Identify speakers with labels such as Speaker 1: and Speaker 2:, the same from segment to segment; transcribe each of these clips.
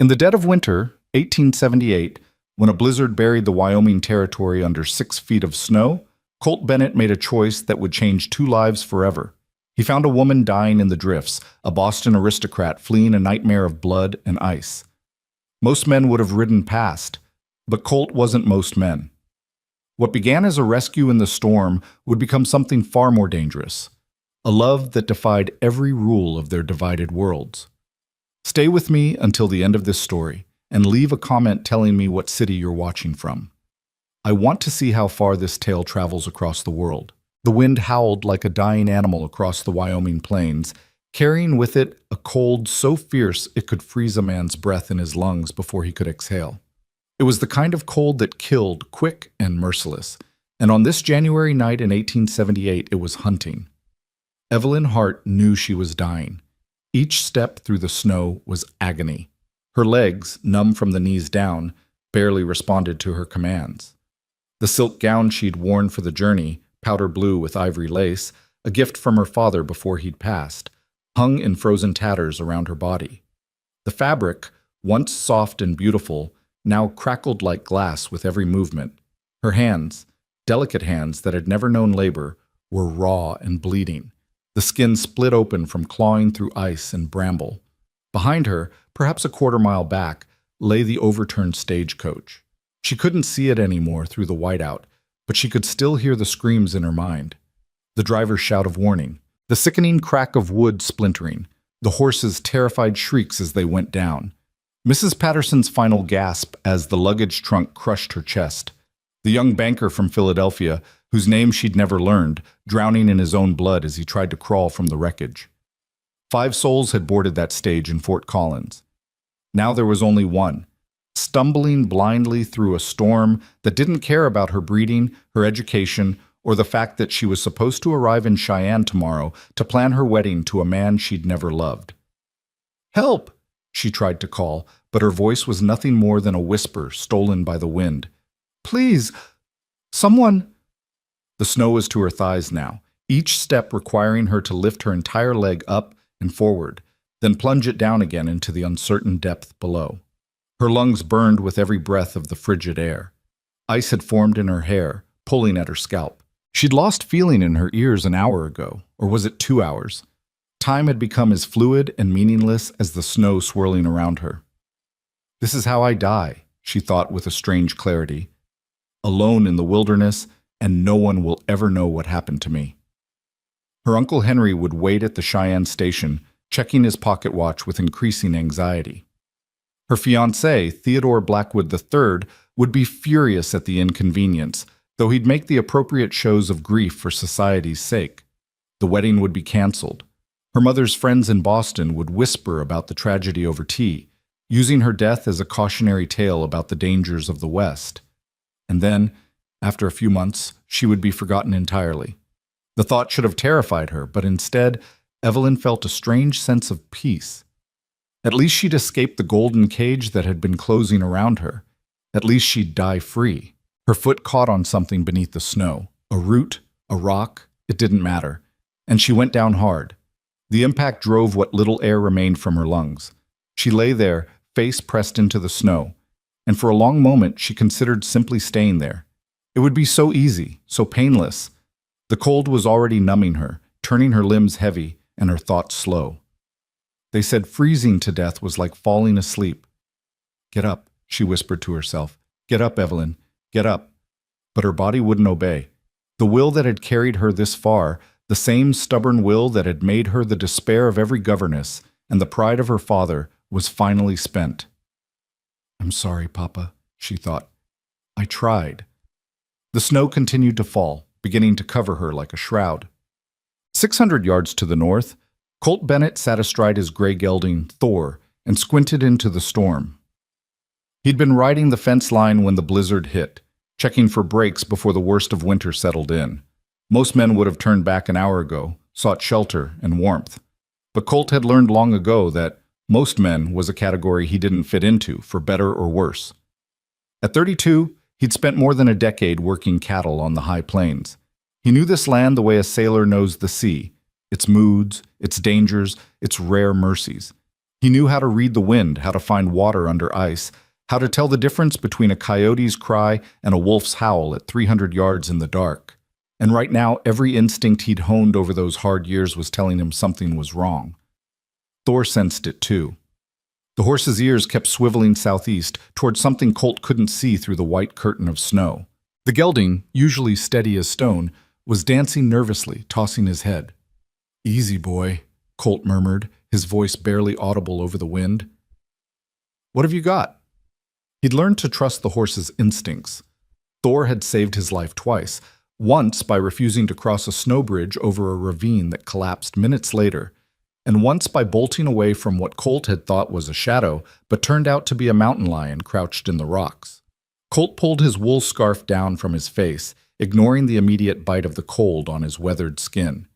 Speaker 1: In the dead of winter, 1878, when a blizzard buried the Wyoming Territory under 6 feet of snow, Colt Bennett made a choice that would change 2 lives forever. He found a woman dying in the drifts, a Boston aristocrat fleeing a nightmare of blood and ice. Most men would have ridden past, but Colt wasn't most men. What began as a rescue in the storm would become something far more dangerous, a love that defied every rule of their divided worlds. Stay with me until the end of this story, and leave a comment telling me what city you're watching from. I want to see how far this tale travels across the world. The wind howled like a dying animal across the Wyoming plains, carrying with it a cold so fierce it could freeze a man's breath in his lungs before he could exhale. It was the kind of cold that killed, quick and merciless, and on this January night in 1878 it was hunting. Evelyn Hart knew she was dying. Each step through the snow was agony. Her legs, numb from the knees down, barely responded to her commands. The silk gown she'd worn for the journey, powder blue with ivory lace, a gift from her father before he'd passed, hung in frozen tatters around her body. The fabric, once soft and beautiful, now crackled like glass with every movement. Her hands, delicate hands that had never known labor, were raw and bleeding, the skin split open from clawing through ice and bramble. Behind her, perhaps a quarter-mile back, lay the overturned stagecoach. She couldn't see it anymore through the whiteout, but she could still hear the screams in her mind. The driver's shout of warning, the sickening crack of wood splintering, the horses' terrified shrieks as they went down. Mrs. Patterson's final gasp as the luggage trunk crushed her chest. The young banker from Philadelphia, whose name she'd never learned, drowning in his own blood as he tried to crawl from the wreckage. 5 souls had boarded that stage in Fort Collins. Now there was only one, stumbling blindly through a storm that didn't care about her breeding, her education, or the fact that she was supposed to arrive in Cheyenne tomorrow to plan her wedding to a man she'd never loved. "Help!" she tried to call, but her voice was nothing more than a whisper stolen by the wind. "Please, someone—" The snow was to her thighs now, each step requiring her to lift her entire leg up and forward, then plunge it down again into the uncertain depth below. Her lungs burned with every breath of the frigid air. Ice had formed in her hair, pulling at her scalp. She'd lost feeling in her ears an hour ago, or was it 2 hours? Time had become as fluid and meaningless as the snow swirling around her. "This is how I die," she thought with a strange clarity. "Alone in the wilderness, and no one will ever know what happened to me." Her Uncle Henry would wait at the Cheyenne station, checking his pocket watch with increasing anxiety. Her fiancé, Theodore Blackwood III, would be furious at the inconvenience, though he'd make the appropriate shows of grief for society's sake. The wedding would be canceled. Her mother's friends in Boston would whisper about the tragedy over tea, using her death as a cautionary tale about the dangers of the West. And then, after a few months, she would be forgotten entirely. The thought should have terrified her, but instead, Evelyn felt a strange sense of peace. At least she'd escaped the golden cage that had been closing around her. At least she'd die free. Her foot caught on something beneath the snow. A root, a rock, it didn't matter. And she went down hard. The impact drove what little air remained from her lungs. She lay there, face pressed into the snow. And for a long moment, she considered simply staying there. It would be so easy, so painless. The cold was already numbing her, turning her limbs heavy and her thoughts slow. They said freezing to death was like falling asleep. "Get up," she whispered to herself. "Get up, Evelyn. Get up." But her body wouldn't obey. The will that had carried her this far, the same stubborn will that had made her the despair of every governess and the pride of her father, was finally spent. "I'm sorry, Papa," she thought. "I tried." The snow continued to fall, beginning to cover her like a shroud. 600 yards to the north, Colt Bennett sat astride his gray gelding, Thor, and squinted into the storm. He'd been riding the fence line when the blizzard hit, checking for breaks before the worst of winter settled in. Most men would have turned back an hour ago, sought shelter and warmth. But Colt had learned long ago that most men was a category he didn't fit into, for better or worse. At 32, he'd spent more than a decade working cattle on the high plains. He knew this land the way a sailor knows the sea, its moods, its dangers, its rare mercies. He knew how to read the wind, how to find water under ice, how to tell the difference between a coyote's cry and a wolf's howl at 300 yards in the dark. And right now, every instinct he'd honed over those hard years was telling him something was wrong. Thor sensed it too. The horse's ears kept swiveling southeast toward something Colt couldn't see through the white curtain of snow. The gelding, usually steady as stone, was dancing nervously, tossing his head. "Easy, boy," Colt murmured, his voice barely audible over the wind. "What have you got?" He'd learned to trust the horse's instincts. Thor had saved his life twice, once by refusing to cross a snow bridge over a ravine that collapsed minutes later, and once by bolting away from what Colt had thought was a shadow, but turned out to be a mountain lion crouched in the rocks. Colt pulled his wool scarf down from his face, ignoring the immediate bite of the cold on his weathered skin.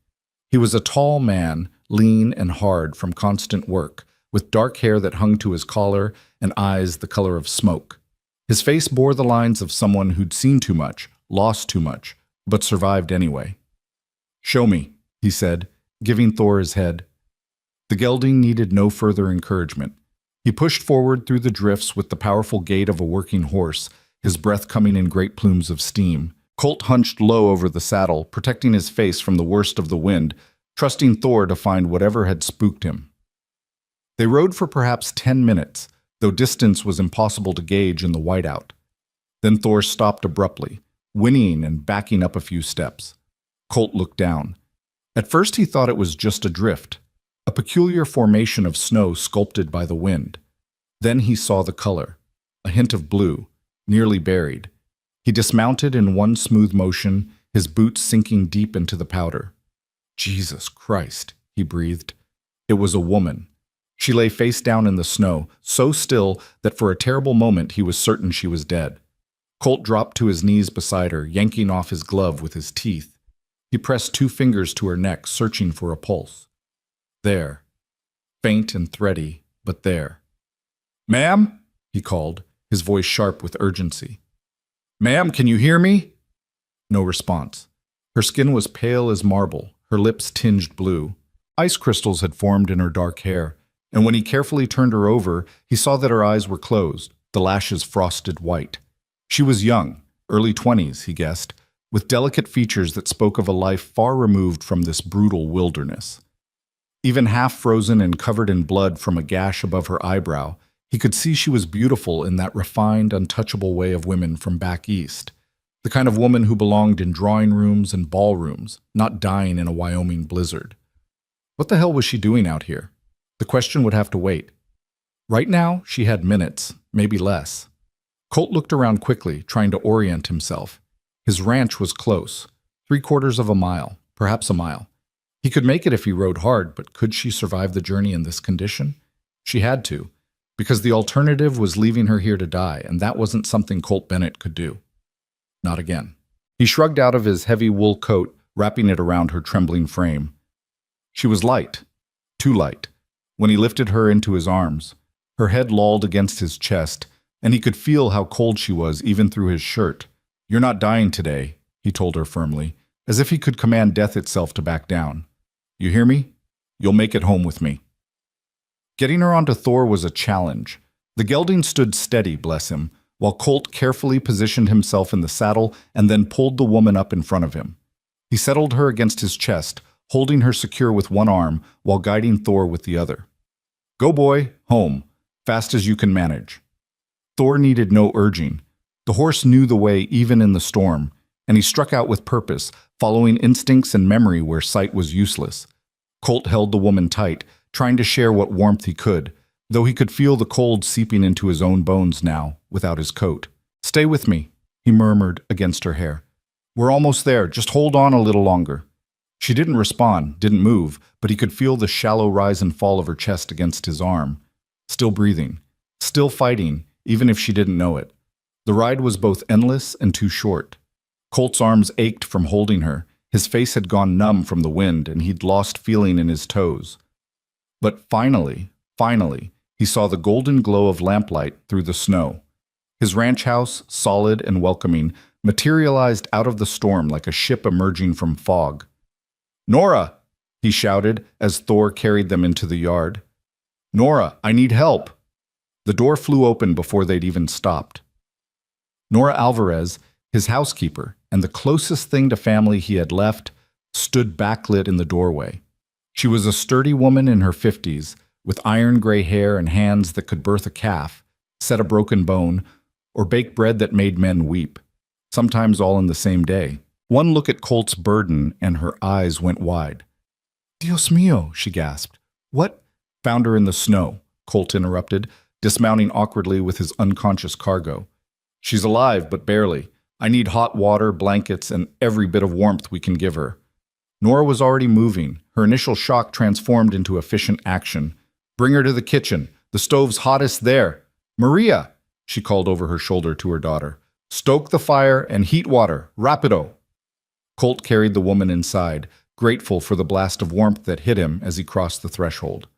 Speaker 1: He was a tall man, lean and hard from constant work, with dark hair that hung to his collar and eyes the color of smoke. His face bore the lines of someone who'd seen too much, lost too much, but survived anyway. "Show me," he said, giving Thor his head. The gelding needed no further encouragement. He pushed forward through the drifts with the powerful gait of a working horse, his breath coming in great plumes of steam. Colt hunched low over the saddle, protecting his face from the worst of the wind, trusting Thor to find whatever had spooked him. They rode for perhaps 10 minutes, though distance was impossible to gauge in the whiteout. Then Thor stopped abruptly, whinnying and backing up a few steps. Colt looked down. At first he thought it was just a drift, a peculiar formation of snow sculpted by the wind. Then he saw the color, a hint of blue, nearly buried. He dismounted in one smooth motion, his boots sinking deep into the powder. "Jesus Christ," he breathed. It was a woman. She lay face down in the snow, so still that for a terrible moment he was certain she was dead. Colt dropped to his knees beside her, yanking off his glove with his teeth. He pressed 2 fingers to her neck, searching for a pulse. There. Faint and thready, but there. "Ma'am?" he called, his voice sharp with urgency. "Ma'am, can you hear me?" No response. Her skin was pale as marble, her lips tinged blue. Ice crystals had formed in her dark hair, and when he carefully turned her over, he saw that her eyes were closed, the lashes frosted white. She was young, early 20s, he guessed, with delicate features that spoke of a life far removed from this brutal wilderness. Even half frozen and covered in blood from a gash above her eyebrow, he could see she was beautiful in that refined, untouchable way of women from back east, the kind of woman who belonged in drawing rooms and ballrooms, not dying in a Wyoming blizzard. What the hell was she doing out here? The question would have to wait. Right now, she had minutes, maybe less. Colt looked around quickly, trying to orient himself. His ranch was close, 3/4 of a mile, perhaps a mile. He could make it if he rode hard, but could she survive the journey in this condition? She had to, because the alternative was leaving her here to die, and that wasn't something Colt Bennett could do. Not again. He shrugged out of his heavy wool coat, wrapping it around her trembling frame. She was light, too light. When he lifted her into his arms, her head lolled against his chest, and he could feel how cold she was even through his shirt. "You're not dying today," he told her firmly, as if he could command death itself to back down. "You hear me? You'll make it home with me." Getting her onto Thor was a challenge. The gelding stood steady, bless him, while Colt carefully positioned himself in the saddle and then pulled the woman up in front of him. He settled her against his chest, holding her secure with one arm while guiding Thor with the other. "Go, boy, home, fast as you can manage." Thor needed no urging. The horse knew the way even in the storm, and he struck out with purpose, following instincts and memory where sight was useless. Colt held the woman tight, trying to share what warmth he could, though he could feel the cold seeping into his own bones now, without his coat. "Stay with me," he murmured against her hair. "We're almost there, just hold on a little longer." She didn't respond, didn't move, but he could feel the shallow rise and fall of her chest against his arm. Still breathing, still fighting, even if she didn't know it. The ride was both endless and too short. Colt's arms ached from holding her, his face had gone numb from the wind, and he'd lost feeling in his toes. But finally, he saw the golden glow of lamplight through the snow. His ranch house, solid and welcoming, materialized out of the storm like a ship emerging from fog. "Nora!" he shouted as Thor carried them into the yard. Nora, I need help. The door flew open before they'd even stopped. Nora Alvarez, his housekeeper, and the closest thing to family he had left, stood backlit in the doorway. She was a sturdy woman in her 50s, with iron gray hair and hands that could birth a calf, set a broken bone, or bake bread that made men weep, sometimes all in the same day. One look at Colt's burden, and her eyes went wide. Dios mío, she gasped. What? Found her in the snow, Colt interrupted, dismounting awkwardly with his unconscious cargo. She's alive, but barely. I need hot water, blankets, and every bit of warmth we can give her. Nora was already moving. Her initial shock transformed into efficient action. Bring her to the kitchen. The stove's hottest there. Maria, she called over her shoulder to her daughter. Stoke the fire and heat water. Rapido. Colt carried the woman inside, grateful for the blast of warmth that hit him as he crossed the threshold.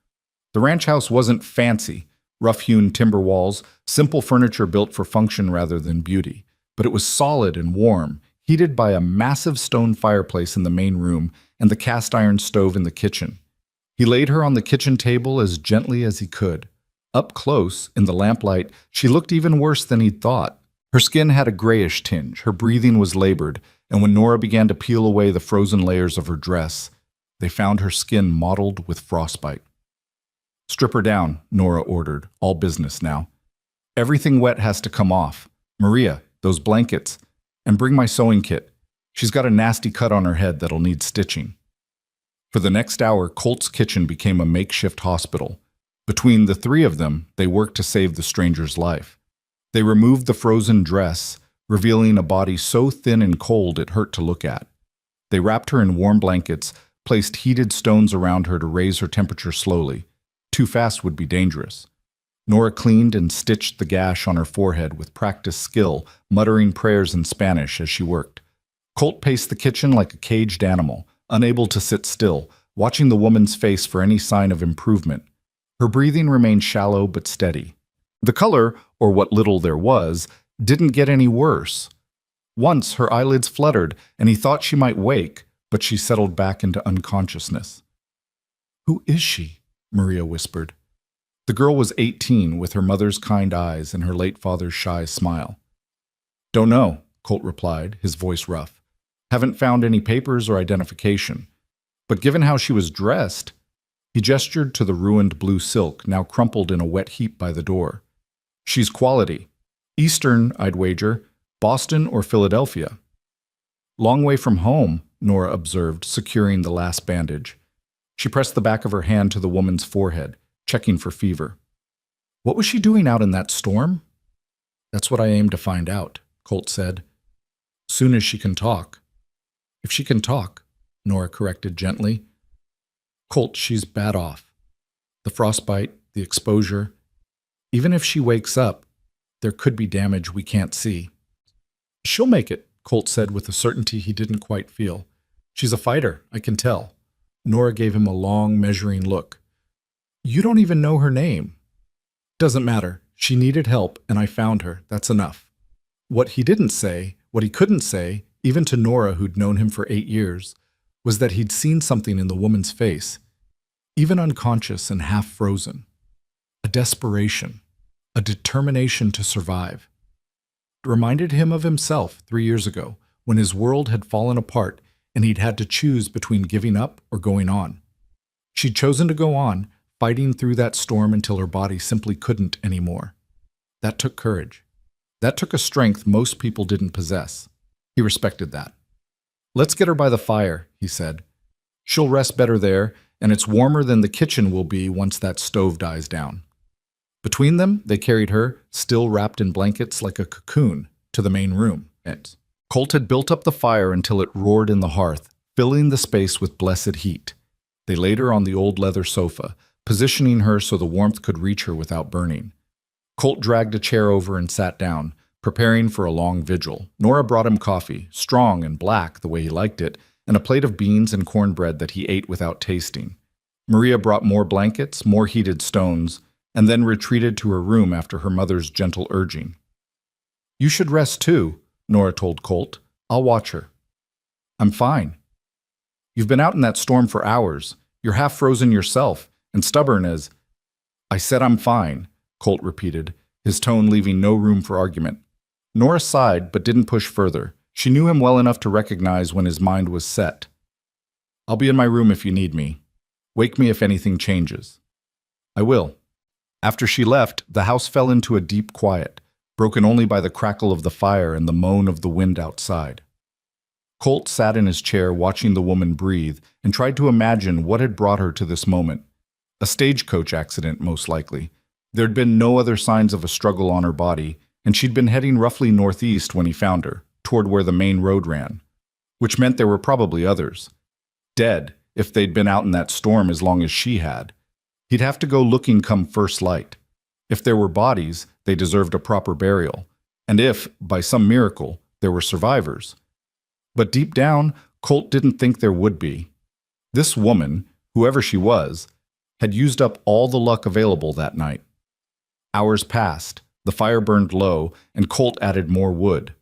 Speaker 1: The ranch house wasn't fancy. Rough-hewn timber walls, simple furniture built for function rather than beauty. But it was solid and warm, heated by a massive stone fireplace in the main room and the cast-iron stove in the kitchen. He laid her on the kitchen table as gently as he could. Up close, in the lamplight, she looked even worse than he'd thought. Her skin had a grayish tinge, her breathing was labored, and when Nora began to peel away the frozen layers of her dress, they found her skin mottled with frostbite. Strip her down, Nora ordered, all business now. Everything wet has to come off. Maria, those blankets, and bring my sewing kit. She's got a nasty cut on her head that'll need stitching. For the next hour, Colt's kitchen became a makeshift hospital. Between the three of them, they worked to save the stranger's life. They removed the frozen dress, revealing a body so thin and cold it hurt to look at. They wrapped her in warm blankets, placed heated stones around her to raise her temperature slowly. Too fast would be dangerous. Nora cleaned and stitched the gash on her forehead with practiced skill, muttering prayers in Spanish as she worked. Colt paced the kitchen like a caged animal, unable to sit still, watching the woman's face for any sign of improvement. Her breathing remained shallow but steady. The color, or what little there was, didn't get any worse. Once her eyelids fluttered, and he thought she might wake, but she settled back into unconsciousness. "Who is she?" Maria whispered. The girl was 18, with her mother's kind eyes and her late father's shy smile. "Don't know," Colt replied, his voice rough. "Haven't found any papers or identification. But given how she was dressed..." He gestured to the ruined blue silk, now crumpled in a wet heap by the door. "She's quality. Eastern, I'd wager. Boston or Philadelphia." "Long way from home," Nora observed, securing the last bandage. She pressed the back of her hand to the woman's forehead, checking for fever. "What was she doing out in that storm?" "That's what I aim to find out," Colt said. "Soon as she can talk." "If she can talk," Nora corrected gently. "Colt, she's bad off. The frostbite, the exposure. Even if she wakes up, there could be damage we can't see." "She'll make it," Colt said with a certainty he didn't quite feel. "She's a fighter, I can tell." Nora gave him a long, measuring look. "You don't even know her name." "Doesn't matter. She needed help, and I found her. That's enough." What he didn't say, what he couldn't say, even to Nora who'd known him for 8 years, was that he'd seen something in the woman's face, even unconscious and half frozen. A desperation, a determination to survive. It reminded him of himself 3 years ago, when his world had fallen apart and he'd had to choose between giving up or going on. She'd chosen to go on, fighting through that storm until her body simply couldn't anymore. That took courage. That took a strength most people didn't possess. He respected that. "Let's get her by the fire," he said. "She'll rest better there, and it's warmer than the kitchen will be once that stove dies down." Between them, they carried her, still wrapped in blankets like a cocoon, to the main room. Colt had built up the fire until it roared in the hearth, filling the space with blessed heat. They laid her on the old leather sofa, positioning her so the warmth could reach her without burning. Colt dragged a chair over and sat down, preparing for a long vigil. Nora brought him coffee, strong and black the way he liked it, and a plate of beans and cornbread that he ate without tasting. Maria brought more blankets, more heated stones, and then retreated to her room after her mother's gentle urging. "You should rest too," Nora told Colt. "I'll watch her." "I'm fine." "You've been out in that storm for hours. You're half frozen yourself, and stubborn as..." I said I'm fine, Colt repeated, his tone leaving no room for argument. Nora sighed but didn't push further. She knew him well enough to recognize when his mind was set. I'll be in my room if you need me. Wake me if anything changes. I will. After she left, the house fell into a deep quiet, broken only by the crackle of the fire and the moan of the wind outside. Colt sat in his chair watching the woman breathe and tried to imagine what had brought her to this moment. A stagecoach accident, most likely. There'd been no other signs of a struggle on her body, and she'd been heading roughly northeast when he found her, toward where the main road ran, which meant there were probably others. Dead, if they'd been out in that storm as long as she had. He'd have to go looking come first light. If there were bodies, they deserved a proper burial, and if, by some miracle, there were survivors. But deep down, Colt didn't think there would be. This woman, whoever she was, had used up all the luck available that night. Hours passed, the fire burned low, and Colt added more wood.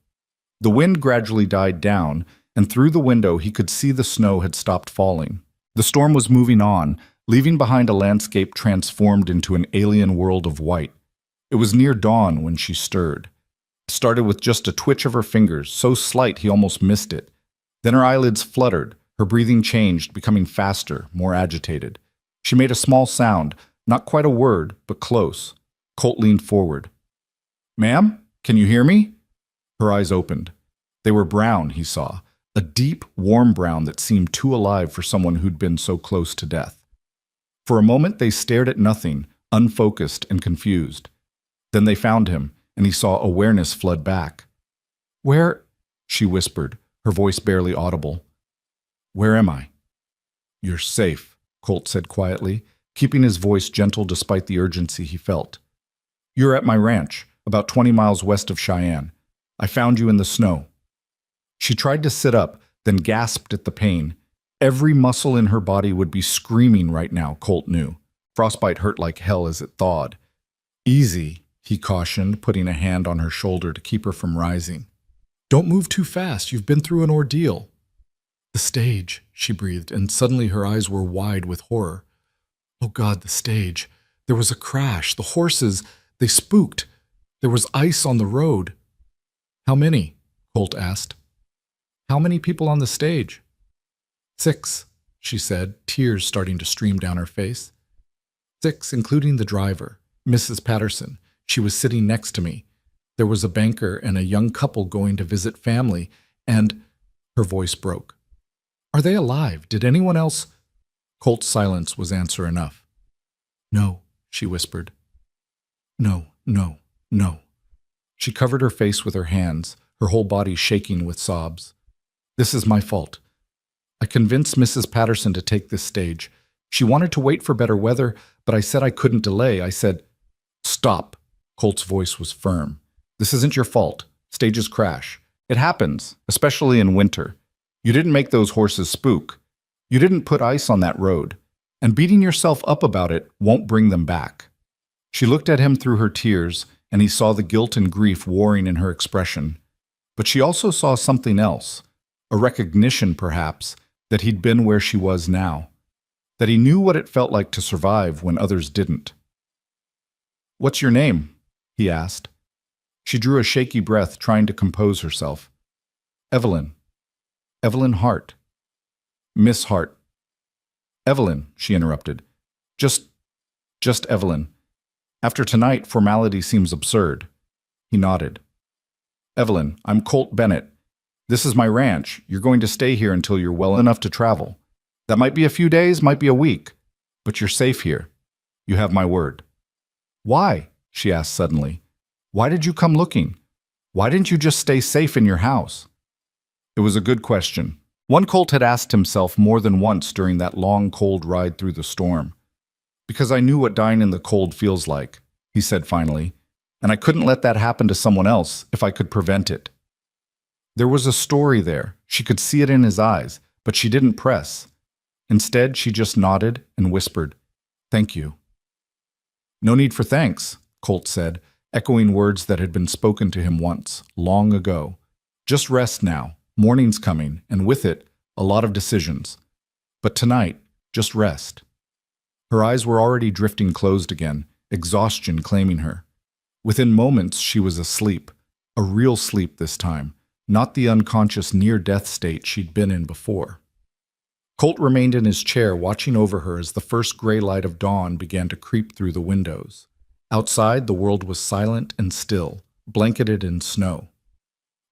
Speaker 1: The wind gradually died down, and through the window he could see the snow had stopped falling. The storm was moving on, leaving behind a landscape transformed into an alien world of white. It was near dawn when she stirred. It started with just a twitch of her fingers, so slight he almost missed it. Then her eyelids fluttered, her breathing changed, becoming faster, more agitated. She made a small sound, not quite a word, but close. Colt leaned forward. "Ma'am, can you hear me?" Her eyes opened. They were brown, he saw, a deep, warm brown that seemed too alive for someone who'd been so close to death. For a moment they stared at nothing, unfocused and confused. Then they found him, and he saw awareness flood back. "Where?" she whispered, her voice barely audible. "Where am I?" "You're safe," Colt said quietly, keeping his voice gentle despite the urgency he felt. "You're at my ranch, about 20 miles west of Cheyenne. I found you in the snow." She tried to sit up, then gasped at the pain. Every muscle in her body would be screaming right now, Colt knew. Frostbite hurt like hell as it thawed. "Easy," he cautioned, putting a hand on her shoulder to keep her from rising. "Don't move too fast. You've been through an ordeal." "The stage," she breathed, and suddenly her eyes were wide with horror. "Oh God, the stage. There was a crash. The horses, they spooked. There was ice on the road." "How many?" Colt asked. "How many people on the stage?" "6, she said, tears starting to stream down her face. "6, including the driver, Mrs. Patterson. She was sitting next to me. There was a banker and a young couple going to visit family, and—" Her voice broke. "Are they alive? Did anyone else—" Colt's silence was answer enough. "No," she whispered. "No, no, no." She covered her face with her hands, her whole body shaking with sobs. "This is my fault. I convinced Mrs. Patterson to take this stage. She wanted to wait for better weather, but I said I couldn't delay. I said—" "Stop." Colt's voice was firm. "This isn't your fault. Stages crash. It happens, especially in winter. You didn't make those horses spook. You didn't put ice on that road. And beating yourself up about it won't bring them back." She looked at him through her tears, and he saw the guilt and grief warring in her expression. But she also saw something else, a recognition, perhaps, that he'd been where she was now, that he knew what it felt like to survive when others didn't. "What's your name?" he asked. She drew a shaky breath, trying to compose herself. "Evelyn. Evelyn Hart. Miss Hart." "Evelyn," she interrupted. Just Evelyn. After tonight, formality seems absurd." He nodded. "Evelyn, I'm Colt Bennett. This is my ranch. You're going to stay here until you're well enough to travel. That might be a few days, might be a week, but you're safe here. You have my word." "Why?" she asked suddenly. "Why did you come looking? Why didn't you just stay safe in your house?" It was a good question. One Colt had asked himself more than once during that long, cold ride through the storm. "Because I knew what dying in the cold feels like," he said finally, "and I couldn't let that happen to someone else if I could prevent it." There was a story there. She could see it in his eyes, but she didn't press. Instead, she just nodded and whispered, "Thank you." "No need for thanks," Colt said, echoing words that had been spoken to him once, long ago. "Just rest now. Morning's coming, and with it, a lot of decisions. But tonight, just rest." Her eyes were already drifting closed again, exhaustion claiming her. Within moments, she was asleep, a real sleep this time, not the unconscious near-death state she'd been in before. Colt remained in his chair, watching over her as the first gray light of dawn began to creep through the windows. Outside, the world was silent and still, blanketed in snow.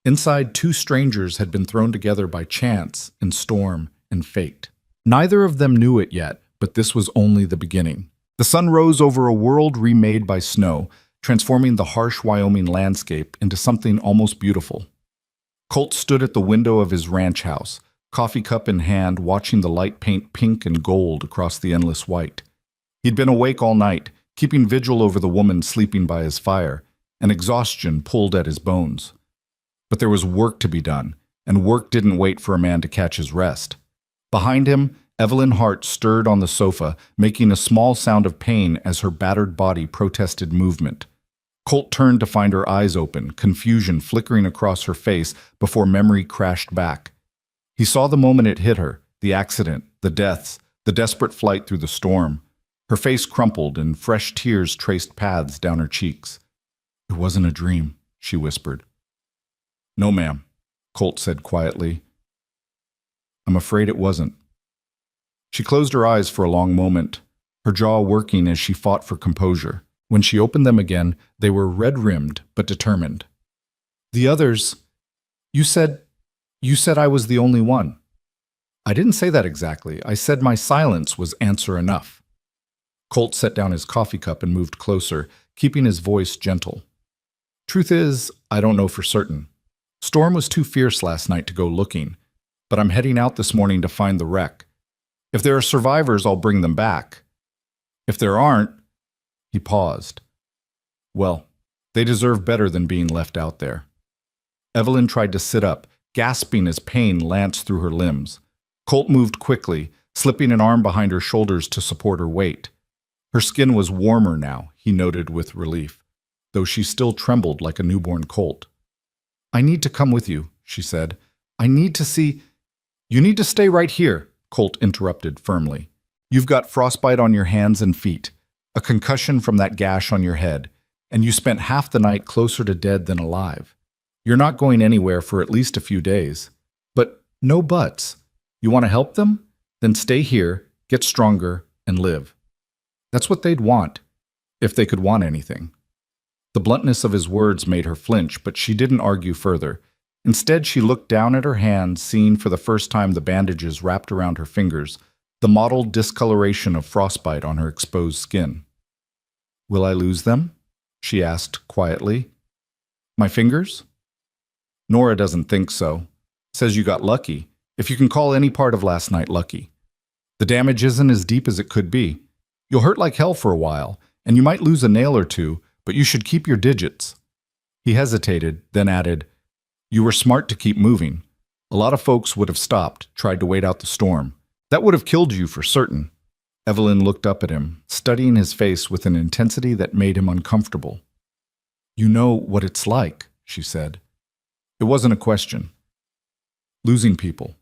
Speaker 1: Inside, two strangers had been thrown together by chance and storm and fate. Neither of them knew it yet, but this was only the beginning. The sun rose over a world remade by snow, transforming the harsh Wyoming landscape into something almost beautiful. Colt stood at the window of his ranch house, coffee cup in hand, watching the light paint pink and gold across the endless white. He'd been awake all night, keeping vigil over the woman sleeping by his fire, and exhaustion pulled at his bones. But there was work to be done, and work didn't wait for a man to catch his rest. Behind him, Evelyn Hart stirred on the sofa, making a small sound of pain as her battered body protested movement. Colt turned to find her eyes open, confusion flickering across her face before memory crashed back. He saw the moment it hit her, the accident, the deaths, the desperate flight through the storm. Her face crumpled and fresh tears traced paths down her cheeks. "It wasn't a dream," she whispered. "No, ma'am," Colt said quietly. "I'm afraid it wasn't." She closed her eyes for a long moment, her jaw working as she fought for composure. When she opened them again, they were red-rimmed but determined. "The others, you said I was the only one." "I didn't say that exactly. I said my silence was answer enough." Colt set down his coffee cup and moved closer, keeping his voice gentle. "Truth is, I don't know for certain. Storm was too fierce last night to go looking, but I'm heading out this morning to find the wreck. If there are survivors, I'll bring them back. If there aren't—" He paused. "Well, they deserve better than being left out there." Evelyn tried to sit up, gasping as pain lanced through her limbs. Colt moved quickly, slipping an arm behind her shoulders to support her weight. Her skin was warmer now, he noted with relief, though she still trembled like a newborn colt. "I need to come with you," she said. "I need to see—" "You need to stay right here," Colt interrupted firmly. "You've got frostbite on your hands and feet, a concussion from that gash on your head, and you spent half the night closer to dead than alive. You're not going anywhere for at least a few days. But no buts. You want to help them? Then stay here, get stronger, and live." That's what they'd want, if they could want anything. The bluntness of his words made her flinch, but she didn't argue further. Instead, she looked down at her hands, seeing for the first time the bandages wrapped around her fingers, the mottled discoloration of frostbite on her exposed skin. "Will I lose them?" she asked quietly. "My fingers?" "Nora doesn't think so. Says you got lucky, if you can call any part of last night lucky. The damage isn't as deep as it could be. You'll hurt like hell for a while, and you might lose a nail or two, but you should keep your digits." He hesitated, then added, "You were smart to keep moving. A lot of folks would have stopped, tried to wait out the storm. That would have killed you for certain." Evelyn looked up at him, studying his face with an intensity that made him uncomfortable. "You know what it's like," she said. It wasn't a question. "Losing people.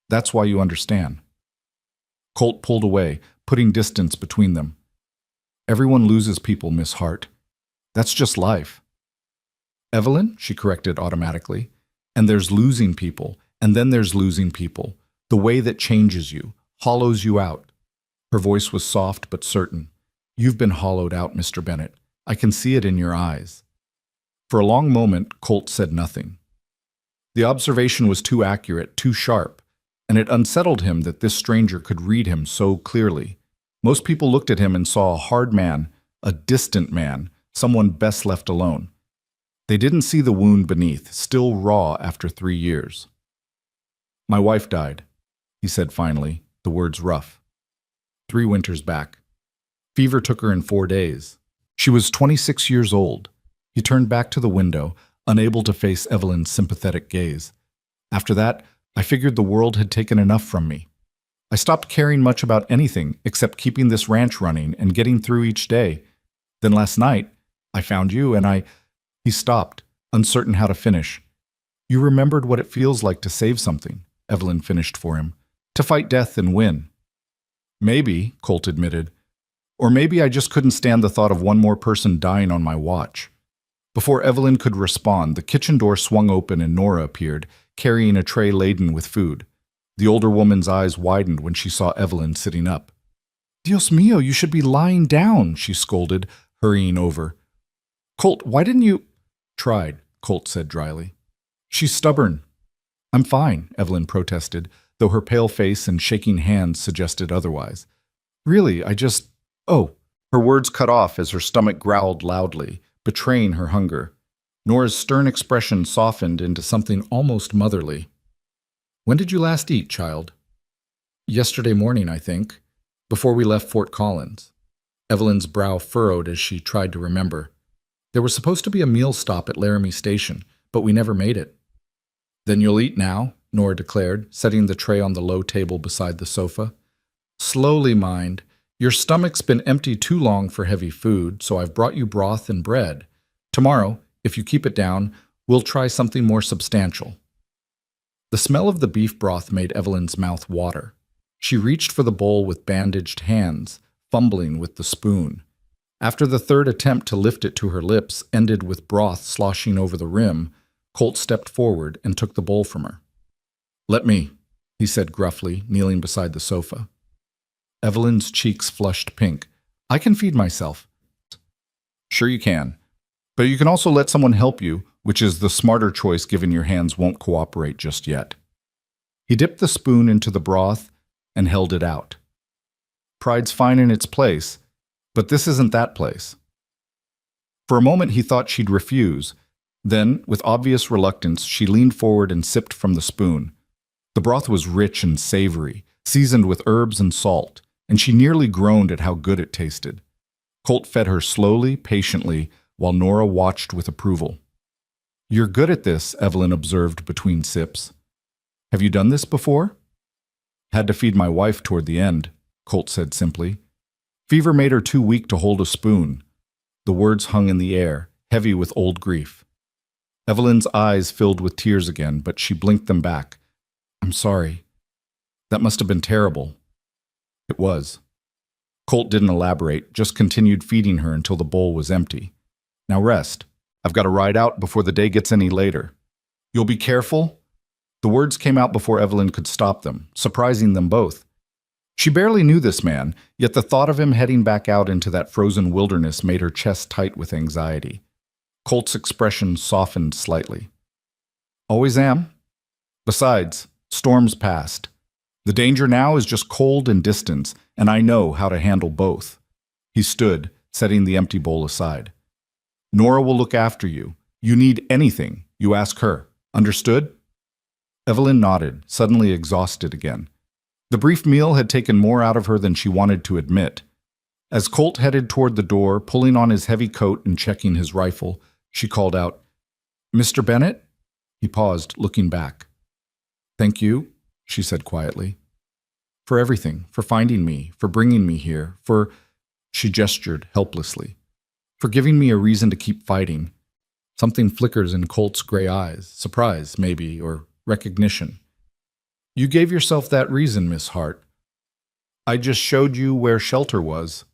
Speaker 1: That's why you understand." Colt pulled away, putting distance between them. "Everyone loses people, Miss Hart. That's just life." "Evelyn," she corrected automatically, "and there's losing people, and then there's losing people. The way that changes you, hollows you out." Her voice was soft but certain. "You've been hollowed out, Mr. Bennett. I can see it in your eyes." For a long moment, Colt said nothing. The observation was too accurate, too sharp, and it unsettled him that this stranger could read him so clearly. Most people looked at him and saw a hard man, a distant man, someone best left alone. They didn't see the wound beneath, still raw after 3 years. "My wife died," he said finally, the words rough. 3 winters back. Fever took her in 4 days. She was 26 years old. He turned back to the window, unable to face Evelyn's sympathetic gaze. "After that, I figured the world had taken enough from me. I stopped caring much about anything except keeping this ranch running and getting through each day. Then last night, I found you and He stopped, uncertain how to finish. "You remembered what it feels like to save something," Evelyn finished for him. "To fight death and win." "Maybe," Colt admitted, Or maybe I just couldn't stand the thought of one more person dying on my watch. Before Evelyn could respond, the kitchen door swung open and Nora appeared, carrying a tray laden with food. The older woman's eyes widened when she saw Evelyn sitting up. "Dios mío, you should be lying down," she scolded, hurrying over. "Colt, why didn't you—" "Tried," Colt said dryly. "She's stubborn." "I'm fine," Evelyn protested, though her pale face and shaking hands suggested otherwise. "Really, I just— Oh." Her words cut off as her stomach growled loudly, betraying her hunger. Nora's stern expression softened into something almost motherly. "When did you last eat, child?" "Yesterday morning, I think, before we left Fort Collins." Evelyn's brow furrowed as she tried to remember. "There was supposed to be a meal stop at Laramie Station, but we never made it." "Then you'll eat now," Nora declared, setting the tray on the low table beside the sofa. "Slowly, mind. Your stomach's been empty too long for heavy food, so I've brought you broth and bread. Tomorrow, if you keep it down, we'll try something more substantial." The smell of the beef broth made Evelyn's mouth water. She reached for the bowl with bandaged hands, fumbling with the spoon. After the third attempt to lift it to her lips ended with broth sloshing over the rim, Colt stepped forward and took the bowl from her. "Let me," he said gruffly, kneeling beside the sofa. Evelyn's cheeks flushed pink. "I can feed myself." "Sure you can. But you can also let someone help you, which is the smarter choice given your hands won't cooperate just yet." He dipped the spoon into the broth and held it out. "Pride's fine in its place, but this isn't that place." For a moment he thought she'd refuse. Then, with obvious reluctance, she leaned forward and sipped from the spoon. The broth was rich and savory, seasoned with herbs and salt, and she nearly groaned at how good it tasted. Colt fed her slowly, patiently, while Nora watched with approval. "You're good at this," Evelyn observed between sips. "Have you done this before?" "Had to feed my wife toward the end," Colt said simply. "Fever made her too weak to hold a spoon." The words hung in the air, heavy with old grief. Evelyn's eyes filled with tears again, but she blinked them back. "I'm sorry. That must have been terrible." It was. Colt didn't elaborate, just continued feeding her until the bowl was empty. "Now rest. I've got to ride out before the day gets any later." "You'll be careful?" The words came out before Evelyn could stop them, surprising them both. She barely knew this man, yet the thought of him heading back out into that frozen wilderness made her chest tight with anxiety. Colt's expression softened slightly. "Always am. Besides, storms passed. The danger now is just cold and distance, and I know how to handle both." He stood, setting the empty bowl aside. "Nora will look after you. You need anything, you ask her. Understood?" Evelyn nodded, suddenly exhausted again. The brief meal had taken more out of her than she wanted to admit. As Colt headed toward the door, pulling on his heavy coat and checking his rifle, she called out, "Mr. Bennett?" He paused, looking back. "Thank you," she said quietly. "For everything, for finding me, for bringing me here, for—" She gestured helplessly. "For giving me a reason to keep fighting." Something flickers in Colt's gray eyes, surprise, maybe, or recognition. "You gave yourself that reason, Miss Hart. I just showed you where shelter was."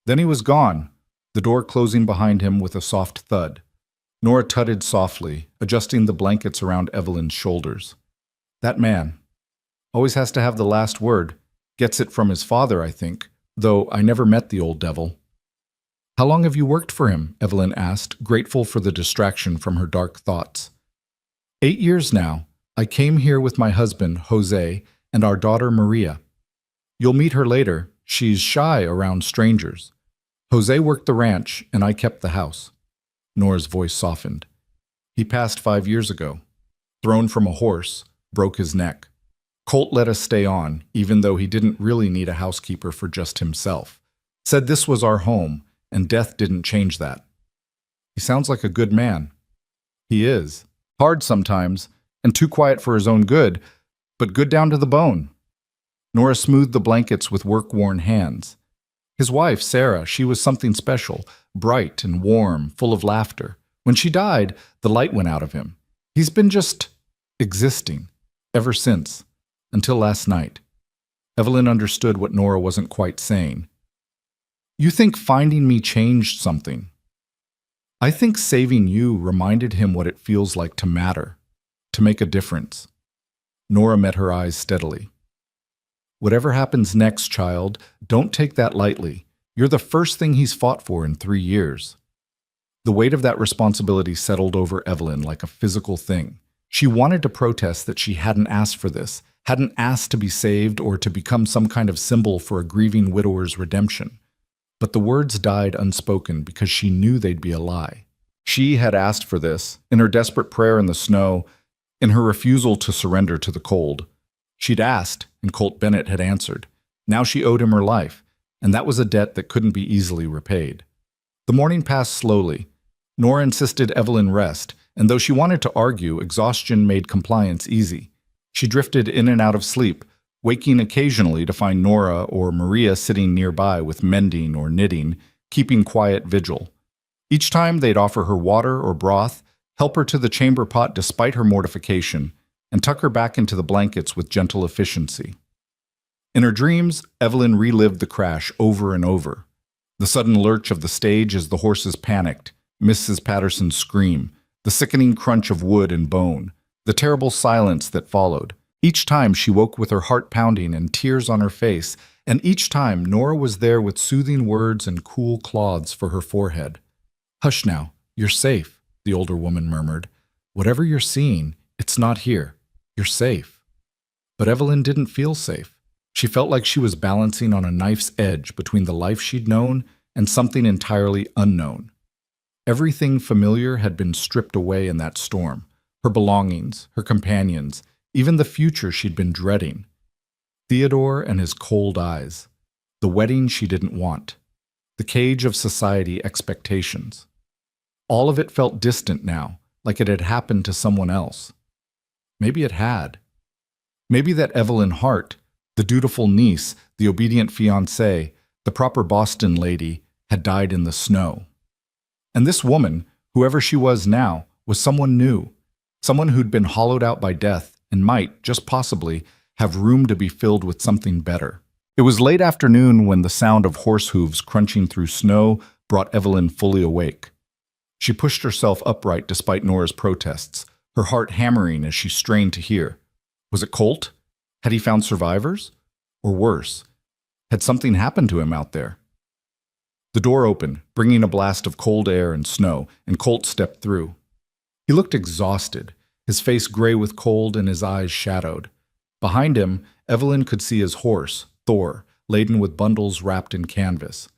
Speaker 1: Then he was gone, the door closing behind him with a soft thud. Nora tutted softly, adjusting the blankets around Evelyn's shoulders. "That man. Always has to have the last word. Gets it from his father, I think, though I never met the old devil." "How long have you worked for him?" Evelyn asked, grateful for the distraction from her dark thoughts. 8 years now. I came here with my husband, Jose, and our daughter, Maria. You'll meet her later. She's shy around strangers. Jose worked the ranch, and I kept the house." Nora's voice softened. "He passed 5 years ago. Thrown from a horse, broke his neck. Colt let us stay on, even though he didn't really need a housekeeper for just himself. Said this was our home, and death didn't change that." "He sounds like a good man." "He is. Hard sometimes, and too quiet for his own good, but good down to the bone." Nora smoothed the blankets with work-worn hands. "His wife, Sarah, she was something special, bright and warm, full of laughter. When she died, the light went out of him. He's been just existing, ever since, until last night." Evelyn understood what Nora wasn't quite saying. You think finding me changed something. I think saving you reminded him what it feels like to matter, to make a difference. Nora met her eyes steadily. Whatever happens next, child, don't take that lightly. You're the first thing he's fought for in 3 years. The weight of that responsibility settled over Evelyn like a physical thing. She wanted to protest that she hadn't asked for this, hadn't asked to be saved or to become some kind of symbol for a grieving widower's redemption. But the words died unspoken because she knew they'd be a lie. She had asked for this, in her desperate prayer in the snow, in her refusal to surrender to the cold. She'd asked, and Colt Bennett had answered. Now she owed him her life, and that was a debt that couldn't be easily repaid. The morning passed slowly. Nora insisted Evelyn rest, and though she wanted to argue, exhaustion made compliance easy. She drifted in and out of sleep, waking occasionally to find Nora or Maria sitting nearby with mending or knitting, keeping quiet vigil. Each time they'd offer her water or broth, help her to the chamber pot despite her mortification, and tuck her back into the blankets with gentle efficiency. In her dreams, Evelyn relived the crash over and over. The sudden lurch of the stage as the horses panicked, Mrs. Patterson's scream, the sickening crunch of wood and bone, the terrible silence that followed. Each time she woke with her heart pounding and tears on her face, and each time Nora was there with soothing words and cool cloths for her forehead. "Hush now, you're safe," the older woman murmured. "Whatever you're seeing, it's not here. You're safe." But Evelyn didn't feel safe. She felt like she was balancing on a knife's edge between the life she'd known and something entirely unknown. Everything familiar had been stripped away in that storm. Her belongings, her companions, even the future she'd been dreading. Theodore and his cold eyes. The wedding she didn't want. The cage of society expectations. All of it felt distant now, like it had happened to someone else. Maybe it had. Maybe that Evelyn Hart, the dutiful niece, the obedient fiancée, the proper Boston lady, had died in the snow. And this woman, whoever she was now, was someone new, someone who'd been hollowed out by death and might, just possibly, have room to be filled with something better. It was late afternoon when the sound of horse hooves crunching through snow brought Evelyn fully awake. She pushed herself upright despite Nora's protests, her heart hammering as she strained to hear. Was it Colt? Had he found survivors? Or worse, had something happened to him out there? The door opened, bringing a blast of cold air and snow, and Colt stepped through. He looked exhausted, his face gray with cold and his eyes shadowed. Behind him, Evelyn could see his horse, Thor, laden with bundles wrapped in canvas.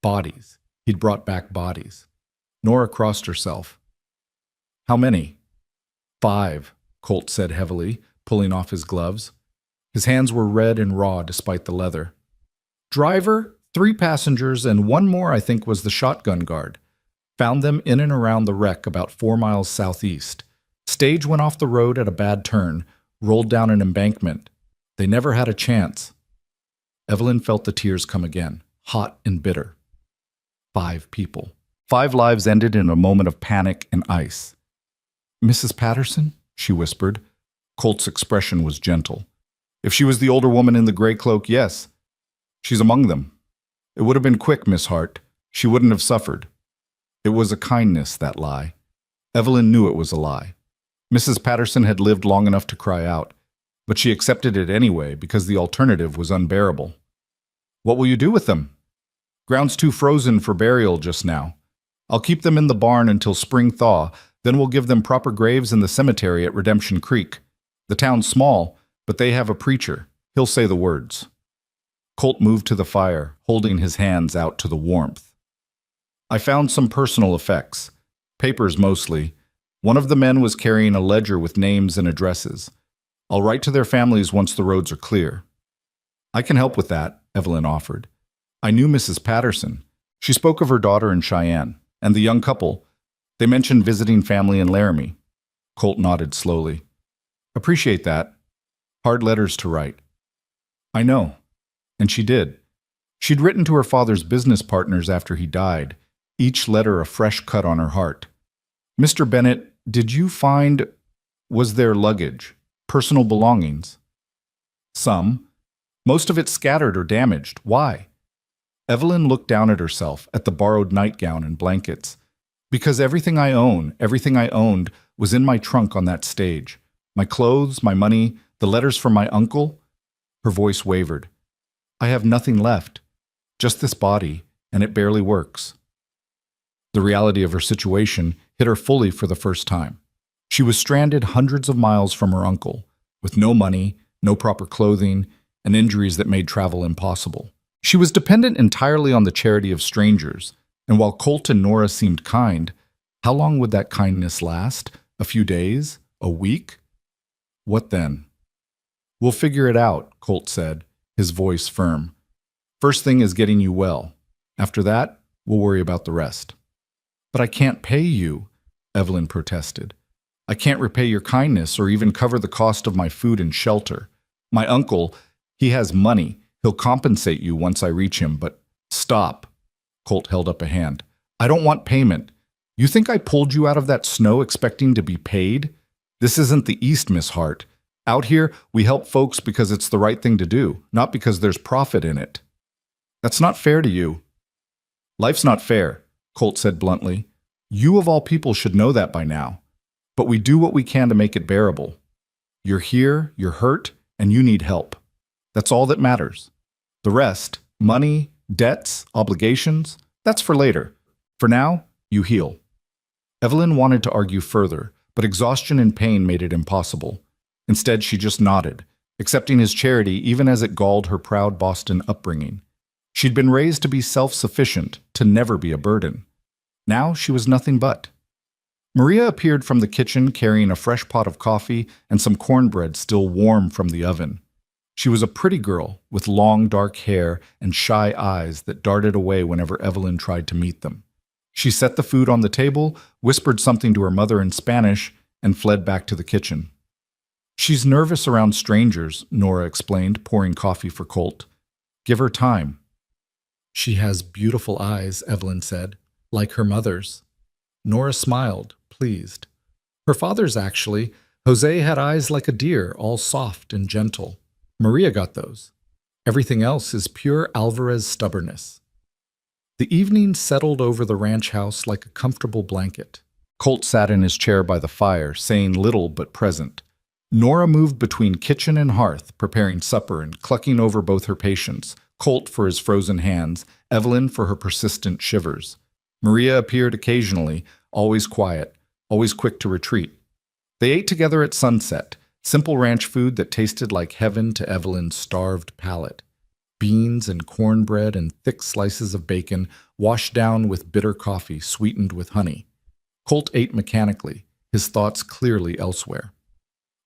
Speaker 1: Bodies. He'd brought back bodies. Nora crossed herself. "How many?" "5, Colt said heavily, pulling off his gloves. His hands were red and raw despite the leather. "Driver, 3 passengers, and 1 more I think was the shotgun guard. Found them in and around the wreck about 4 miles southeast. Stage went off the road at a bad turn, rolled down an embankment. They never had a chance." Evelyn felt the tears come again, hot and bitter. 5 people. 5 lives ended in a moment of panic and ice. "Mrs. Patterson?" she whispered. Colt's expression was gentle. "If she was the older woman in the gray cloak, yes. She's among them. It would have been quick, Miss Hart. She wouldn't have suffered." It was a kindness, that lie. Evelyn knew it was a lie. Mrs. Patterson had lived long enough to cry out, but she accepted it anyway because the alternative was unbearable. "What will you do with them?" "Ground's too frozen for burial just now. I'll keep them in the barn until spring thaw, then we'll give them proper graves in the cemetery at Redemption Creek. The town's small, but they have a preacher. He'll say the words." Colt moved to the fire, holding his hands out to the warmth. "I found some personal effects. Papers mostly. One of the men was carrying a ledger with names and addresses. I'll write to their families once the roads are clear." "I can help with that," Evelyn offered. "I knew Mrs. Patterson. She spoke of her daughter in Cheyenne, and the young couple. They mentioned visiting family in Laramie." Colt nodded slowly. "Appreciate that. Hard letters to write." "I know." And she did. She'd written to her father's business partners after he died, each letter a fresh cut on her heart. "Mr. Bennett, did you find, was there luggage, personal belongings?" "Some. Most of it scattered or damaged. Why?" Evelyn looked down at herself, at the borrowed nightgown and blankets. Because everything I owned, was in my trunk on that stage. My clothes, my money, the letters from my uncle. Her voice wavered. I have nothing left. Just this body, and it barely works. The reality of her situation hit her fully for the first time. She was stranded hundreds of miles from her uncle, with no money, no proper clothing, and injuries that made travel impossible. She was dependent entirely on the charity of strangers, and while Colt and Nora seemed kind, how long would that kindness last? A few days? A week? What then? We'll figure it out, Colt said, his voice firm. First thing is getting you well. After that, we'll worry about the rest. But I can't pay you, Evelyn protested. I can't repay your kindness or even cover the cost of my food and shelter. My uncle, he has money. He'll compensate you once I reach him, but stop. Colt held up a hand. I don't want payment. You think I pulled you out of that snow expecting to be paid? This isn't the East, Miss Hart. Out here, we help folks because it's the right thing to do, not because there's profit in it. That's not fair to you. Life's not fair, Colt said bluntly. You of all people should know that by now. But we do what we can to make it bearable. You're here, you're hurt, and you need help. That's all that matters. The rest, money, debts, obligations, that's for later. For now, you heal. Evelyn wanted to argue further, but exhaustion and pain made it impossible. Instead, she just nodded, accepting his charity even as it galled her proud Boston upbringing. She'd been raised to be self-sufficient, to never be a burden. Now she was nothing but. Maria appeared from the kitchen carrying a fresh pot of coffee and some cornbread still warm from the oven. She was a pretty girl with long dark hair and shy eyes that darted away whenever Evelyn tried to meet them. She set the food on the table, whispered something to her mother in Spanish, and fled back to the kitchen. She's nervous around strangers, Nora explained, pouring coffee for Colt. Give her time. She has beautiful eyes, Evelyn said, like her mother's. Nora smiled, pleased. Her father's actually. Jose had eyes like a deer, all soft and gentle. Maria got those. Everything else is pure Alvarez stubbornness. The evening settled over the ranch house like a comfortable blanket. Colt sat in his chair by the fire, saying little but present. Nora moved between kitchen and hearth, preparing supper and clucking over both her patients, Colt for his frozen hands, Evelyn for her persistent shivers. Maria appeared occasionally, always quiet, always quick to retreat. They ate together at sunset, simple ranch food that tasted like heaven to Evelyn's starved palate. Beans and cornbread and thick slices of bacon washed down with bitter coffee sweetened with honey. Colt ate mechanically, his thoughts clearly elsewhere.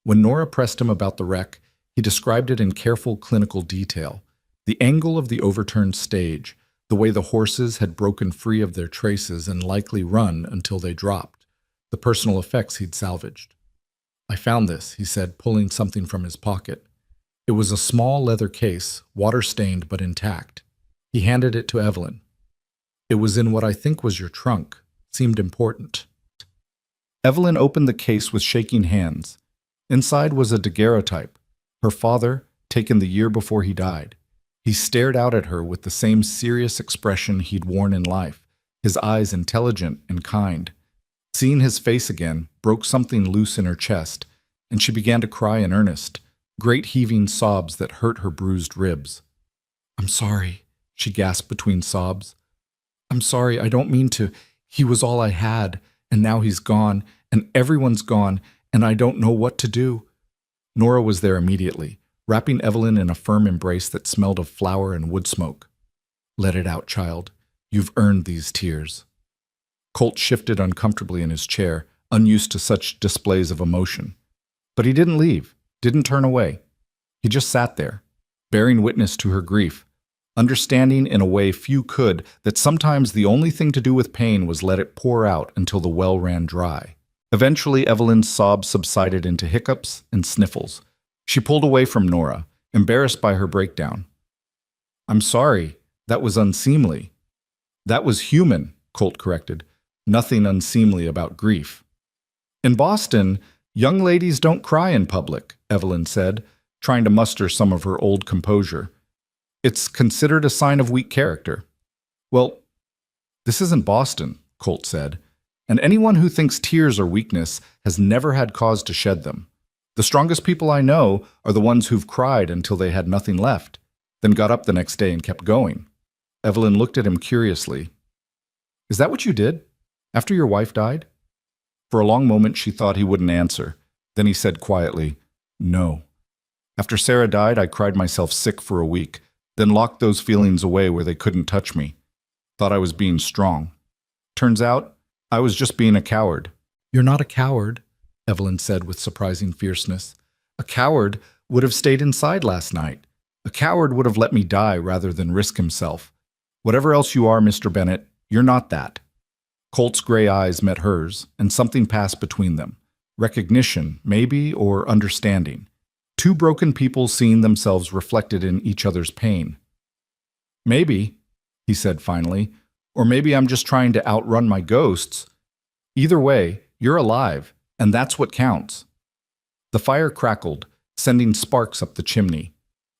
Speaker 1: When Nora pressed him about the wreck, he described it in careful clinical detail. The angle of the overturned stage, the way the horses had broken free of their traces and likely run until they dropped, the personal effects he'd salvaged. I found this, he said, pulling something from his pocket. It was a small leather case, water-stained but intact. He handed it to Evelyn. It was in what I think was your trunk. Seemed important. Evelyn opened the case with shaking hands. Inside was a daguerreotype, her father, taken the year before he died. He stared out at her with the same serious expression he'd worn in life, his eyes intelligent and kind. Seeing his face again broke something loose in her chest, and she began to cry in earnest, great heaving sobs that hurt her bruised ribs. I'm sorry, she gasped between sobs. I'm sorry, I don't mean to. He was all I had, and now he's gone, and everyone's gone, and I don't know what to do. Nora was there immediately, wrapping Evelyn in a firm embrace that smelled of flour and wood smoke. Let it out, child. You've earned these tears. Colt shifted uncomfortably in his chair, unused to such displays of emotion. But he didn't leave, didn't turn away. He just sat there, bearing witness to her grief, understanding in a way few could that sometimes the only thing to do with pain was let it pour out until the well ran dry. Eventually, Evelyn's sobs subsided into hiccups and sniffles. She pulled away from Nora, embarrassed by her breakdown. I'm sorry, that was unseemly. That was human, Colt corrected. Nothing unseemly about grief. In Boston, young ladies don't cry in public, Evelyn said, trying to muster some of her old composure. It's considered a sign of weak character. Well, this isn't Boston, Colt said, and anyone who thinks tears are weakness has never had cause to shed them. The strongest people I know are the ones who've cried until they had nothing left, then got up the next day and kept going. Evelyn looked at him curiously. Is that what you did? After your wife died? For a long moment she thought he wouldn't answer. Then he said quietly, No. After Sarah died, I cried myself sick for a week, then locked those feelings away where they couldn't touch me. Thought I was being strong. Turns out, I was just being a coward. You're not a coward, Evelyn said with surprising fierceness. A coward would have stayed inside last night. A coward would have let me die rather than risk himself. Whatever else you are, Mr. Bennett, you're not that. Colt's gray eyes met hers, and something passed between them. Recognition, maybe, or understanding. Two broken people seeing themselves reflected in each other's pain. Maybe, he said finally, or maybe I'm just trying to outrun my ghosts. Either way, you're alive, and that's what counts. The fire crackled, sending sparks up the chimney.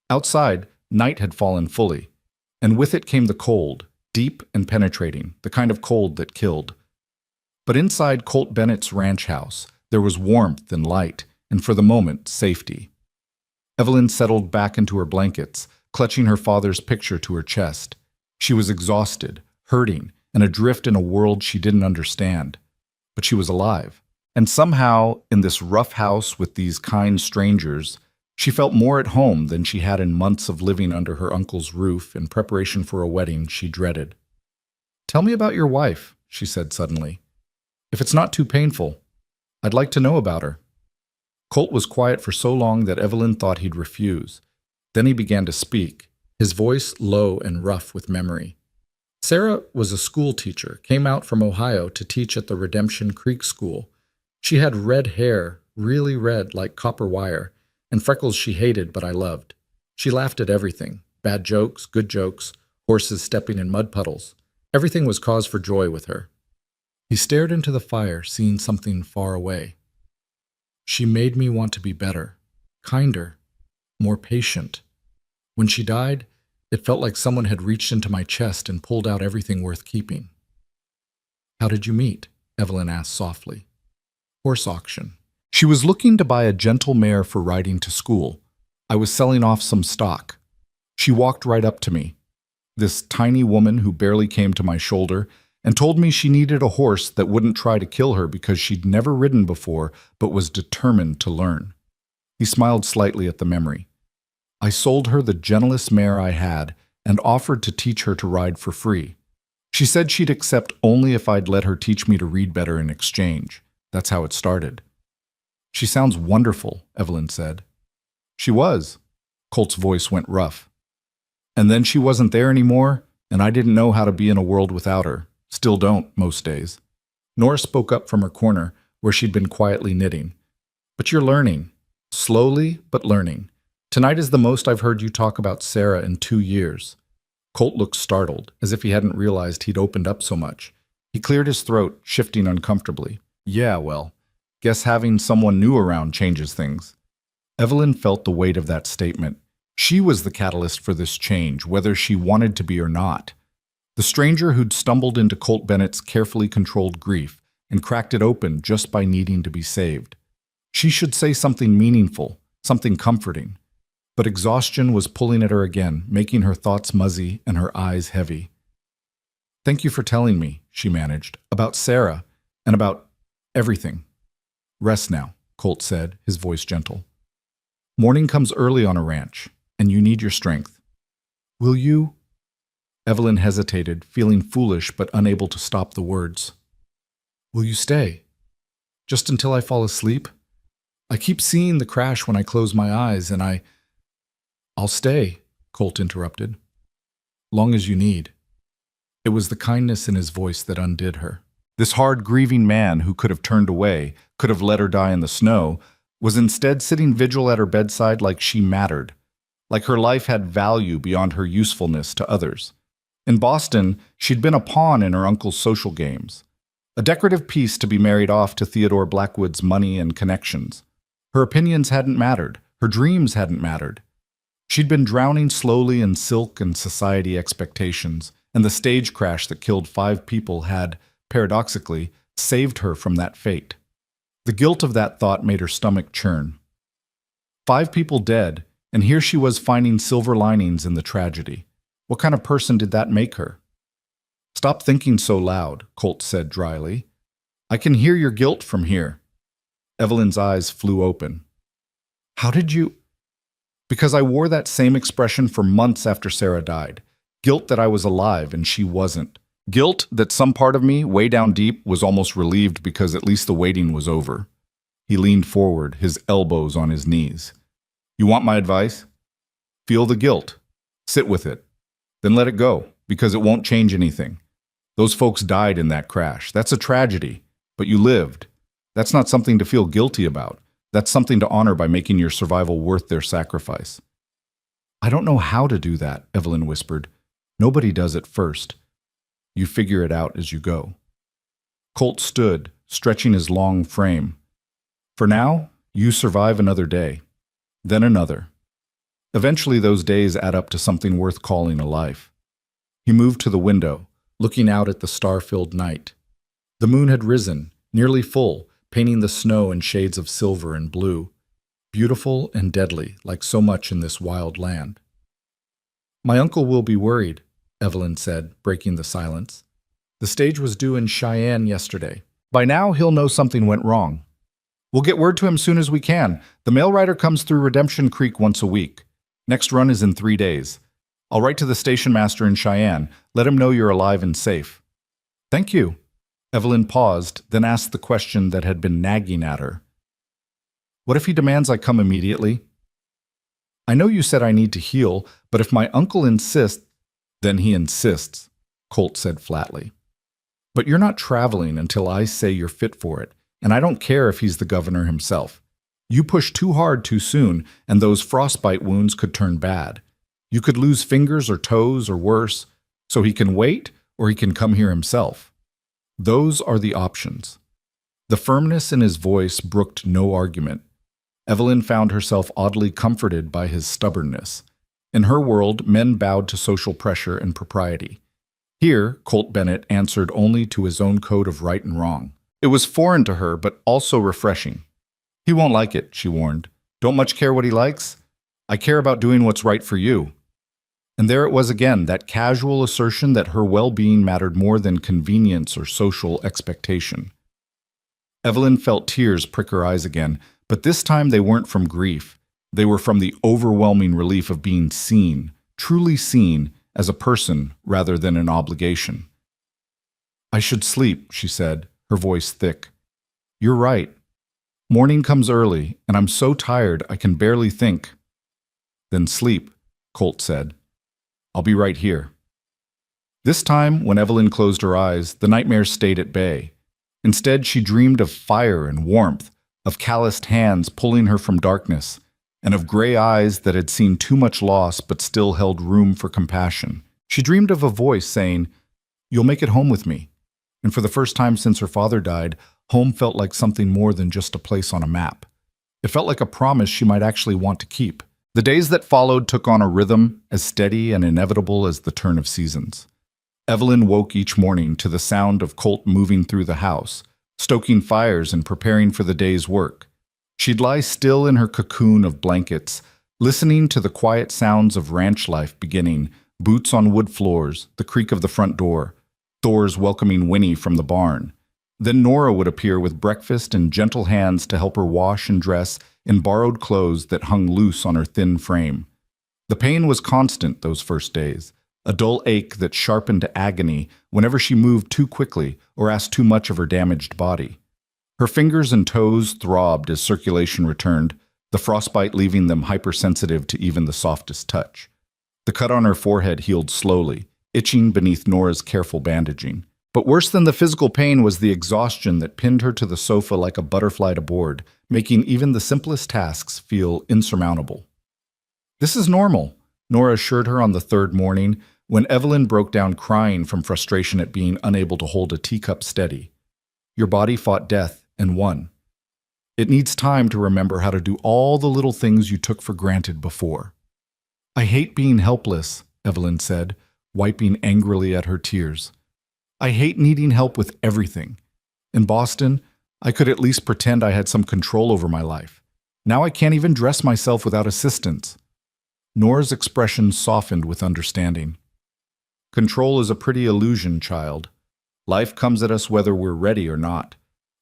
Speaker 1: Outside, night had fallen fully, and with it came the cold, deep and penetrating, the kind of cold that killed. But inside Colt Bennett's ranch house, there was warmth and light, and for the moment, safety. Evelyn settled back into her blankets, clutching her father's picture to her chest. She was exhausted, hurting, and adrift in a world she didn't understand. But she was alive. And somehow, in this rough house with these kind strangers, she felt more at home than she had in months of living under her uncle's roof in preparation for a wedding she dreaded. Tell me about your wife, she said suddenly. If it's not too painful, I'd like to know about her. Colt was quiet for so long that Evelyn thought he'd refuse. Then he began to speak, his voice low and rough with memory. Sarah was a school teacher, came out from Ohio to teach at the Redemption Creek School. She had red hair, really red like copper wire, and freckles she hated but I loved. She laughed at everything, bad jokes, good jokes, horses stepping in mud puddles. Everything was cause for joy with her. He stared into the fire, seeing something far away. She made me want to be better, kinder, more patient. When she died, it felt like someone had reached into my chest and pulled out everything worth keeping. How did you meet? Evelyn asked softly. Horse auction. She was looking to buy a gentle mare for riding to school. I was selling off some stock. She walked right up to me, this tiny woman who barely came to my shoulder, and told me she needed a horse that wouldn't try to kill her because she'd never ridden before but was determined to learn. He smiled slightly at the memory. I sold her the gentlest mare I had and offered to teach her to ride for free. She said she'd accept only if I'd let her teach me to read better in exchange. That's how it started. She sounds wonderful, Evelyn said. She was. Colt's voice went rough. And then she wasn't there anymore, and I didn't know how to be in a world without her. Still don't, most days. Nora spoke up from her corner, where she'd been quietly knitting. But you're learning. Slowly, but learning. Tonight is the most I've heard you talk about Sarah in 2 years. Colt looked startled, as if he hadn't realized he'd opened up so much. He cleared his throat, shifting uncomfortably. Yeah, well, guess having someone new around changes things. Evelyn felt the weight of that statement. She was the catalyst for this change, whether she wanted to be or not. The stranger who'd stumbled into Colt Bennett's carefully controlled grief and cracked it open just by needing to be saved. She should say something meaningful, something comforting. But exhaustion was pulling at her again, making her thoughts muzzy and her eyes heavy. Thank you for telling me, she managed, about Sarah and about everything. Rest now, Colt said, his voice gentle. Morning comes early on a ranch, and you need your strength. Will you? Evelyn hesitated, feeling foolish but unable to stop the words. Will you stay? Just until I fall asleep? I keep seeing the crash when I close my eyes, and I'll stay, Colt interrupted. Long as you need. It was the kindness in his voice that undid her. This hard, grieving man who could have turned away, could have let her die in the snow, was instead sitting vigil at her bedside like she mattered, like her life had value beyond her usefulness to others. In Boston, she'd been a pawn in her uncle's social games, a decorative piece to be married off to Theodore Blackwood's money and connections. Her opinions hadn't mattered, her dreams hadn't mattered. She'd been drowning slowly in silk and society expectations, and the stage crash that killed 5 people had, paradoxically, saved her from that fate. The guilt of that thought made her stomach churn. 5 people dead, and here she was finding silver linings in the tragedy. What kind of person did that make her? "Stop thinking so loud," Colt said dryly. "I can hear your guilt from here." Evelyn's eyes flew open. "How did you—" "Because I wore that same expression for months after Sarah died. Guilt that I was alive and she wasn't. Guilt that some part of me, way down deep, was almost relieved because at least the waiting was over." He leaned forward, his elbows on his knees. "You want my advice? Feel the guilt. Sit with it. Then let it go, because it won't change anything. Those folks died in that crash. That's a tragedy. But you lived. That's not something to feel guilty about. That's something to honor by making your survival worth their sacrifice." "I don't know how to do that," Evelyn whispered. "Nobody does it first. You figure it out as you go." Colt stood, stretching his long frame. "For now, you survive another day. Then another. Eventually those days add up to something worth calling a life." He moved to the window, looking out at the star-filled night. The moon had risen, nearly full, painting the snow in shades of silver and blue, beautiful and deadly, like so much in this wild land. "My uncle will be worried," Evelyn said, breaking the silence. "The stage was due in Cheyenne yesterday. By now, he'll know something went wrong. We'll get word to him soon as we can. The mail rider comes through Redemption Creek once a week. Next run is in 3 days. I'll write to the station master in Cheyenne. Let him know you're alive and safe." "Thank you." Evelyn paused, then asked the question that had been nagging at her. "What if he demands I come immediately?" "I know you said I need to heal, but if my uncle insists—" "Then he insists," Colt said flatly. "But you're not traveling until I say you're fit for it, and I don't care if he's the governor himself. You push too hard too soon, and those frostbite wounds could turn bad. You could lose fingers or toes or worse, so he can wait or he can come here himself. Those are the options." The firmness in his voice brooked no argument. Evelyn found herself oddly comforted by his stubbornness. In her world, men bowed to social pressure and propriety. Here, Colt Bennett answered only to his own code of right and wrong. It was foreign to her, but also refreshing. "He won't like it," she warned. "Don't much care what he likes. I care about doing what's right for you." And there it was again, that casual assertion that her well-being mattered more than convenience or social expectation. Evelyn felt tears prick her eyes again, but this time they weren't from grief. They were from the overwhelming relief of being seen, truly seen, as a person rather than an obligation. "I should sleep," she said, her voice thick. "You're right. Morning comes early, and I'm so tired I can barely think." "Then sleep," Colt said. "I'll be right here." This time, when Evelyn closed her eyes, the nightmares stayed at bay. Instead, she dreamed of fire and warmth, of calloused hands pulling her from darkness, and of gray eyes that had seen too much loss but still held room for compassion. She dreamed of a voice saying, "You'll make it home with me." And for the first time since her father died, home felt like something more than just a place on a map. It felt like a promise she might actually want to keep. The days that followed took on a rhythm as steady and inevitable as the turn of seasons. Evelyn woke each morning to the sound of Colt moving through the house, stoking fires and preparing for the day's work. She'd lie still in her cocoon of blankets, listening to the quiet sounds of ranch life beginning, boots on wood floors, the creak of the front door, Thor's welcoming whinny from the barn. Then Nora would appear with breakfast and gentle hands to help her wash and dress in borrowed clothes that hung loose on her thin frame. The pain was constant those first days, a dull ache that sharpened to agony whenever she moved too quickly or asked too much of her damaged body. Her fingers and toes throbbed as circulation returned, the frostbite leaving them hypersensitive to even the softest touch. The cut on her forehead healed slowly, itching beneath Nora's careful bandaging. But worse than the physical pain was the exhaustion that pinned her to the sofa like a butterfly to board, making even the simplest tasks feel insurmountable. "This is normal," Nora assured her on the third morning, when Evelyn broke down crying from frustration at being unable to hold a teacup steady. "Your body fought death and won. It needs time to remember how to do all the little things you took for granted before." "I hate being helpless," Evelyn said, wiping angrily at her tears. I hate needing help with everything. In Boston, I could at least pretend I had some control over my life. Now I can't even dress myself without assistance. Nora's expression softened with understanding. Control is a pretty illusion, child. Life comes at us whether we're ready or not.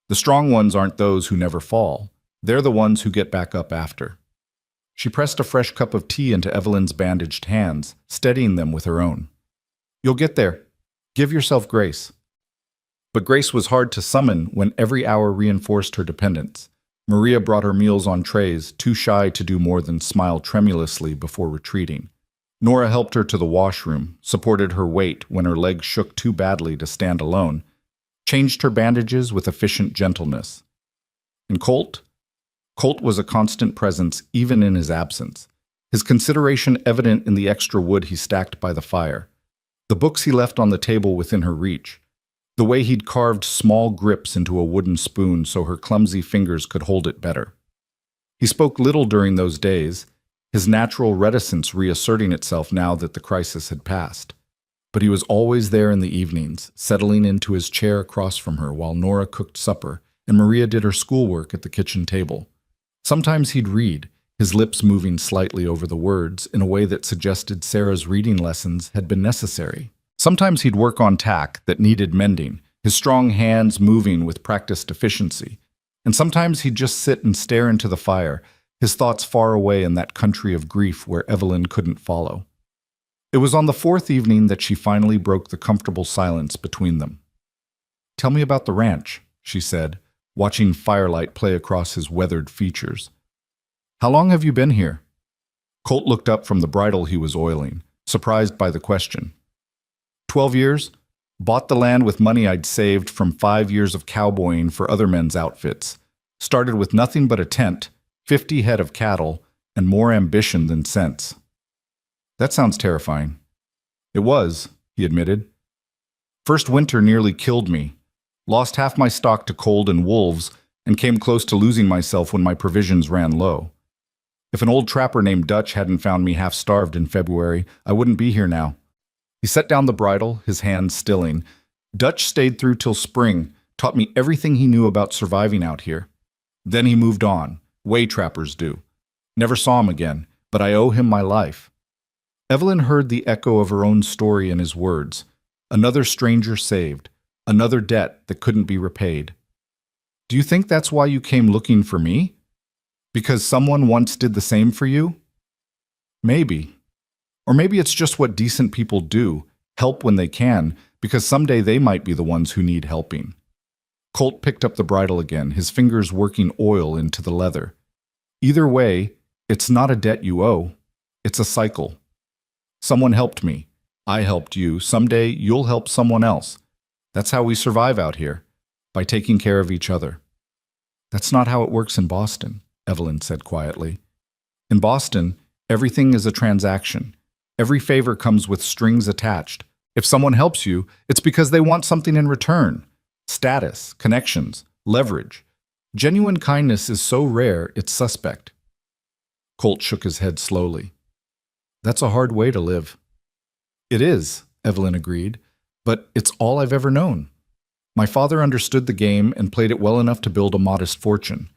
Speaker 1: The strong ones aren't those who never fall. They're the ones who get back up after. She pressed a fresh cup of tea into Evelyn's bandaged hands, steadying them with her own. You'll get there. Give yourself grace. But grace was hard to summon when every hour reinforced her dependence. Maria brought her meals on trays, too shy to do more than smile tremulously before retreating. Nora helped her to the washroom, supported her weight when her legs shook too badly to stand alone, changed her bandages with efficient gentleness. And Colt was a constant presence even in his absence, his consideration evident in the extra wood he stacked by the fire, the books he left on the table within her reach, the way he'd carved small grips into a wooden spoon so her clumsy fingers could hold it better. He spoke little during those days, his natural reticence reasserting itself now that the crisis had passed. But he was always there in the evenings, settling into his chair across from her while Nora cooked supper and Maria did her schoolwork at the kitchen table. Sometimes he'd read, his lips moving slightly over the words in a way that suggested Sarah's reading lessons had been necessary. Sometimes he'd work on tack that needed mending, his strong hands moving with practiced efficiency. And sometimes he'd just sit and stare into the fire, his thoughts far away in that country of grief where Evelyn couldn't follow. It was on the fourth evening that she finally broke the comfortable silence between them. "Tell me about the ranch," she said, watching firelight play across his weathered features. "How long have you been here?" Colt looked up from the bridle he was oiling, surprised by the question. 12 years. Bought the land with money I'd saved from 5 years of cowboying for other men's outfits. Started with nothing but a tent, 50 head of cattle, and more ambition than sense." "That sounds terrifying." "It was," he admitted. "First winter nearly killed me. Lost half my stock to cold and wolves, and came close to losing myself when my provisions ran low. If an old trapper named Dutch hadn't found me half-starved in February, I wouldn't be here now." He set down the bridle, his hands stilling. "Dutch stayed through till spring, taught me everything he knew about surviving out here. Then he moved on, way trappers do. Never saw him again, but I owe him my life." Evelyn heard the echo of her own story in his words. Another stranger saved, another debt that couldn't be repaid. "Do you think that's why you came looking for me? Because someone once did the same for you?" "Maybe. Or maybe it's just what decent people do, help when they can, because someday they might be the ones who need helping." Colt picked up the bridle again, his fingers working oil into the leather. "Either way, it's not a debt you owe. It's a cycle. Someone helped me. I helped you. Someday you'll help someone else. That's how we survive out here, by taking care of each other." "That's not how it works in Boston," Evelyn said quietly. "In Boston, everything is a transaction. Every favor comes with strings attached. If someone helps you, it's because they want something in return. Status, connections, leverage. Genuine kindness is so rare, it's suspect." Colt shook his head slowly. "That's a hard way to live." "It is," Evelyn agreed, "but it's all I've ever known. My father understood the game and played it well enough to build a modest fortune.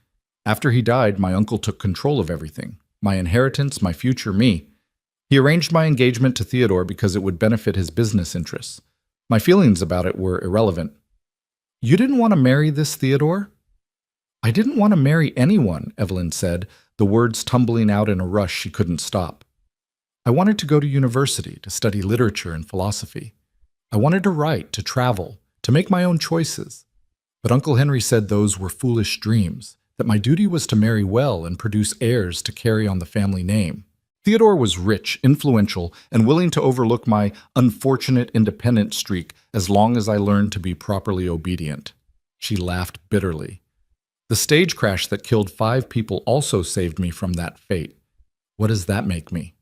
Speaker 1: After he died, my uncle took control of everything. My inheritance, my future, me. He arranged my engagement to Theodore because it would benefit his business interests. My feelings about it were irrelevant." "You didn't want to marry this Theodore?" "I didn't want to marry anyone," Evelyn said, the words tumbling out in a rush she couldn't stop. "I wanted to go to university, to study literature and philosophy. I wanted to write, to travel, to make my own choices. But Uncle Henry said those were foolish dreams, that my duty was to marry well and produce heirs to carry on the family name. Theodore was rich, influential, and willing to overlook my unfortunate independent streak as long as I learned to be properly obedient." She laughed bitterly. "The stage crash that killed 5 people also saved me from that fate. What does that make me?"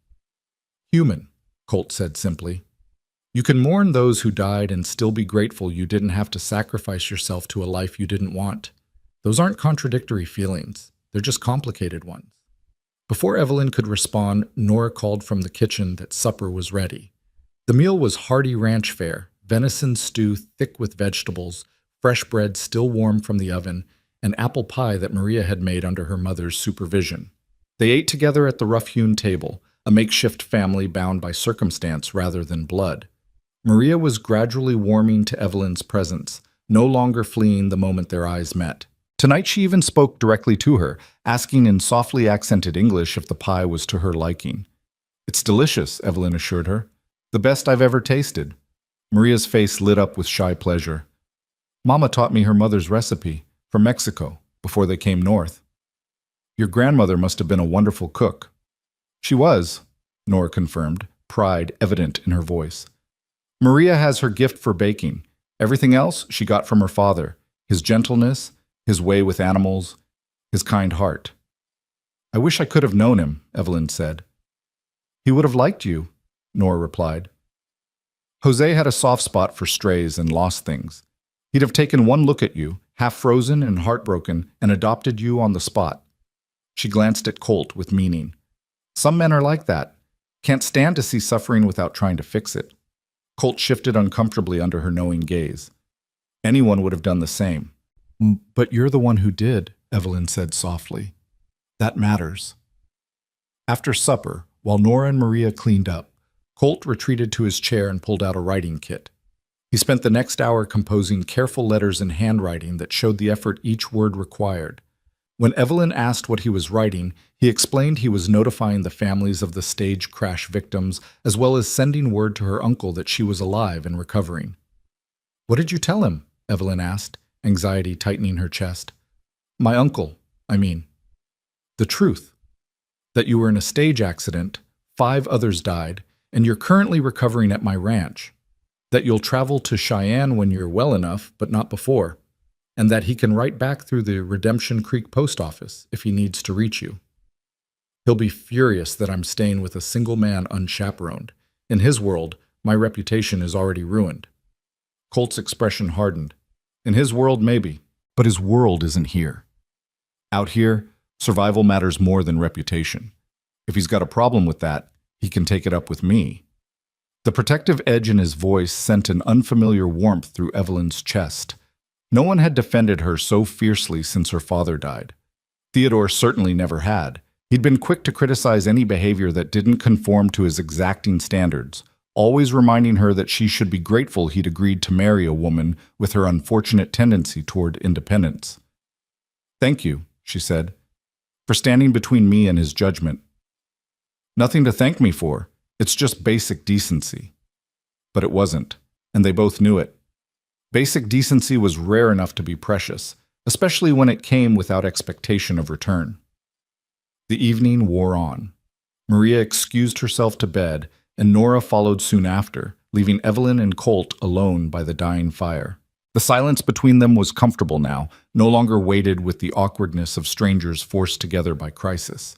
Speaker 1: "Human," Colt said simply. "You can mourn those who died and still be grateful you didn't have to sacrifice yourself to a life you didn't want. Those aren't contradictory feelings. They're just complicated ones." Before Evelyn could respond, Nora called from the kitchen that supper was ready. The meal was hearty ranch fare, venison stew thick with vegetables, fresh bread still warm from the oven, and apple pie that Maria had made under her mother's supervision. They ate together at the rough-hewn table, a makeshift family bound by circumstance rather than blood. Maria was gradually warming to Evelyn's presence, no longer fleeing the moment their eyes met. Tonight she even spoke directly to her, asking in softly accented English if the pie was to her liking. "It's delicious," Evelyn assured her. "The best I've ever tasted." Maria's face lit up with shy pleasure. "Mama taught me her mother's recipe, from Mexico, before they came north." "Your grandmother must have been a wonderful cook." "She was," Nora confirmed, pride evident in her voice. "Maria has her gift for baking. Everything else she got from her father, his gentleness, his way with animals, his kind heart." "I wish I could have known him," Evelyn said. "He would have liked you," Nora replied. "Jose had a soft spot for strays and lost things. He'd have taken one look at you, half frozen and heartbroken, and adopted you on the spot." She glanced at Colt with meaning. "Some men are like that. Can't stand to see suffering without trying to fix it." Colt shifted uncomfortably under her knowing gaze. "Anyone would have done the same." "But you're the one who did," Evelyn said softly. "That matters." After supper, while Nora and Maria cleaned up, Colt retreated to his chair and pulled out a writing kit. He spent the next hour composing careful letters in handwriting that showed the effort each word required. When Evelyn asked what he was writing, he explained he was notifying the families of the stage crash victims, as well as sending word to her uncle that she was alive and recovering. "What did you tell him?" Evelyn asked, anxiety tightening her chest. "My uncle, I mean. The truth. That you were in a stage accident, 5 others died, and you're currently recovering at my ranch. That you'll travel to Cheyenne when you're well enough, but not before. And that he can write back through the Redemption Creek post office if he needs to reach you. He'll be furious that I'm staying with a single man unchaperoned. In his world, my reputation is already ruined." Colt's expression hardened. "In his world, maybe, but his world isn't here. Out here, survival matters more than reputation. If he's got a problem with that, he can take it up with me." The protective edge in his voice sent an unfamiliar warmth through Evelyn's chest. No one had defended her so fiercely since her father died. Theodore certainly never had. He'd been quick to criticize any behavior that didn't conform to his exacting standards, always reminding her that she should be grateful he'd agreed to marry a woman with her unfortunate tendency toward independence. "Thank you," she said, "for standing between me and his judgment." "Nothing to thank me for. It's just basic decency." But it wasn't, and they both knew it. Basic decency was rare enough to be precious, especially when it came without expectation of return. The evening wore on. Maria excused herself to bed, and Nora followed soon after, leaving Evelyn and Colt alone by the dying fire. The silence between them was comfortable now, no longer weighted with the awkwardness of strangers forced together by crisis.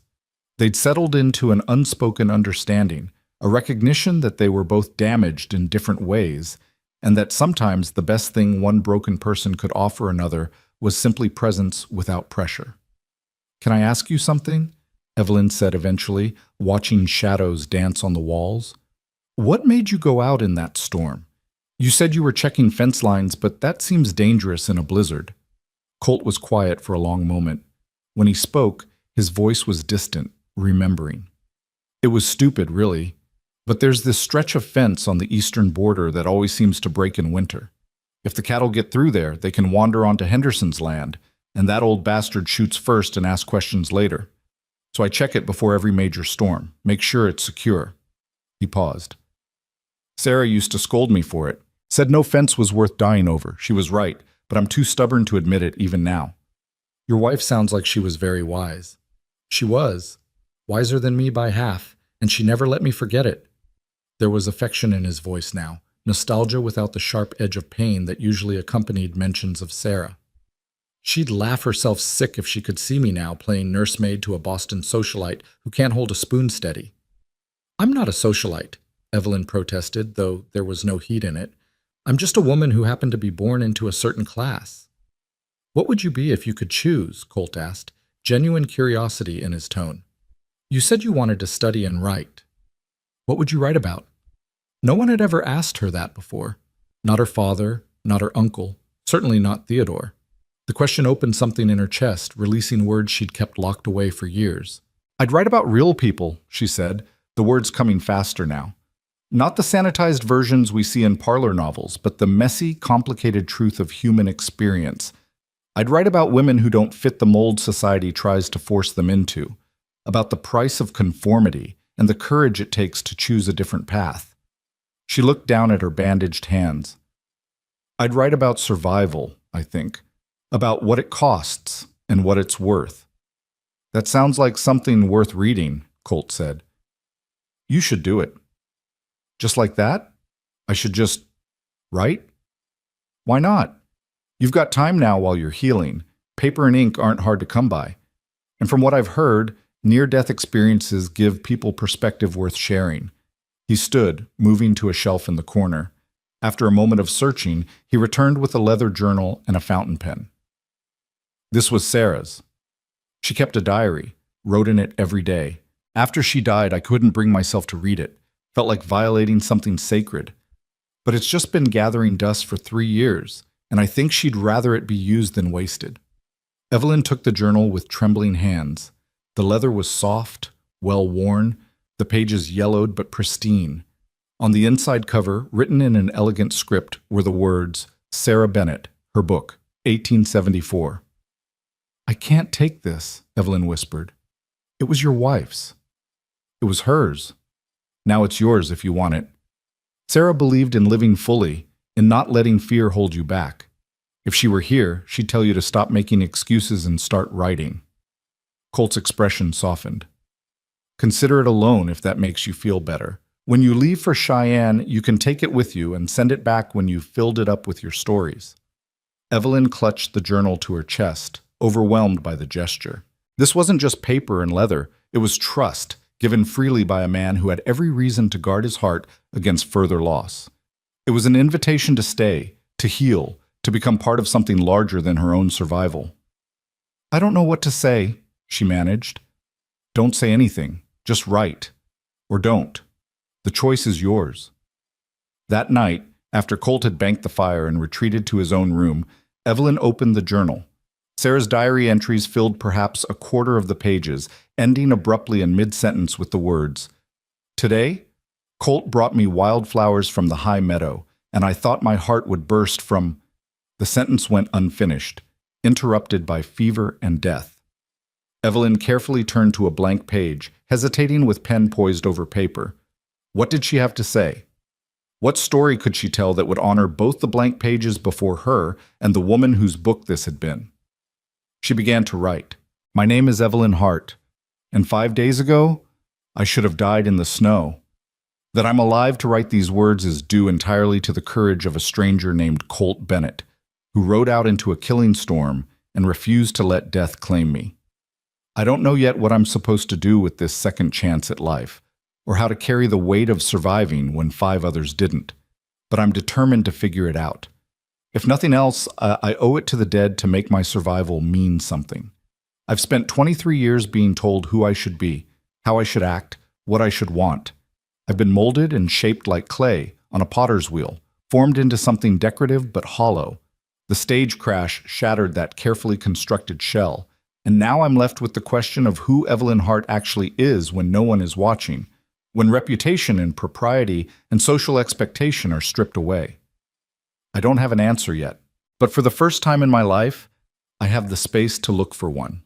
Speaker 1: They'd settled into an unspoken understanding, a recognition that they were both damaged in different ways, and that sometimes the best thing one broken person could offer another was simply presence without pressure. "Can I ask you something?" Evelyn said eventually, watching shadows dance on the walls. "What made you go out in that storm? You said you were checking fence lines, but that seems dangerous in a blizzard." Colt was quiet for a long moment. When he spoke, his voice was distant, remembering. "It was stupid, really. But there's this stretch of fence on the eastern border that always seems to break in winter. If the cattle get through there, they can wander onto Henderson's land, and that old bastard shoots first and asks questions later. So I check it before every major storm, make sure it's secure." He paused. "Sarah used to scold me for it, said no fence was worth dying over. She was right, but I'm too stubborn to admit it even now." "Your wife sounds like she was very wise." "She was. Wiser than me by half, and she never let me forget it." There was affection in his voice now, nostalgia without the sharp edge of pain that usually accompanied mentions of Sarah. "She'd laugh herself sick if she could see me now playing nursemaid to a Boston socialite who can't hold a spoon steady." "I'm not a socialite," Evelyn protested, though there was no heat in it. "I'm just a woman who happened to be born into a certain class." "What would you be if you could choose?" Colt asked, genuine curiosity in his tone. "You said you wanted to study and write. What would you write about?" No one had ever asked her that before. Not her father, not her uncle, certainly not Theodore. The question opened something in her chest, releasing words she'd kept locked away for years. "I'd write about real people," she said, the words coming faster now. "Not the sanitized versions we see in parlor novels, but the messy, complicated truth of human experience. I'd write about women who don't fit the mold society tries to force them into, about the price of conformity and the courage it takes to choose a different path." She looked down at her bandaged hands. "I'd write about survival, I think, about what it costs and what it's worth." "That sounds like something worth reading," Colt said. "You should do it." "Just like that? I should just write?" "Why not? You've got time now while you're healing. Paper and ink aren't hard to come by. And from what I've heard, near-death experiences give people perspective worth sharing." He stood, moving to a shelf in the corner. After a moment of searching, he returned with a leather journal and a fountain pen. This was Sarah's. She kept a diary, wrote in it every day. After she died, I couldn't bring myself to read it. Felt like violating something sacred. But it's just been gathering dust for 3 years, and I think she'd rather it be used than wasted. Evelyn took the journal with trembling hands. The leather was soft, well-worn, the pages yellowed but pristine. On the inside cover, written in an elegant script, were the words, "Sarah Bennett, her book, 1874. "I can't take this," Evelyn whispered. "It was your wife's. It was hers. Now it's yours if you want it." Sarah believed in living fully, in not letting fear hold you back. If she were here, she'd tell you to stop making excuses and start writing. Colt's expression softened. "Consider it a loan if that makes you feel better. When you leave for Cheyenne, you can take it with you and send it back when you've filled it up with your stories." Evelyn clutched the journal to her chest, overwhelmed by the gesture. This wasn't just paper and leather, it was trust, given freely by a man who had every reason to guard his heart against further loss. It was an invitation to stay, to heal, to become part of something larger than her own survival. "I don't know what to say," she managed. "Don't say anything. Just write. Or don't. The choice is yours." That night, after Colt had banked the fire and retreated to his own room, Evelyn opened the journal. Sarah's diary entries filled perhaps a quarter of the pages, ending abruptly in mid-sentence with the words, "Today, Colt brought me wildflowers from the high meadow, and I thought my heart would burst from—" The sentence went unfinished, interrupted by fever and death. Evelyn carefully turned to a blank page, hesitating with pen poised over paper. What did she have to say? What story could she tell that would honor both the blank pages before her and the woman whose book this had been? She began to write. "My name is Evelyn Hart, and 5 days ago, I should have died in the snow. That I'm alive to write these words is due entirely to the courage of a stranger named Colt Bennett, who rode out into a killing storm and refused to let death claim me. I don't know yet what I'm supposed to do with this second chance at life, or how to carry the weight of surviving when 5 others didn't, but I'm determined to figure it out. If nothing else, I owe it to the dead to make my survival mean something. I've spent 23 years being told who I should be, how I should act, what I should want. I've been molded and shaped like clay on a potter's wheel, formed into something decorative but hollow. The stage crash shattered that carefully constructed shell, and now I'm left with the question of who Evelyn Hart actually is when no one is watching, when reputation and propriety and social expectation are stripped away. I don't have an answer yet, but for the first time in my life, I have the space to look for one."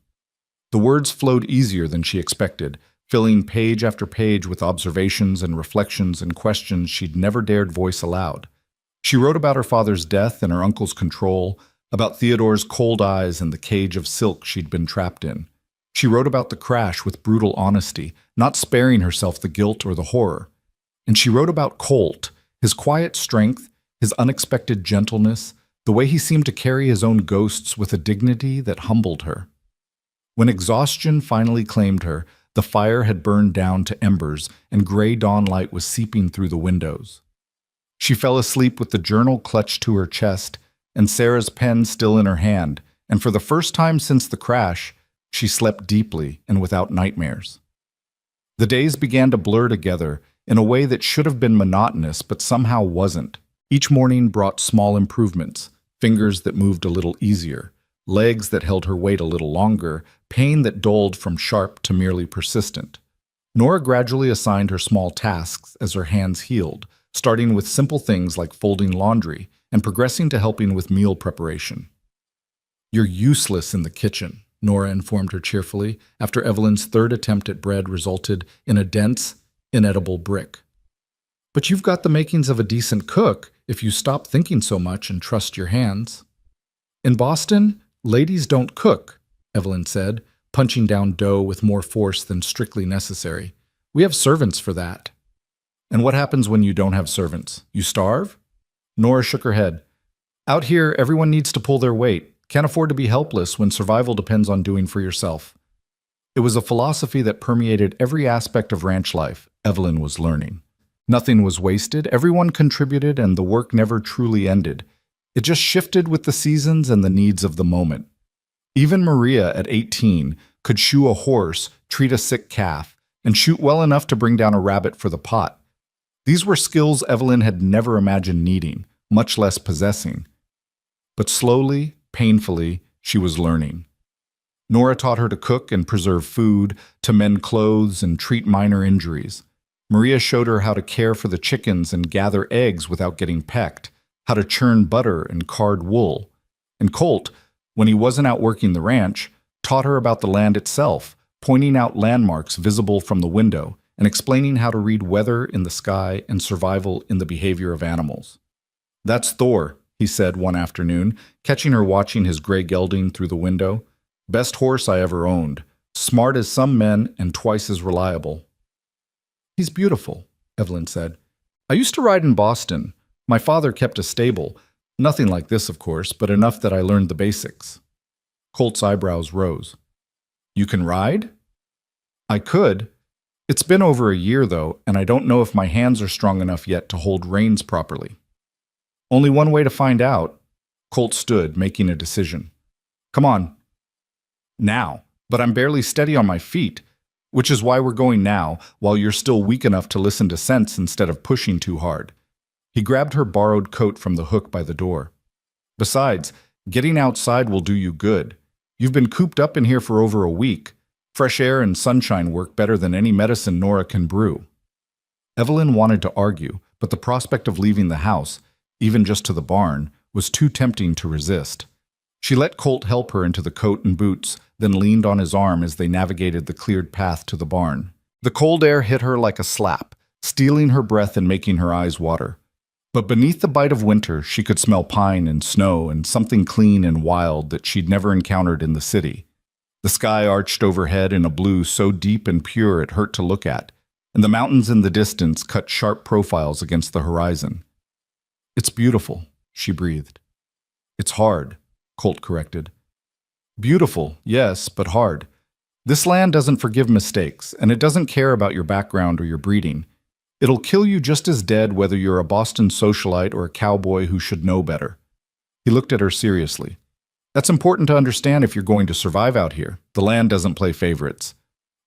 Speaker 1: The words flowed easier than she expected, filling page after page with observations and reflections and questions she'd never dared voice aloud. She wrote about her father's death and her uncle's control, about Theodore's cold eyes and the cage of silk she'd been trapped in. She wrote about the crash with brutal honesty, not sparing herself the guilt or the horror. And she wrote about Colt, his quiet strength, his unexpected gentleness, the way he seemed to carry his own ghosts with a dignity that humbled her. When exhaustion finally claimed her, the fire had burned down to embers and gray dawn light was seeping through the windows. She fell asleep with the journal clutched to her chest and Sarah's pen still in her hand, and for the first time since the crash, she slept deeply and without nightmares. The days began to blur together in a way that should have been monotonous but somehow wasn't. Each morning brought small improvements, fingers that moved a little easier, legs that held her weight a little longer, pain that dulled from sharp to merely persistent. Nora gradually assigned her small tasks as her hands healed, starting with simple things like folding laundry and progressing to helping with meal preparation. "You're useless in the kitchen," Nora informed her cheerfully, after Evelyn's third attempt at bread resulted in a dense, inedible brick. "But you've got the makings of a decent cook if you stop thinking so much and trust your hands." "In Boston, ladies don't cook," Evelyn said, punching down dough with more force than strictly necessary. "We have servants for that." "And what happens when you don't have servants? You starve?" Nora shook her head. "Out here, everyone needs to pull their weight. Can't afford to be helpless when survival depends on doing for yourself." It was a philosophy that permeated every aspect of ranch life, Evelyn was learning. Nothing was wasted, everyone contributed, and the work never truly ended. It just shifted with the seasons and the needs of the moment. Even Maria, at 18, could shoe a horse, treat a sick calf, and shoot well enough to bring down a rabbit for the pot. These were skills Evelyn had never imagined needing, much less possessing. But slowly, painfully, she was learning. Nora taught her to cook and preserve food, to mend clothes and treat minor injuries. Maria showed her how to care for the chickens and gather eggs without getting pecked, how to churn butter and card wool. And Colt, when he wasn't out working the ranch, taught her about the land itself, pointing out landmarks visible from the window and explaining how to read weather in the sky and survival in the behavior of animals. "That's Thor," he said one afternoon, catching her watching his gray gelding through the window. "Best horse I ever owned. Smart as some men and twice as reliable." "He's beautiful," Evelyn said. "I used to ride in Boston. My father kept a stable. Nothing like this, of course, but enough that I learned the basics." Colt's eyebrows rose. "You can ride?" "I could. It's been over a year, though, and I don't know if my hands are strong enough yet to hold reins properly." "Only one way to find out." Colt stood, making a decision. "Come on." "Now. But I'm barely steady on my feet, which is why we're going now, while you're still weak enough to listen to sense instead of pushing too hard." He grabbed her borrowed coat from the hook by the door. "Besides, getting outside will do you good. You've been cooped up in here for over a week. Fresh air and sunshine work better than any medicine Nora can brew." Evelyn wanted to argue, but the prospect of leaving the house, even just to the barn, was too tempting to resist. She let Colt help her into the coat and boots, then leaned on his arm as they navigated the cleared path to the barn. The cold air hit her like a slap, stealing her breath and making her eyes water. But beneath the bite of winter, she could smell pine and snow and something clean and wild that she'd never encountered in the city. The sky arched overhead in a blue so deep and pure it hurt to look at, and the mountains in the distance cut sharp profiles against the horizon. "It's beautiful," she breathed. "It's hard," Colt corrected. "Beautiful, yes, but hard. This land doesn't forgive mistakes, and it doesn't care about your background or your breeding. It'll kill you just as dead whether you're a Boston socialite or a cowboy who should know better." He looked at her seriously. "That's important to understand if you're going to survive out here. The land doesn't play favorites."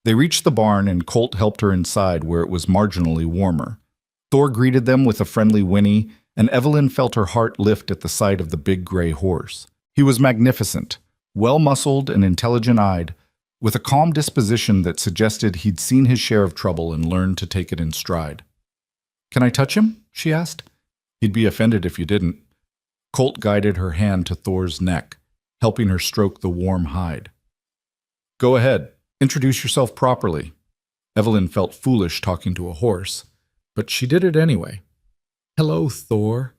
Speaker 1: They reached the barn and Colt helped her inside where it was marginally warmer. Thor greeted them with a friendly whinny, and Evelyn felt her heart lift at the sight of the big gray horse. He was magnificent, well-muscled and intelligent-eyed, with a calm disposition that suggested he'd seen his share of trouble and learned to take it in stride. "Can I touch him?" she asked. "He'd be offended if you didn't." Colt guided her hand to Thor's neck, helping her stroke the warm hide. "Go ahead. Introduce yourself properly." Evelyn felt foolish talking to a horse, but she did it anyway. "Hello, Thor.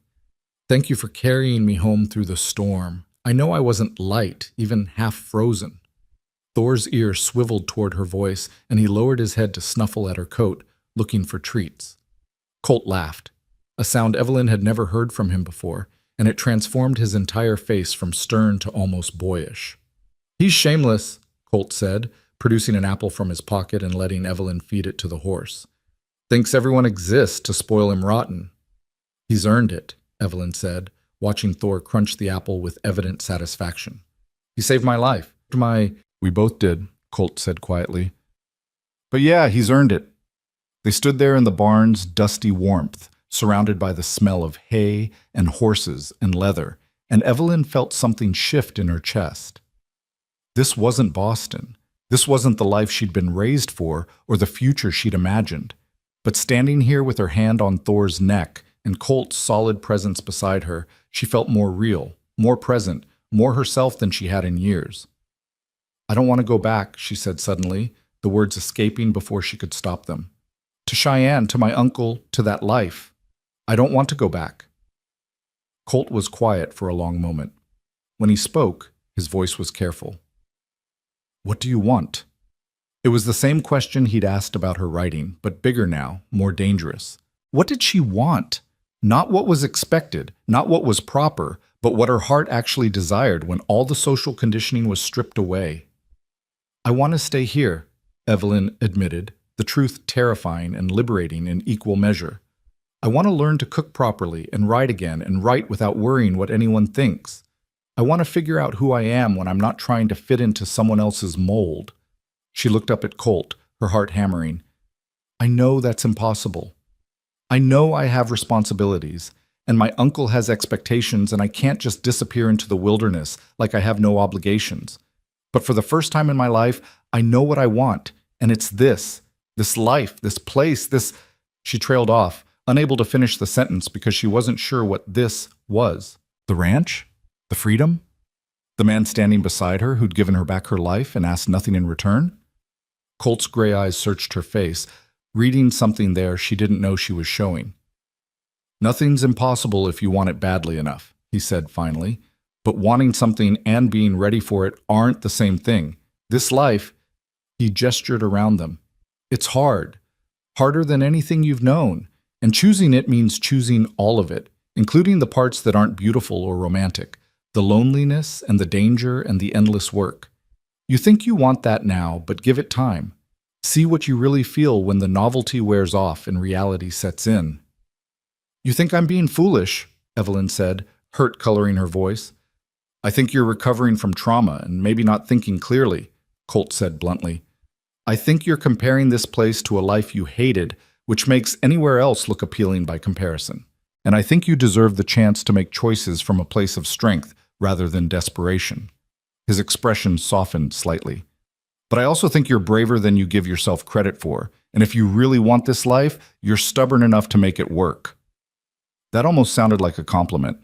Speaker 1: Thank you for carrying me home through the storm. I know I wasn't light, even half frozen." Thor's ear swiveled toward her voice, and he lowered his head to snuffle at her coat, looking for treats. Colt laughed, a sound Evelyn had never heard from him before, and it transformed his entire face from stern to almost boyish. "He's shameless," Colt said, producing an apple from his pocket and letting Evelyn feed it to the horse. "Thinks everyone exists to spoil him rotten." "He's earned it," Evelyn said, watching Thor crunch the apple with evident satisfaction. "He saved my life. "We both did," Colt said quietly. "But yeah, he's earned it." They stood there in the barn's dusty warmth, surrounded by the smell of hay and horses and leather, and Evelyn felt something shift in her chest. This wasn't Boston. This wasn't the life she'd been raised for or the future she'd imagined. But standing here with her hand on Thor's neck and Colt's solid presence beside her, she felt more real, more present, more herself than she had in years. "I don't want to go back," she said suddenly, the words escaping before she could stop them. "To Cheyenne, to my uncle, to that life. I don't want to go back." Colt was quiet for a long moment. When he spoke, his voice was careful. "What do you want?" It was the same question he'd asked about her writing, but bigger now, more dangerous. What did she want? Not what was expected, not what was proper, but what her heart actually desired when all the social conditioning was stripped away. "I want to stay here," Evelyn admitted, the truth terrifying and liberating in equal measure. "I want to learn to cook properly and write again and write without worrying what anyone thinks. I want to figure out who I am when I'm not trying to fit into someone else's mold." She looked up at Colt, her heart hammering. "I know that's impossible. I know I have responsibilities, and my uncle has expectations, and I can't just disappear into the wilderness like I have no obligations. But for the first time in my life, I know what I want, and it's this life, this place, this—" She trailed off, unable to finish the sentence because she wasn't sure what this was. The ranch? The freedom? The man standing beside her who'd given her back her life and asked nothing in return? Colt's gray eyes searched her face, reading something there she didn't know she was showing. "Nothing's impossible if you want it badly enough," he said finally. "But wanting something and being ready for it aren't the same thing. This life," he gestured around them, "it's hard. Harder than anything you've known. And choosing it means choosing all of it, including the parts that aren't beautiful or romantic, the loneliness and the danger and the endless work. You think you want that now, but give it time. See what you really feel when the novelty wears off and reality sets in." "You think I'm being foolish," Evelyn said, hurt coloring her voice. "I think you're recovering from trauma and maybe not thinking clearly," Colt said bluntly. "I think you're comparing this place to a life you hated, which makes anywhere else look appealing by comparison. And I think you deserve the chance to make choices from a place of strength rather than desperation." His expression softened slightly. "But I also think you're braver than you give yourself credit for, and if you really want this life, you're stubborn enough to make it work." That almost sounded like a compliment.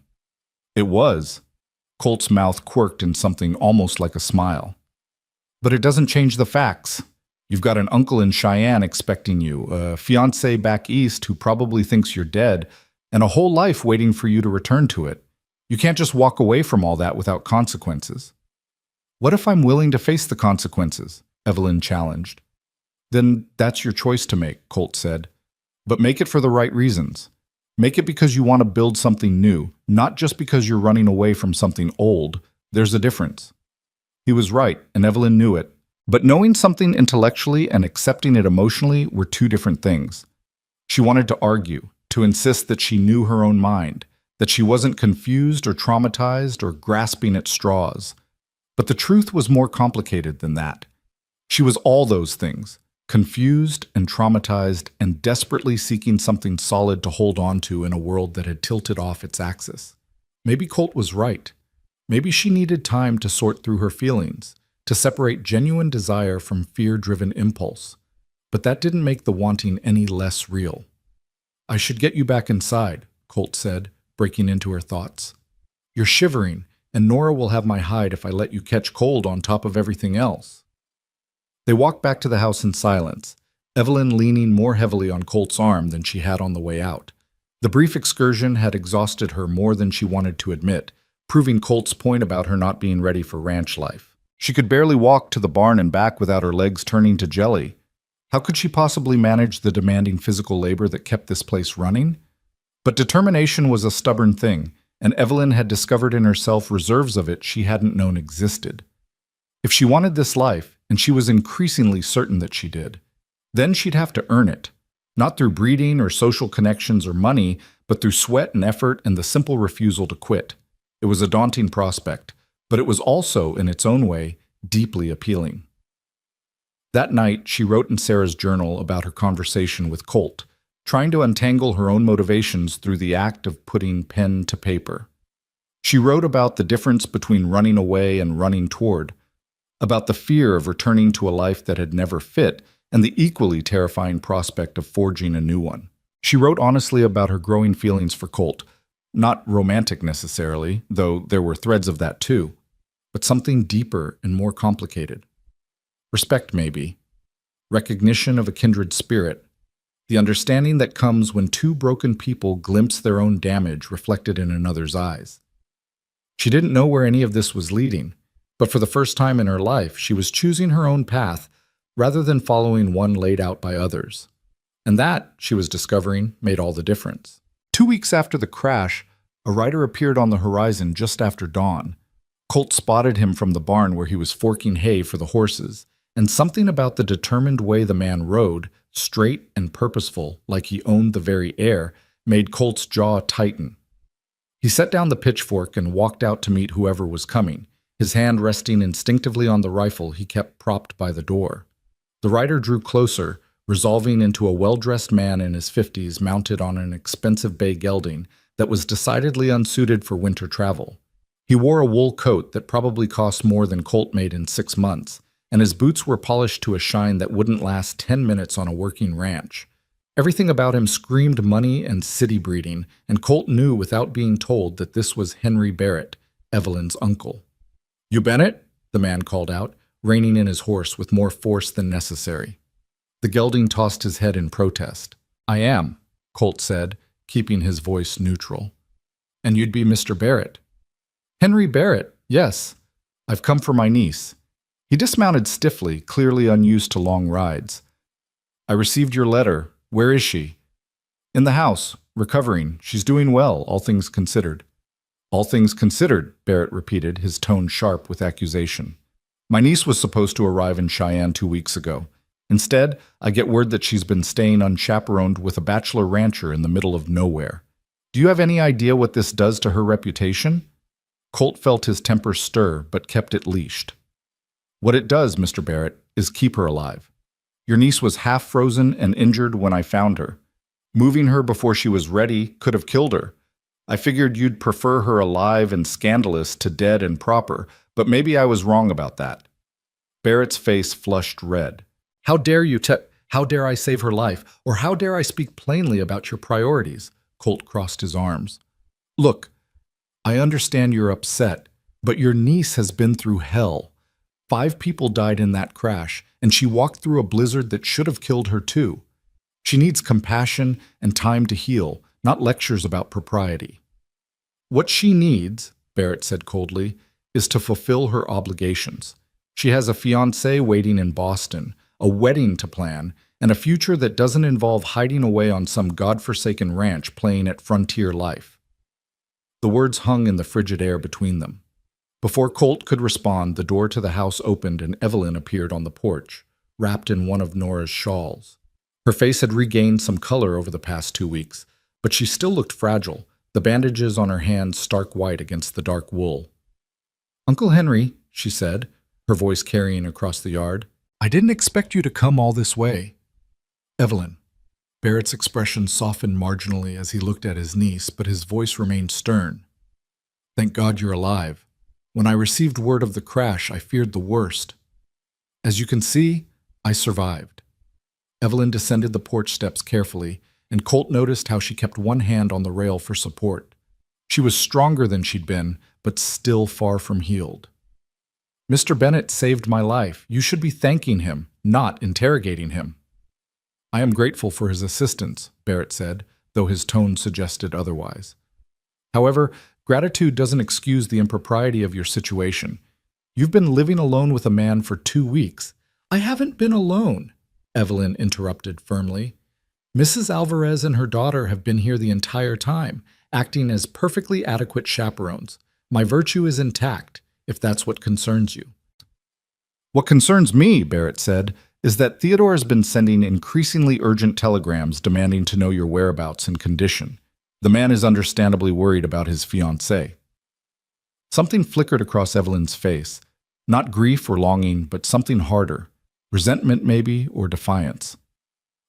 Speaker 1: It was. Colt's mouth quirked in something almost like a smile. "But it doesn't change the facts. You've got an uncle in Cheyenne expecting you, a fiancé back east who probably thinks you're dead, and a whole life waiting for you to return to it. You can't just walk away from all that without consequences." "What if I'm willing to face the consequences?" Evelyn challenged. "Then that's your choice to make," Colt said. "But make it for the right reasons. Make it because you want to build something new, not just because you're running away from something old. There's a difference." He was right, and Evelyn knew it. But knowing something intellectually and accepting it emotionally were two different things. She wanted to argue, to insist that she knew her own mind, that she wasn't confused or traumatized or grasping at straws. But the truth was more complicated than that. She was all those things, confused and traumatized and desperately seeking something solid to hold on to in a world that had tilted off its axis. Maybe Colt was right. Maybe she needed time to sort through her feelings, to separate genuine desire from fear-driven impulse. But that didn't make the wanting any less real. "I should get you back inside," Colt said, breaking into her thoughts. "You're shivering, and Nora will have my hide if I let you catch cold on top of everything else." They walked back to the house in silence, Evelyn leaning more heavily on Colt's arm than she had on the way out. The brief excursion had exhausted her more than she wanted to admit, proving Colt's point about her not being ready for ranch life. She could barely walk to the barn and back without her legs turning to jelly. How could she possibly manage the demanding physical labor that kept this place running? But determination was a stubborn thing, and Evelyn had discovered in herself reserves of it she hadn't known existed. If she wanted this life, and she was increasingly certain that she did, then she'd have to earn it, not through breeding or social connections or money, but through sweat and effort and the simple refusal to quit. It was a daunting prospect, but it was also, in its own way, deeply appealing. That night, she wrote in Sarah's journal about her conversation with Colt, trying to untangle her own motivations through the act of putting pen to paper. She wrote about the difference between running away and running toward, about the fear of returning to a life that had never fit, and the equally terrifying prospect of forging a new one. She wrote honestly about her growing feelings for Colt, not romantic necessarily, though there were threads of that too, but something deeper and more complicated. Respect, maybe. Recognition of a kindred spirit. The understanding that comes when two broken people glimpse their own damage reflected in another's eyes. She didn't know where any of this was leading, but for the first time in her life, she was choosing her own path rather than following one laid out by others. And that, she was discovering, made all the difference. 2 weeks after the crash, a rider appeared on the horizon just after dawn. Colt spotted him from the barn where he was forking hay for the horses, and something about the determined way the man rode, straight and purposeful, like he owned the very air, made Colt's jaw tighten. He set down the pitchfork and walked out to meet whoever was coming, his hand resting instinctively on the rifle he kept propped by the door. The rider drew closer, resolving into a well-dressed man in his 50s mounted on an expensive bay gelding that was decidedly unsuited for winter travel. He wore a wool coat that probably cost more than Colt made in 6 months, and his boots were polished to a shine that wouldn't last 10 minutes on a working ranch. Everything about him screamed money and city breeding, and Colt knew without being told that this was Henry Barrett, Evelyn's uncle. "You Bennett?" the man called out, reining in his horse with more force than necessary. The gelding tossed his head in protest. "I am," Colt said, keeping his voice neutral. "And you'd be Mr. Barrett." "Henry Barrett, yes. I've come for my niece." He dismounted stiffly, clearly unused to long rides. "I received your letter. Where is she?" "In the house, recovering. She's doing well, all things considered." "All things considered," Barrett repeated, his tone sharp with accusation. "My niece was supposed to arrive in Cheyenne 2 weeks ago. Instead, I get word that she's been staying unchaperoned with a bachelor rancher in the middle of nowhere. Do you have any idea what this does to her reputation?" Colt felt his temper stir, but kept it leashed. "What it does, Mr. Barrett, is keep her alive. Your niece was half frozen and injured when I found her. Moving her before she was ready could have killed her. I figured you'd prefer her alive and scandalous to dead and proper, but maybe I was wrong about that." Barrett's face flushed red. "How dare you how dare I save her life, or how dare I speak plainly about your priorities?" Colt crossed his arms. "Look, I understand you're upset, but your niece has been through hell. 5 people died in that crash, and she walked through a blizzard that should have killed her too. She needs compassion and time to heal, not lectures about propriety." "What she needs," Barrett said coldly, "is to fulfill her obligations. She has a fiancé waiting in Boston, a wedding to plan, and a future that doesn't involve hiding away on some godforsaken ranch playing at frontier life." The words hung in the frigid air between them. Before Colt could respond, the door to the house opened and Evelyn appeared on the porch, wrapped in one of Nora's shawls. Her face had regained some color over the past 2 weeks, but she still looked fragile, the bandages on her hands stark white against the dark wool. "Uncle Henry," she said, her voice carrying across the yard, "I didn't expect you to come all this way." "Evelyn." Barrett's expression softened marginally as he looked at his niece, but his voice remained stern. "Thank God you're alive. When I received word of the crash, I feared the worst. As you can see, I survived." Evelyn descended the porch steps carefully, and Colt noticed how she kept one hand on the rail for support. She was stronger than she'd been, but still far from healed. "Mr. Bennett saved my life. You should be thanking him, not interrogating him." "I am grateful for his assistance," Barrett said, though his tone suggested otherwise. "However, gratitude doesn't excuse the impropriety of your situation. You've been living alone with a man for 2 weeks." "I haven't been alone," Evelyn interrupted firmly. "Mrs. Alvarez and her daughter have been here the entire time, acting as perfectly adequate chaperones. My virtue is intact, if that's what concerns you." "What concerns me," Barrett said, "is that Theodore has been sending increasingly urgent telegrams demanding to know your whereabouts and condition. The man is understandably worried about his fiancée." Something flickered across Evelyn's face. Not grief or longing, but something harder. Resentment, maybe, or defiance.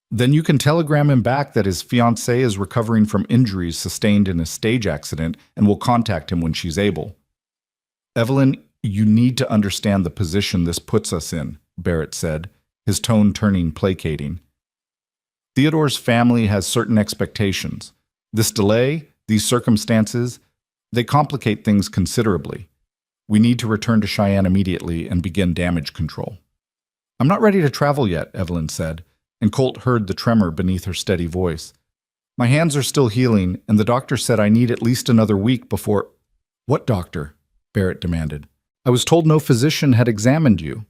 Speaker 1: Then you can telegram him back that his fiancée is recovering from injuries sustained in a stage accident and will contact him when she's able. Evelyn, you need to understand the position this puts us in, Barrett said, his tone turning placating. Theodore's family has certain expectations. This delay, these circumstances, they complicate things considerably. We need to return to Cheyenne immediately and begin damage control. I'm not ready to travel yet, Evelyn said, and Colt heard the tremor beneath her steady voice. My hands are still healing, and the doctor said I need at least another week before— What doctor? Barrett demanded. I was told no physician had examined you.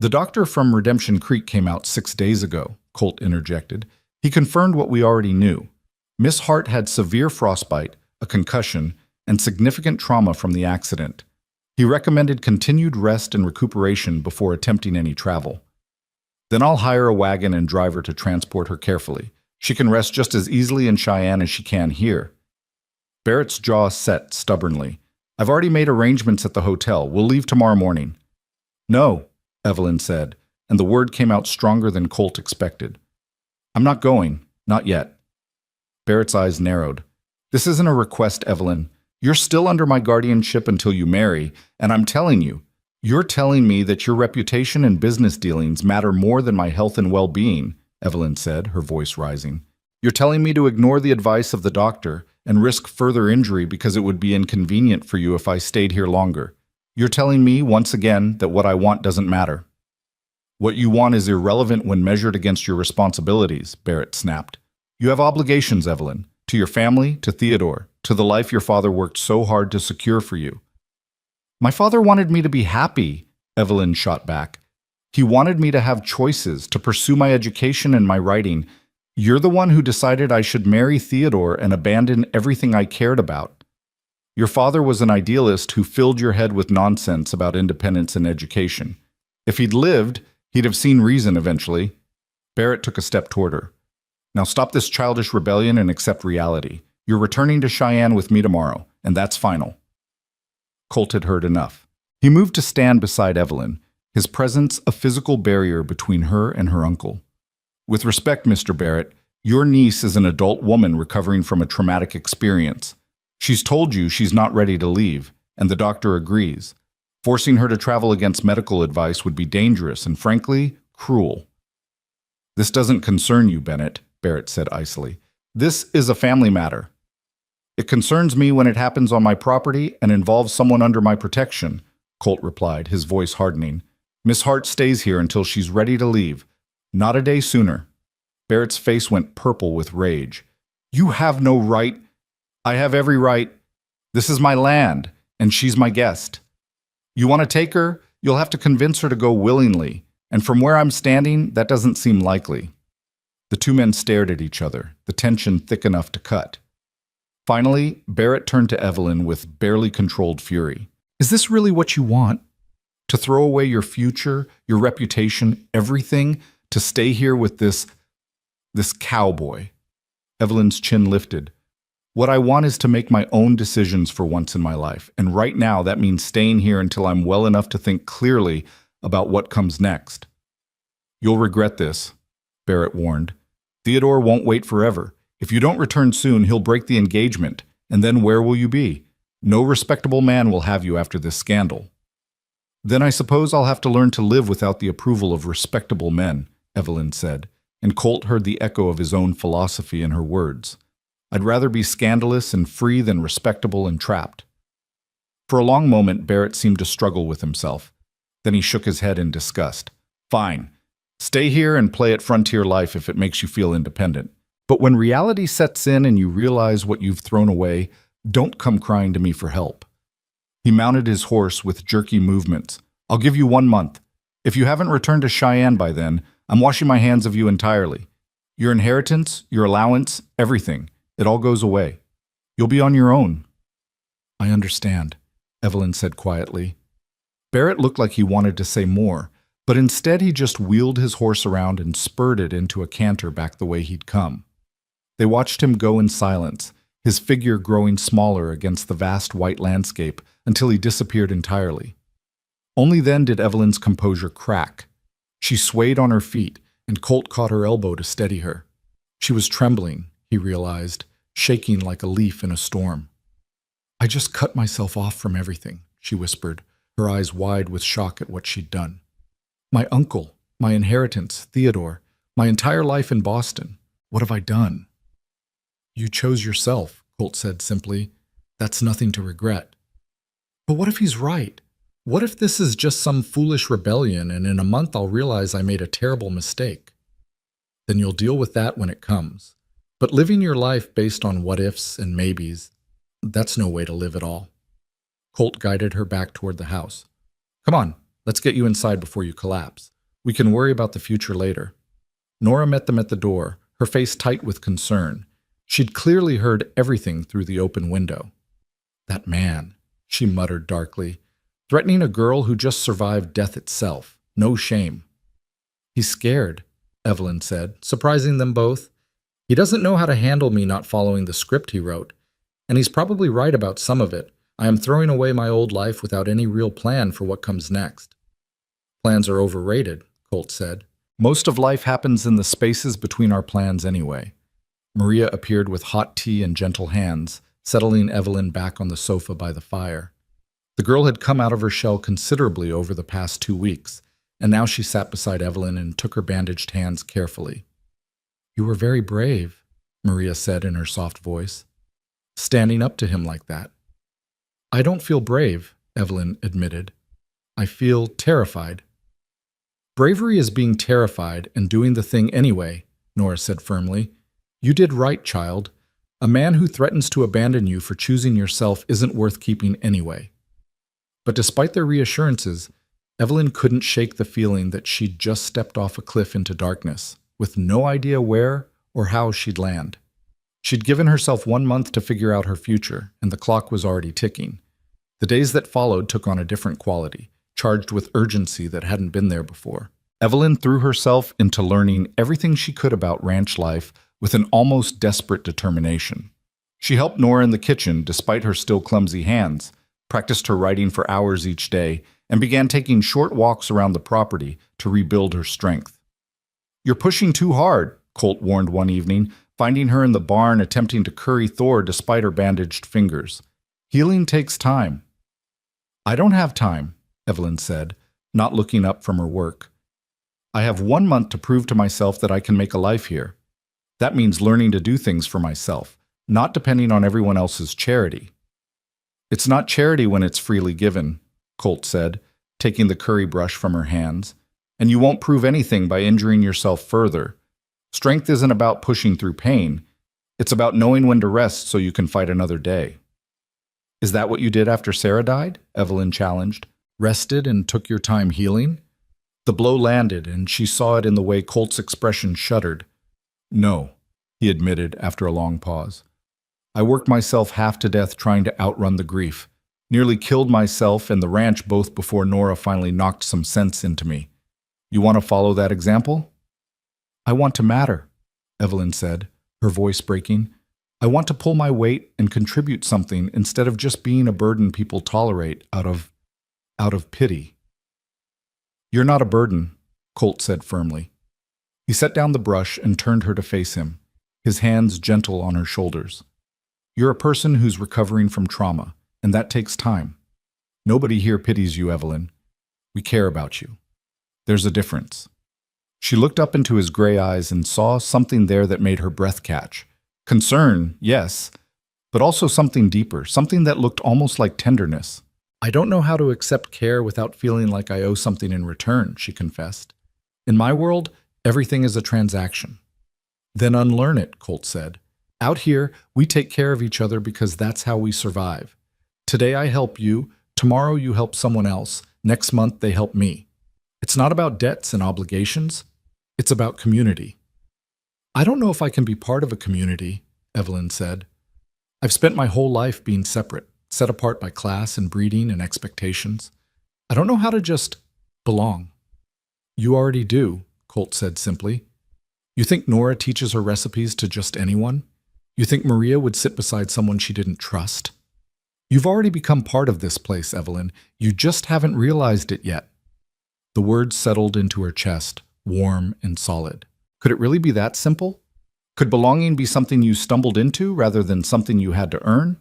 Speaker 1: The doctor from Redemption Creek came out 6 days ago, Colt interjected. He confirmed what we already knew. Miss Hart had severe frostbite, a concussion, and significant trauma from the accident. He recommended continued rest and recuperation before attempting any travel. Then I'll hire a wagon and drive her to transport her carefully. She can rest just as easily in Cheyenne as she can here. Barrett's jaw set stubbornly. I've already made arrangements at the hotel. We'll leave tomorrow morning. No, Evelyn said, and the word came out stronger than Colt expected. I'm not going. Not yet. Barrett's eyes narrowed. This isn't a request, Evelyn. You're still under my guardianship until you marry, and I'm telling you, you're telling me that your reputation and business dealings matter more than my health and well-being, Evelyn said, her voice rising. You're telling me to ignore the advice of the doctor and risk further injury because it would be inconvenient for you if I stayed here longer. You're telling me, once again, that what I want doesn't matter. What you want is irrelevant when measured against your responsibilities, Barrett snapped. You have obligations, Evelyn, to your family, to Theodore, to the life your father worked so hard to secure for you. My father wanted me to be happy, Evelyn shot back. He wanted me to have choices, to pursue my education and my writing. You're the one who decided I should marry Theodore and abandon everything I cared about. Your father was an idealist who filled your head with nonsense about independence and education. If he'd lived, he'd have seen reason eventually. Barrett took a step toward her. Now stop this childish rebellion and accept reality. You're returning to Cheyenne with me tomorrow, and that's final. Colt had heard enough. He moved to stand beside Evelyn, his presence a physical barrier between her and her uncle. With respect, Mr. Barrett, your niece is an adult woman recovering from a traumatic experience. She's told you she's not ready to leave, and the doctor agrees. Forcing her to travel against medical advice would be dangerous and, frankly, cruel. This doesn't concern you, Bennett, Barrett said icily. This is a family matter. It concerns me when it happens on my property and involves someone under my protection, Colt replied, his voice hardening. Miss Hart stays here until she's ready to leave. Not a day sooner. Barrett's face went purple with rage. You have no right. I have every right. This is my land, and she's my guest. You want to take her? You'll have to convince her to go willingly, and from where I'm standing, that doesn't seem likely. The two men stared at each other, the tension thick enough to cut. Finally, Barrett turned to Evelyn with barely controlled fury. Is this really what you want? To throw away your future, your reputation, everything, to stay here with this cowboy? Evelyn's chin lifted. What I want is to make my own decisions for once in my life, and right now that means staying here until I'm well enough to think clearly about what comes next. You'll regret this, Barrett warned. Theodore won't wait forever. If you don't return soon, he'll break the engagement, and then where will you be? No respectable man will have you after this scandal. Then I suppose I'll have to learn to live without the approval of respectable men, Evelyn said, and Colt heard the echo of his own philosophy in her words. I'd rather be scandalous and free than respectable and trapped. For a long moment, Barrett seemed to struggle with himself. Then he shook his head in disgust. Fine. Stay here and play at frontier life if it makes you feel independent. But when reality sets in and you realize what you've thrown away, don't come crying to me for help. He mounted his horse with jerky movements. I'll give you 1 month. If you haven't returned to Cheyenne by then, I'm washing my hands of you entirely. Your inheritance, your allowance, everything. It all goes away. You'll be on your own. I understand, Evelyn said quietly. Barrett looked like he wanted to say more, but instead he just wheeled his horse around and spurred it into a canter back the way he'd come. They watched him go in silence, his figure growing smaller against the vast white landscape until he disappeared entirely. Only then did Evelyn's composure crack. She swayed on her feet, and Colt caught her elbow to steady her. She was trembling, he realized, shaking like a leaf in a storm. "I just cut myself off from everything," she whispered, her eyes wide with shock at what she'd done. "My uncle, my inheritance, Theodore, my entire life in Boston. What have I done?" "You chose yourself," Colt said simply. "That's nothing to regret." "But what if he's right? What if this is just some foolish rebellion and in a month I'll realize I made a terrible mistake?" "Then you'll deal with that when it comes. But living your life based on what-ifs and maybes, that's no way to live at all." Colt guided her back toward the house. "Come on, let's get you inside before you collapse. We can worry about the future later." Nora met them at the door, her face tight with concern. She'd clearly heard everything through the open window. "That man," she muttered darkly, "threatening a girl who just survived death itself. No shame." "He's scared," Evelyn said, surprising them both. "He doesn't know how to handle me not following the script he wrote. And he's probably right about some of it. I am throwing away my old life without any real plan for what comes next." "Plans are overrated," Colt said. "Most of life happens in the spaces between our plans anyway." Maria appeared with hot tea and gentle hands, settling Evelyn back on the sofa by the fire. The girl had come out of her shell considerably over the past 2 weeks, and now she sat beside Evelyn and took her bandaged hands carefully. "You were very brave," Maria said in her soft voice, "standing up to him like that." "I don't feel brave," Evelyn admitted. "I feel terrified." "Bravery is being terrified and doing the thing anyway," Nora said firmly. "You did right, child. A man who threatens to abandon you for choosing yourself isn't worth keeping anyway." But despite their reassurances, Evelyn couldn't shake the feeling that she'd just stepped off a cliff into darkness, with no idea where or how she'd land. She'd given herself 1 month to figure out her future, and the clock was already ticking. The days that followed took on a different quality, charged with urgency that hadn't been there before. Evelyn threw herself into learning everything she could about ranch life with an almost desperate determination. She helped Nora in the kitchen despite her still clumsy hands, practiced her writing for hours each day, and began taking short walks around the property to rebuild her strength. "You're pushing too hard," Colt warned one evening, finding her in the barn attempting to curry Thor despite her bandaged fingers. "Healing takes time." "I don't have time," Evelyn said, not looking up from her work. "I have 1 month to prove to myself that I can make a life here. That means learning to do things for myself, not depending on everyone else's charity." "It's not charity when it's freely given," Colt said, taking the curry brush from her hands. "And you won't prove anything by injuring yourself further. Strength isn't about pushing through pain. It's about knowing when to rest so you can fight another day." "Is that what you did after Sarah died?" Evelyn challenged. "Rested and took your time healing?" The blow landed, and she saw it in the way Colt's expression shuddered. "No," he admitted after a long pause. "I worked myself half to death trying to outrun the grief. Nearly killed myself and the ranch both before Nora finally knocked some sense into me. You want to follow that example?" "I want to matter," Evelyn said, her voice breaking. "I want to pull my weight and contribute something instead of just being a burden people tolerate out of pity." "You're not a burden," Colt said firmly. He set down the brush and turned her to face him, his hands gentle on her shoulders. "You're a person who's recovering from trauma, and that takes time. Nobody here pities you, Evelyn. We care about you. There's a difference." She looked up into his gray eyes and saw something there that made her breath catch. Concern, yes, but also something deeper, something that looked almost like tenderness. "I don't know how to accept care without feeling like I owe something in return," she confessed. "In my world, everything is a transaction." "Then unlearn it," Colt said. "Out here, we take care of each other because that's how we survive. Today I help you, tomorrow you help someone else, next month they help me. It's not about debts and obligations. It's about community." "I don't know if I can be part of a community," Evelyn said. "I've spent my whole life being separate, set apart by class and breeding and expectations. I don't know how to just belong." "You already do," Colt said simply. "You think Nora teaches her recipes to just anyone? You think Maria would sit beside someone she didn't trust? You've already become part of this place, Evelyn. You just haven't realized it yet." The words settled into her chest, warm and solid. Could it really be that simple? Could belonging be something you stumbled into rather than something you had to earn?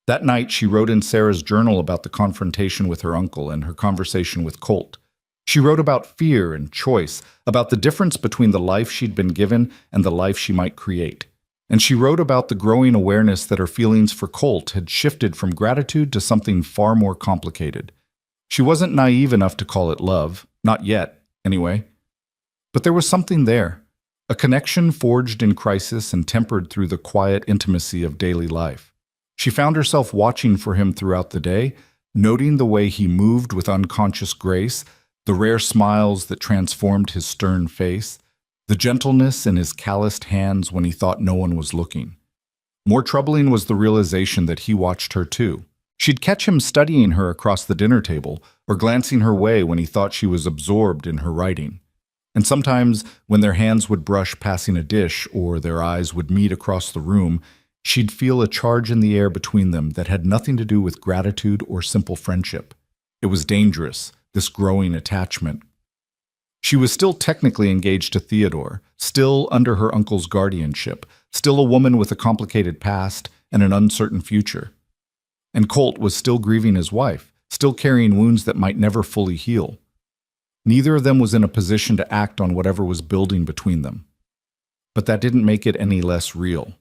Speaker 1: That night, she wrote in Sarah's journal about the confrontation with her uncle and her conversation with Colt. She wrote about fear and choice, about the difference between the life she'd been given and the life she might create. And she wrote about the growing awareness that her feelings for Colt had shifted from gratitude to something far more complicated. She wasn't naive enough to call it love, not yet, anyway. But there was something there, a connection forged in crisis and tempered through the quiet intimacy of daily life. She found herself watching for him throughout the day, noting the way he moved with unconscious grace, the rare smiles that transformed his stern face, the gentleness in his calloused hands when he thought no one was looking. More troubling was the realization that he watched her too. She'd catch him studying her across the dinner table or glancing her way when he thought she was absorbed in her writing. And sometimes, when their hands would brush passing a dish or their eyes would meet across the room, she'd feel a charge in the air between them that had nothing to do with gratitude or simple friendship. It was dangerous, this growing attachment. She was still technically engaged to Theodore, still under her uncle's guardianship, still a woman with a complicated past and an uncertain future. And Colt was still grieving his wife, still carrying wounds that might never fully heal. Neither of them was in a position to act on whatever was building between them. But that didn't make it any less real.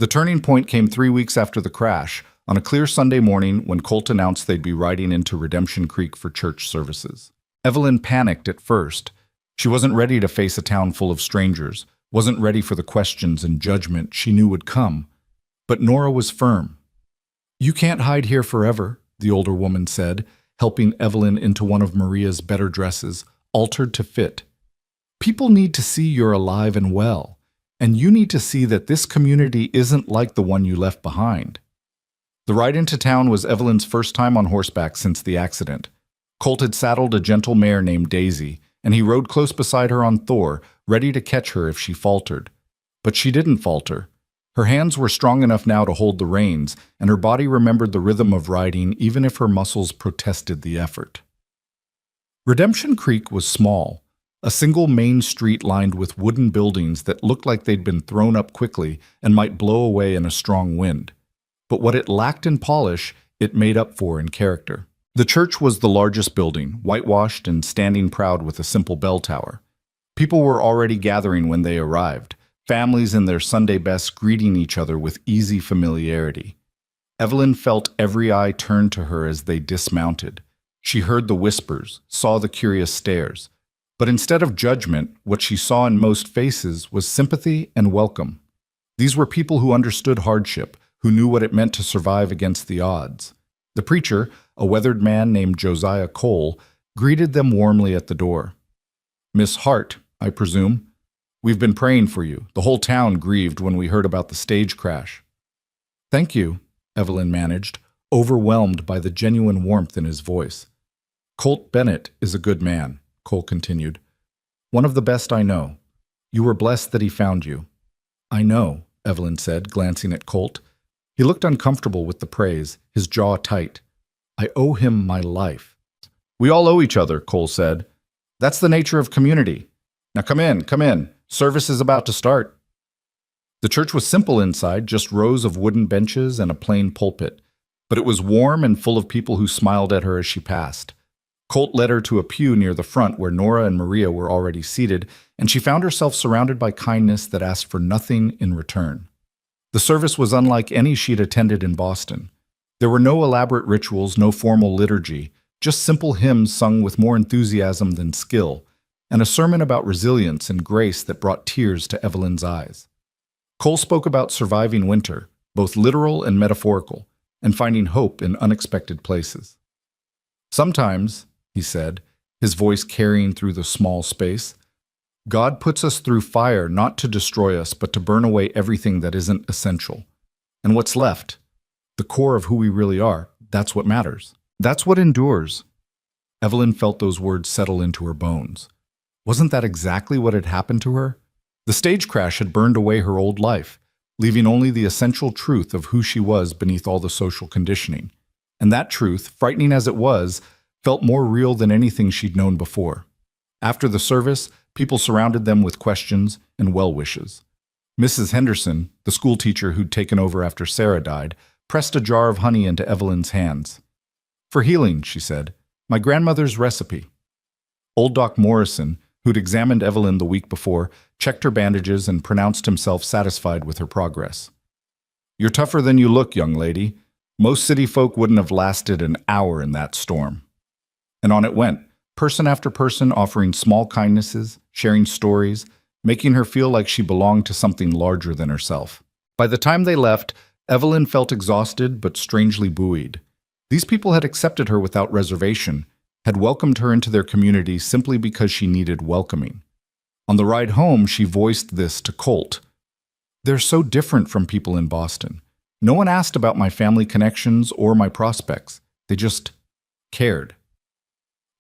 Speaker 1: The turning point came 3 weeks after the crash, on a clear Sunday morning when Colt announced they'd be riding into Redemption Creek for church services. Evelyn panicked at first. She wasn't ready to face a town full of strangers, wasn't ready for the questions and judgment she knew would come. But Nora was firm. "You can't hide here forever," the older woman said, helping Evelyn into one of Maria's better dresses, altered to fit. "People need to see you're alive and well, and you need to see that this community isn't like the one you left behind." The ride into town was Evelyn's first time on horseback since the accident. Colt had saddled a gentle mare named Daisy, and he rode close beside her on Thor, ready to catch her if she faltered. But she didn't falter. Her hands were strong enough now to hold the reins, and her body remembered the rhythm of riding even if her muscles protested the effort. Redemption Creek was small, a single main street lined with wooden buildings that looked like they'd been thrown up quickly and might blow away in a strong wind. But what it lacked in polish, it made up for in character. The church was the largest building, whitewashed and standing proud with a simple bell tower. People were already gathering when they arrived, families in their Sunday best greeting each other with easy familiarity. Evelyn felt every eye turn to her as they dismounted. She heard the whispers, saw the curious stares. But instead of judgment, what she saw in most faces was sympathy and welcome. These were people who understood hardship, who knew what it meant to survive against the odds. The preacher, a weathered man named Josiah Cole, greeted them warmly at the door. "Miss Hart, I presume. We've been praying for you. The whole town grieved when we heard about the stage crash." "Thank you," Evelyn managed, overwhelmed by the genuine warmth in his voice. "Colt Bennett is a good man," Cole continued. "One of the best I know. You were blessed that he found you." "I know," Evelyn said, glancing at Colt. He looked uncomfortable with the praise, his jaw tight. "I owe him my life." "We all owe each other," Cole said. "That's the nature of community. Now come in, come in. Service is about to start." The church was simple inside, just rows of wooden benches and a plain pulpit. But it was warm and full of people who smiled at her as she passed. Colt led her to a pew near the front where Nora and Maria were already seated, and she found herself surrounded by kindness that asked for nothing in return. The service was unlike any she'd attended in Boston. There were no elaborate rituals, no formal liturgy, just simple hymns sung with more enthusiasm than skill, and a sermon about resilience and grace that brought tears to Evelyn's eyes. Cole spoke about surviving winter, both literal and metaphorical, and finding hope in unexpected places. "Sometimes," he said, his voice carrying through the small space, "God puts us through fire not to destroy us, but to burn away everything that isn't essential. And what's left, the core of who we really are, that's what matters. That's what endures." Evelyn felt those words settle into her bones. Wasn't that exactly what had happened to her? The stage crash had burned away her old life, leaving only the essential truth of who she was beneath all the social conditioning. And that truth, frightening as it was felt more real than anything she'd known before. After the service, people surrounded them with questions and well wishes. Mrs. Henderson, the schoolteacher who'd taken over after Sarah died, pressed a jar of honey into Evelyn's hands. "For healing," she said, "my grandmother's recipe." Old Doc Morrison, who'd examined Evelyn the week before, checked her bandages and pronounced himself satisfied with her progress. "You're tougher than you look, young lady. Most city folk wouldn't have lasted an hour in that storm." And on it went, person after person offering small kindnesses, sharing stories, making her feel like she belonged to something larger than herself. By the time they left, Evelyn felt exhausted but strangely buoyed. These people had accepted her without reservation, had welcomed her into their community simply because she needed welcoming. On the ride home, she voiced this to Colt. "They're so different from people in Boston. No one asked about my family connections or my prospects. They just cared."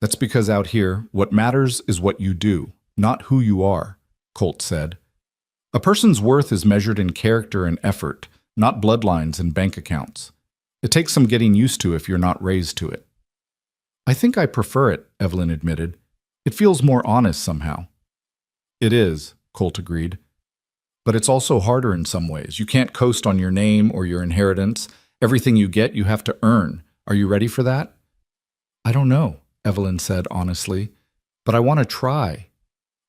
Speaker 1: "That's because out here, what matters is what you do, not who you are," Colt said. "A person's worth is measured in character and effort, not bloodlines and bank accounts. It takes some getting used to if you're not raised to it." "I think I prefer it," Evelyn admitted. "It feels more honest somehow." "It is," Colt agreed. "But it's also harder in some ways. You can't coast on your name or your inheritance. Everything you get, you have to earn. Are you ready for that?" "I don't know," Evelyn said honestly, "but I want to try.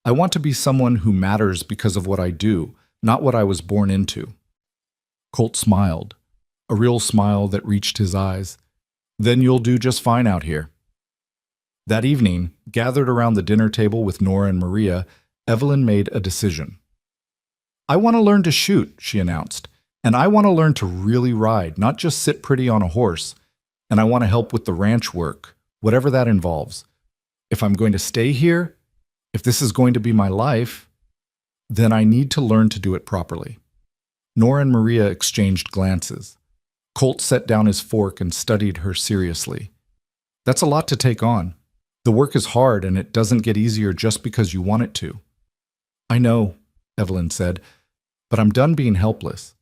Speaker 1: I want to be someone who matters because of what I do, not what I was born into." Colt smiled, a real smile that reached his eyes. "Then you'll do just fine out here." That evening, gathered around the dinner table with Nora and Maria, Evelyn made a decision. "I want to learn to shoot," she announced, "and I want to learn to really ride, not just sit pretty on a horse, and I want to help with the ranch work, whatever that involves. If I'm going to stay here, if this is going to be my life, then I need to learn to do it properly." Nora and Maria exchanged glances. Colt set down his fork and studied her seriously. "That's a lot to take on. The work is hard and it doesn't get easier just because you want it to." "I know," Evelyn said, "but I'm done being helpless.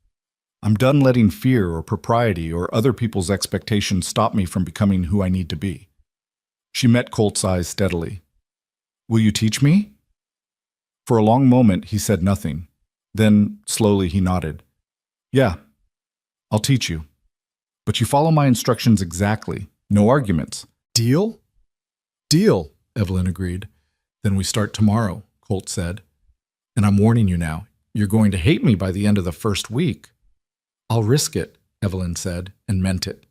Speaker 1: I'm done letting fear or propriety or other people's expectations stop me from becoming who I need to be." She met Colt's eyes steadily. "Will you teach me?" For a long moment, he said nothing. Then, slowly, he nodded. "Yeah, I'll teach you. But you follow my instructions exactly. No arguments. Deal?" "Deal," Evelyn agreed. "Then we start tomorrow," Colt said. "And I'm warning you now, you're going to hate me by the end of the first week." "I'll risk it," Evelyn said, and meant it.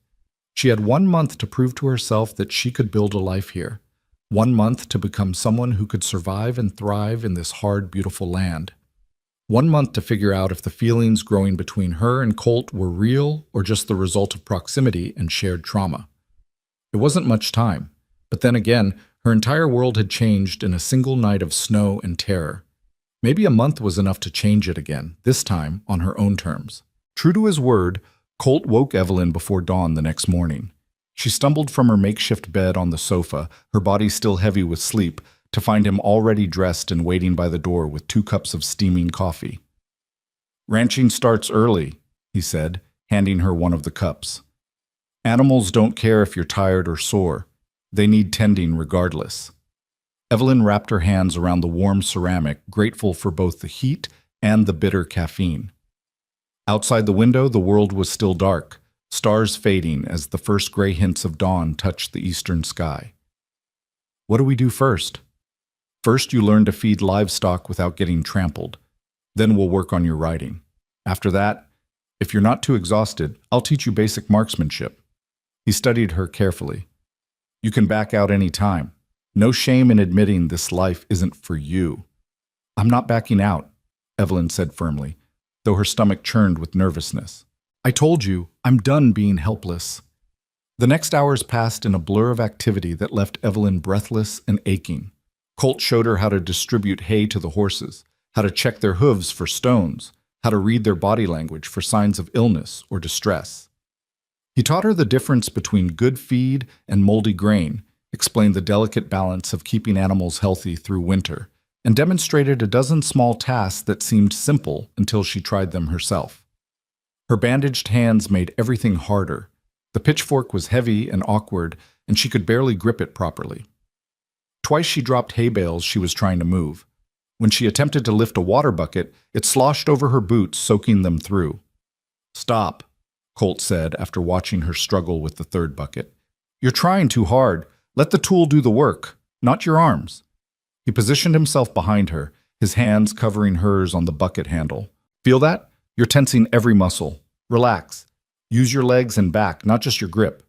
Speaker 1: She had 1 month to prove to herself that she could build a life here. 1 month to become someone who could survive and thrive in this hard, beautiful land. 1 month to figure out if the feelings growing between her and Colt were real or just the result of proximity and shared trauma. It wasn't much time, but then again, her entire world had changed in a single night of snow and terror. Maybe a month was enough to change it again, this time on her own terms. True to his word, Colt woke Evelyn before dawn the next morning. She stumbled from her makeshift bed on the sofa, her body still heavy with sleep, to find him already dressed and waiting by the door with 2 cups of steaming coffee. "Ranching starts early," he said, handing her one of the cups. "Animals don't care if you're tired or sore. They need tending regardless." Evelyn wrapped her hands around the warm ceramic, grateful for both the heat and the bitter caffeine. Outside the window, the world was still dark, stars fading as the first gray hints of dawn touched the eastern sky. "What do we do first?" "First, you learn to feed livestock without getting trampled. Then we'll work on your riding. After that, if you're not too exhausted, I'll teach you basic marksmanship." He studied her carefully. "You can back out any time. No shame in admitting this life isn't for you." "I'm not backing out," Evelyn said firmly, though her stomach churned with nervousness. "I told you, I'm done being helpless." The next hours passed in a blur of activity that left Evelyn breathless and aching. Colt showed her how to distribute hay to the horses, how to check their hooves for stones, how to read their body language for signs of illness or distress. He taught her the difference between good feed and moldy grain, explained the delicate balance of keeping animals healthy through winter, and demonstrated a dozen small tasks that seemed simple until she tried them herself. Her bandaged hands made everything harder. The pitchfork was heavy and awkward, and she could barely grip it properly. Twice she dropped hay bales she was trying to move. When she attempted to lift a water bucket, it sloshed over her boots, soaking them through. "Stop," Colt said after watching her struggle with the third bucket. "You're trying too hard. Let the tool do the work, not your arms." He positioned himself behind her, his hands covering hers on the bucket handle. "Feel that? You're tensing every muscle. Relax. Use your legs and back, not just your grip."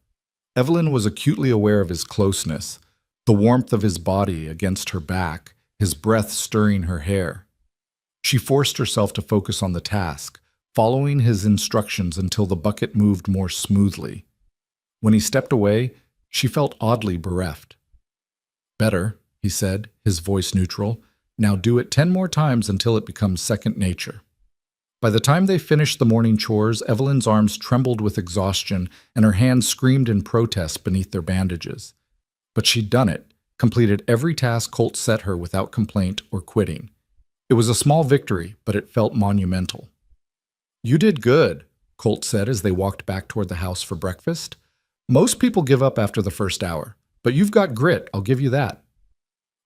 Speaker 1: Evelyn was acutely aware of his closeness, the warmth of his body against her back, his breath stirring her hair. She forced herself to focus on the task, following his instructions until the bucket moved more smoothly. When he stepped away, she felt oddly bereft. "Better," he said, his voice neutral. "Now do it 10 more times until it becomes second nature." By the time they finished the morning chores, Evelyn's arms trembled with exhaustion and her hands screamed in protest beneath their bandages. But she'd done it, completed every task Colt set her without complaint or quitting. It was a small victory, but it felt monumental. "You did good," Colt said as they walked back toward the house for breakfast. "Most people give up after the first hour, but you've got grit, I'll give you that."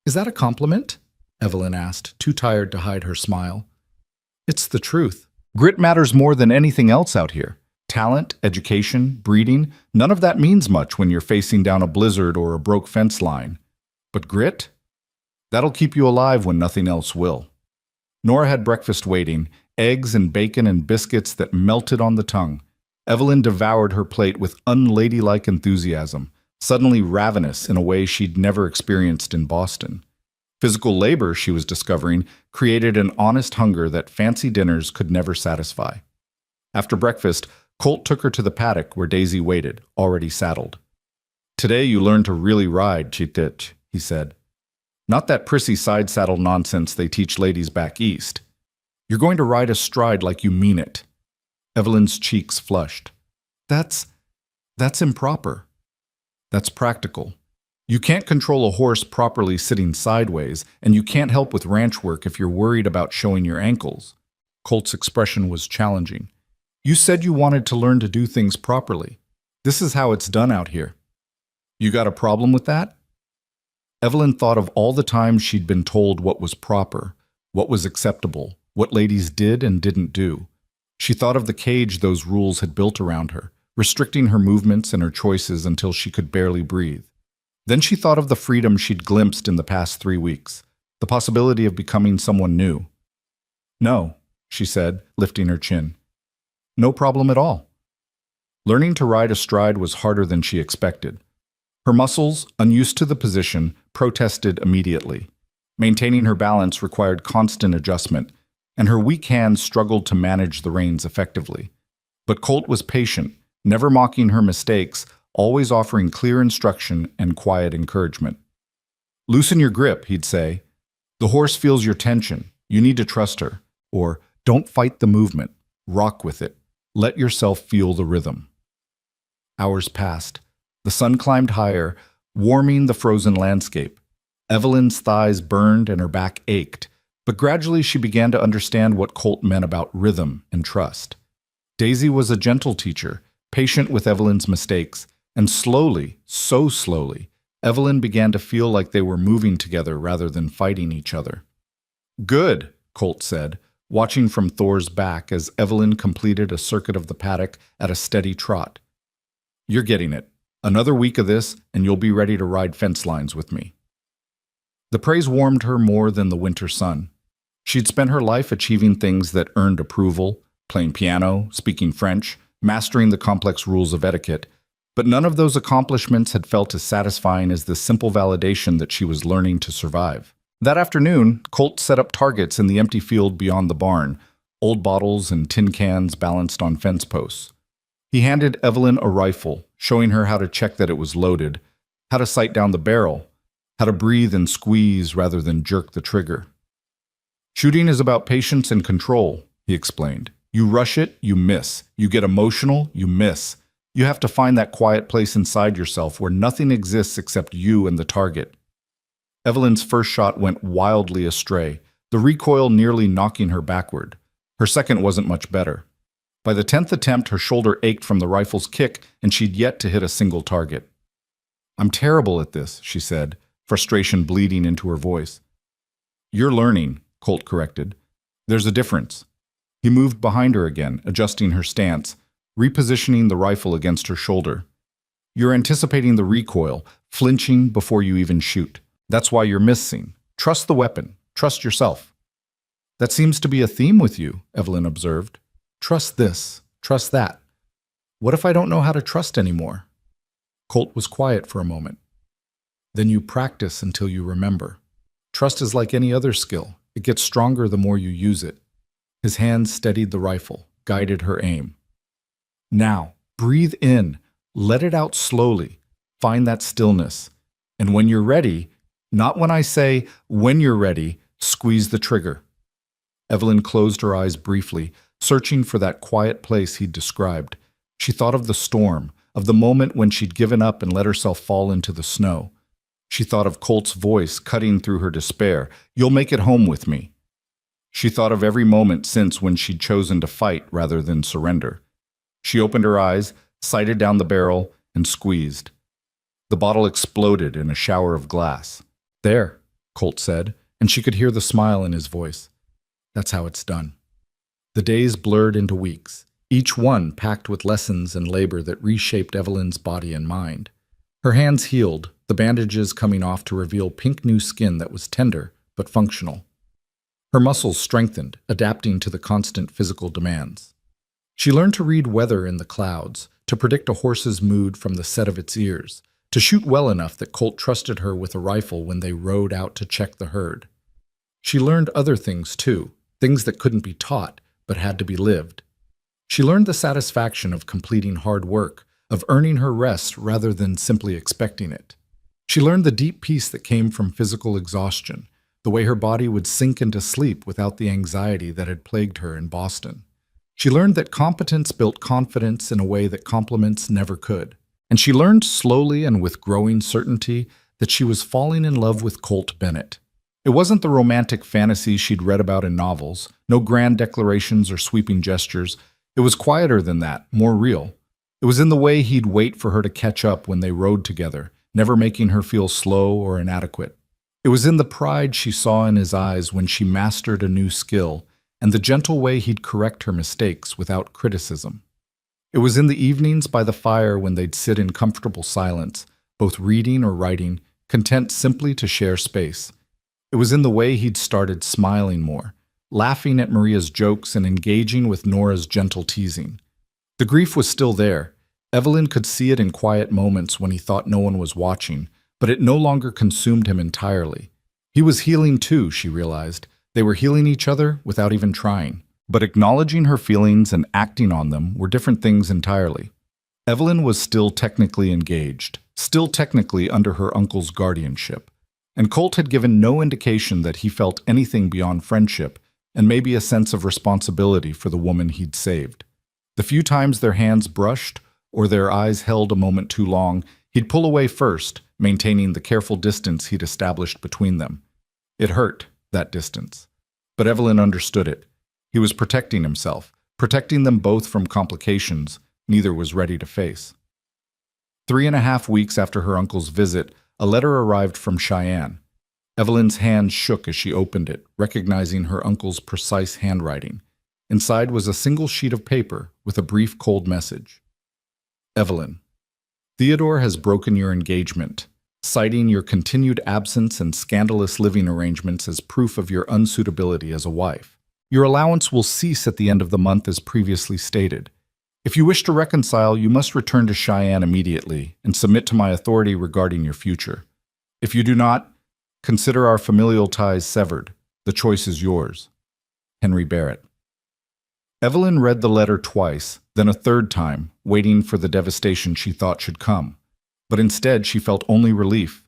Speaker 1: "Is that a compliment?" Evelyn asked, too tired to hide her smile. "It's the truth. Grit matters more than anything else out here. Talent, education, breeding, none of that means much when you're facing down a blizzard or a broke fence line. But grit? That'll keep you alive when nothing else will." Nora had breakfast waiting, eggs and bacon and biscuits that melted on the tongue. Evelyn devoured her plate with unladylike enthusiasm, suddenly ravenous in a way she'd never experienced in Boston. Physical labor, she was discovering, created an honest hunger that fancy dinners could never satisfy. After breakfast, Colt took her to the paddock where Daisy waited, already saddled. "Today you learn to really ride, Chitich," he said. "Not that prissy side saddle nonsense they teach ladies back east. You're going to ride astride like you mean it." Evelyn's cheeks flushed. That's improper." "That's practical. You can't control a horse properly sitting sideways, and you can't help with ranch work if you're worried about showing your ankles." Colt's expression was challenging. "You said you wanted to learn to do things properly. This is how it's done out here. You got a problem with that?" Evelyn thought of all the times she'd been told what was proper, what was acceptable, what ladies did and didn't do. She thought of the cage those rules had built around her, restricting her movements and her choices until she could barely breathe. Then she thought of the freedom she'd glimpsed in the past 3 weeks, the possibility of becoming someone new. "No," she said, lifting her chin. "No problem at all." Learning to ride astride was harder than she expected. Her muscles, unused to the position, protested immediately. Maintaining her balance required constant adjustment, and her weak hands struggled to manage the reins effectively. But Colt was patient, never mocking her mistakes, always offering clear instruction and quiet encouragement. "Loosen your grip," he'd say. "The horse feels your tension. You need to trust her." Or, "Don't fight the movement. Rock with it. Let yourself feel the rhythm." Hours passed. The sun climbed higher, warming the frozen landscape. Evelyn's thighs burned and her back ached, but gradually she began to understand what Colt meant about rhythm and trust. Daisy was a gentle teacher, patient with Evelyn's mistakes, and slowly, so slowly, Evelyn began to feel like they were moving together rather than fighting each other. "Good," Colt said, watching from Thor's back as Evelyn completed a circuit of the paddock at a steady trot. "You're getting it. Another week of this, and you'll be ready to ride fence lines with me." The praise warmed her more than the winter sun. She'd spent her life achieving things that earned approval, playing piano, speaking French, mastering the complex rules of etiquette, but none of those accomplishments had felt as satisfying as the simple validation that she was learning to survive. That afternoon, Colt set up targets in the empty field beyond the barn, old bottles and tin cans balanced on fence posts. He handed Evelyn a rifle, showing her how to check that it was loaded, how to sight down the barrel, how to breathe and squeeze rather than jerk the trigger. "Shooting is about patience and control," he explained. "You rush it, you miss. You get emotional, you miss. You have to find that quiet place inside yourself where nothing exists except you and the target." Evelyn's first shot went wildly astray, the recoil nearly knocking her backward. Her second wasn't much better. By the 10th attempt, her shoulder ached from the rifle's kick, and she'd yet to hit a single target. I'm terrible at this, she said, frustration bleeding into her voice. You're learning, Colt corrected. There's a difference. He moved behind her again, adjusting her stance, repositioning the rifle against her shoulder. You're anticipating the recoil, flinching before you even shoot. That's why you're missing. Trust the weapon. Trust yourself. That seems to be a theme with you, Evelyn observed. Trust this. Trust that. What if I don't know how to trust anymore? Colt was quiet for a moment. Then you practice until you remember. Trust is like any other skill. It gets stronger the more you use it. His hands steadied the rifle, guided her aim. Now, breathe in. Let it out slowly. Find that stillness. And when you're ready, not when I say when you're ready, squeeze the trigger. Evelyn closed her eyes briefly, searching for that quiet place he'd described. She thought of the storm, of the moment when she'd given up and let herself fall into the snow. She thought of Colt's voice cutting through her despair. You'll make it home with me. She thought of every moment since when she'd chosen to fight rather than surrender. She opened her eyes, sighted down the barrel, and squeezed. The bottle exploded in a shower of glass. There, Colt said, and she could hear the smile in his voice. That's how it's done. The days blurred into weeks, each one packed with lessons and labor that reshaped Evelyn's body and mind. Her hands healed, the bandages coming off to reveal pink new skin that was tender but functional. Her muscles strengthened, adapting to the constant physical demands. She learned to read weather in the clouds, to predict a horse's mood from the set of its ears, to shoot well enough that Colt trusted her with a rifle when they rode out to check the herd. She learned other things too, things that couldn't be taught but had to be lived. She learned the satisfaction of completing hard work, of earning her rest rather than simply expecting it. She learned the deep peace that came from physical exhaustion, the way her body would sink into sleep without the anxiety that had plagued her in Boston. She learned that competence built confidence in a way that compliments never could. And she learned slowly and with growing certainty that she was falling in love with Colt Bennett. It wasn't the romantic fantasy she'd read about in novels, no grand declarations or sweeping gestures. It was quieter than that, more real. It was in the way he'd wait for her to catch up when they rode together, never making her feel slow or inadequate. It was in the pride she saw in his eyes when she mastered a new skill, and the gentle way he'd correct her mistakes without criticism. It was in the evenings by the fire when they'd sit in comfortable silence, both reading or writing, content simply to share space. It was in the way he'd started smiling more, laughing at Maria's jokes and engaging with Nora's gentle teasing. The grief was still there. Evelyn could see it in quiet moments when he thought no one was watching, but it no longer consumed him entirely. He was healing too, she realized. They were healing each other without even trying. But acknowledging her feelings and acting on them were different things entirely. Evelyn was still technically engaged, still technically under her uncle's guardianship, and Colt had given no indication that he felt anything beyond friendship and maybe a sense of responsibility for the woman he'd saved. The few times their hands brushed or their eyes held a moment too long, he'd pull away first, maintaining the careful distance he'd established between them. It hurt, that distance. But Evelyn understood it. He was protecting himself, protecting them both from complications neither was ready to face. 3.5 weeks after her uncle's visit, a letter arrived from Cheyenne. Evelyn's hand shook as she opened it, recognizing her uncle's precise handwriting. Inside was a single sheet of paper with a brief cold message. Evelyn, Theodore has broken your engagement, citing your continued absence and scandalous living arrangements as proof of your unsuitability as a wife. Your allowance will cease at the end of the month as previously stated. If you wish to reconcile, you must return to Cheyenne immediately and submit to my authority regarding your future. If you do not, consider our familial ties severed. The choice is yours. Henry Barrett. Evelyn read the letter twice, then a third time, waiting for the devastation she thought should come. But instead, she felt only relief.